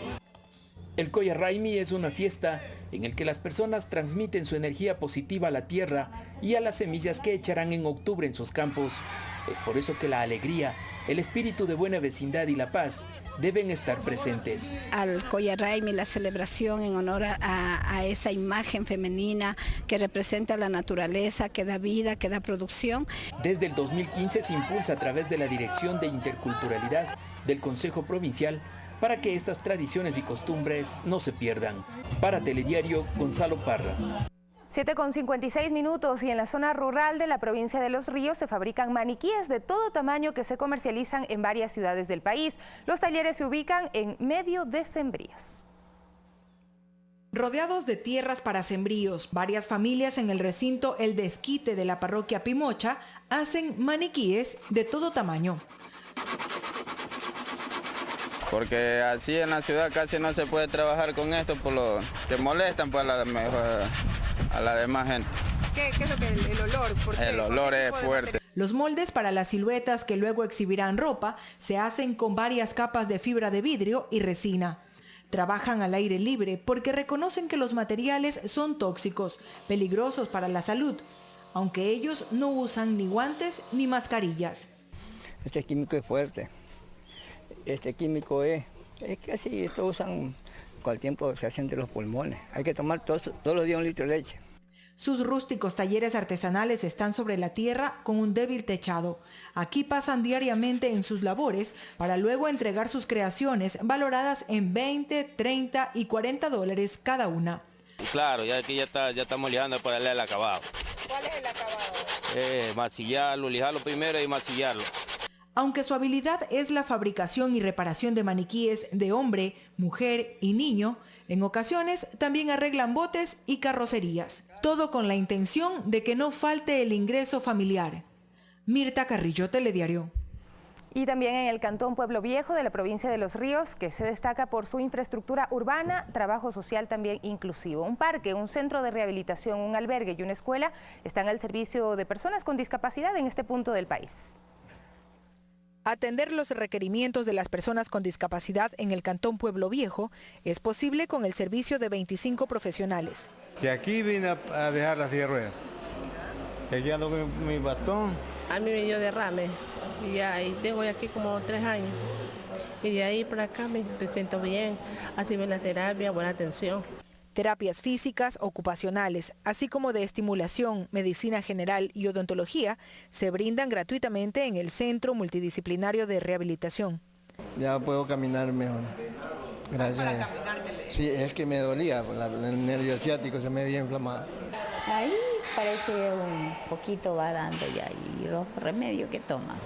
El Colla Raimi es una fiesta en el que las personas transmiten su energía positiva a la tierra y a las semillas que echarán en octubre en sus campos. Es por eso que la alegría, el espíritu de buena vecindad y la paz deben estar presentes. Al Colla Raimi, la celebración en honor a esa imagen femenina que representa la naturaleza, que da vida, que da producción. Desde el 2015 se impulsa a través de la Dirección de Interculturalidad del Consejo Provincial para que estas tradiciones y costumbres no se pierdan. Para Telediario, Gonzalo Parra. 7:56 y en la zona rural de la provincia de Los Ríos se fabrican maniquíes de todo tamaño que se comercializan en varias ciudades del país. Los talleres se ubican en medio de sembríos. Rodeados de tierras para sembríos, varias familias en el recinto El Desquite de la parroquia Pimocha hacen maniquíes de todo tamaño. Porque así en la ciudad casi no se puede trabajar con esto por lo que molestan pues a la demás gente. ¿Qué es lo que el olor? El olor es fuerte. Los moldes para las siluetas que luego exhibirán ropa se hacen con varias capas de fibra de vidrio y resina. Trabajan al aire libre porque reconocen que los materiales son tóxicos, peligrosos para la salud, aunque ellos no usan ni guantes ni mascarillas. Este químico es fuerte este químico es que así, esto usan, con el tiempo se hacen de los pulmones. Hay que tomar todos los días 1 litro de leche. Sus rústicos talleres artesanales están sobre la tierra con un débil techado. Aquí pasan diariamente en sus labores para luego entregar sus creaciones valoradas en 20, 30 y 40 dólares cada una. Claro, ya aquí ya estamos lijando para darle el acabado. ¿Cuál es el acabado? Masillarlo, lijarlo primero y masillarlo. Aunque su habilidad es la fabricación y reparación de maniquíes de hombre, mujer y niño, en ocasiones también arreglan botes y carrocerías. Todo con la intención de que no falte el ingreso familiar. Mirta Carrillo, Telediario. Y también en el Cantón Pueblo Viejo de la provincia de Los Ríos, que se destaca por su infraestructura urbana, trabajo social también inclusivo. Un parque, un centro de rehabilitación, un albergue y una escuela están al servicio de personas con discapacidad en este punto del país. Atender los requerimientos de las personas con discapacidad en el Cantón Pueblo Viejo es posible con el servicio de 25 profesionales. De aquí vine a dejar la silla de ruedas. Aquí ando con mi bastón. A mí me dio derrame y tengo aquí como 3 años. Y de ahí para acá me siento bien, así ven la terapia, buena atención. Terapias físicas, ocupacionales, así como de estimulación, medicina general y odontología, se brindan gratuitamente en el Centro Multidisciplinario de Rehabilitación. Ya puedo caminar mejor. Gracias. Sí, es que me dolía, el nervio ciático se me había inflamado. Ahí parece un poquito va dando ya y los remedios que toma.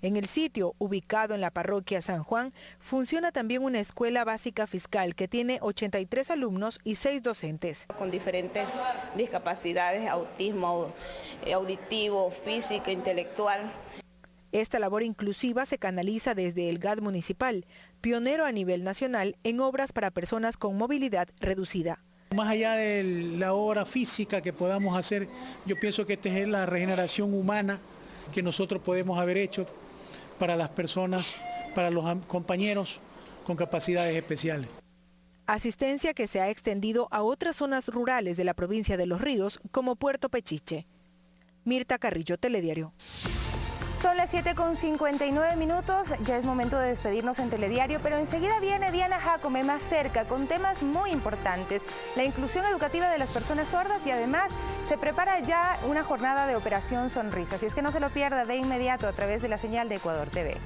En el sitio, ubicado en la parroquia San Juan, funciona también una escuela básica fiscal que tiene 83 alumnos y 6 docentes. Con diferentes discapacidades, autismo auditivo, físico, intelectual. Esta labor inclusiva se canaliza desde el GAD municipal, pionero a nivel nacional en obras para personas con movilidad reducida. Más allá de la obra física que podamos hacer, yo pienso que esta es la regeneración humana que nosotros podemos haber hecho para las personas, para los compañeros con capacidades especiales. Asistencia que se ha extendido a otras zonas rurales de la provincia de Los Ríos, como Puerto Pechiche. Mirta Carrillo, Telediario. Son las 7:59, ya es momento de despedirnos en Telediario, pero enseguida viene Diana Jacome más cerca con temas muy importantes, la inclusión educativa de las personas sordas y además se prepara ya una jornada de Operación Sonrisa, así es que no se lo pierda de inmediato a través de la señal de Ecuador TV.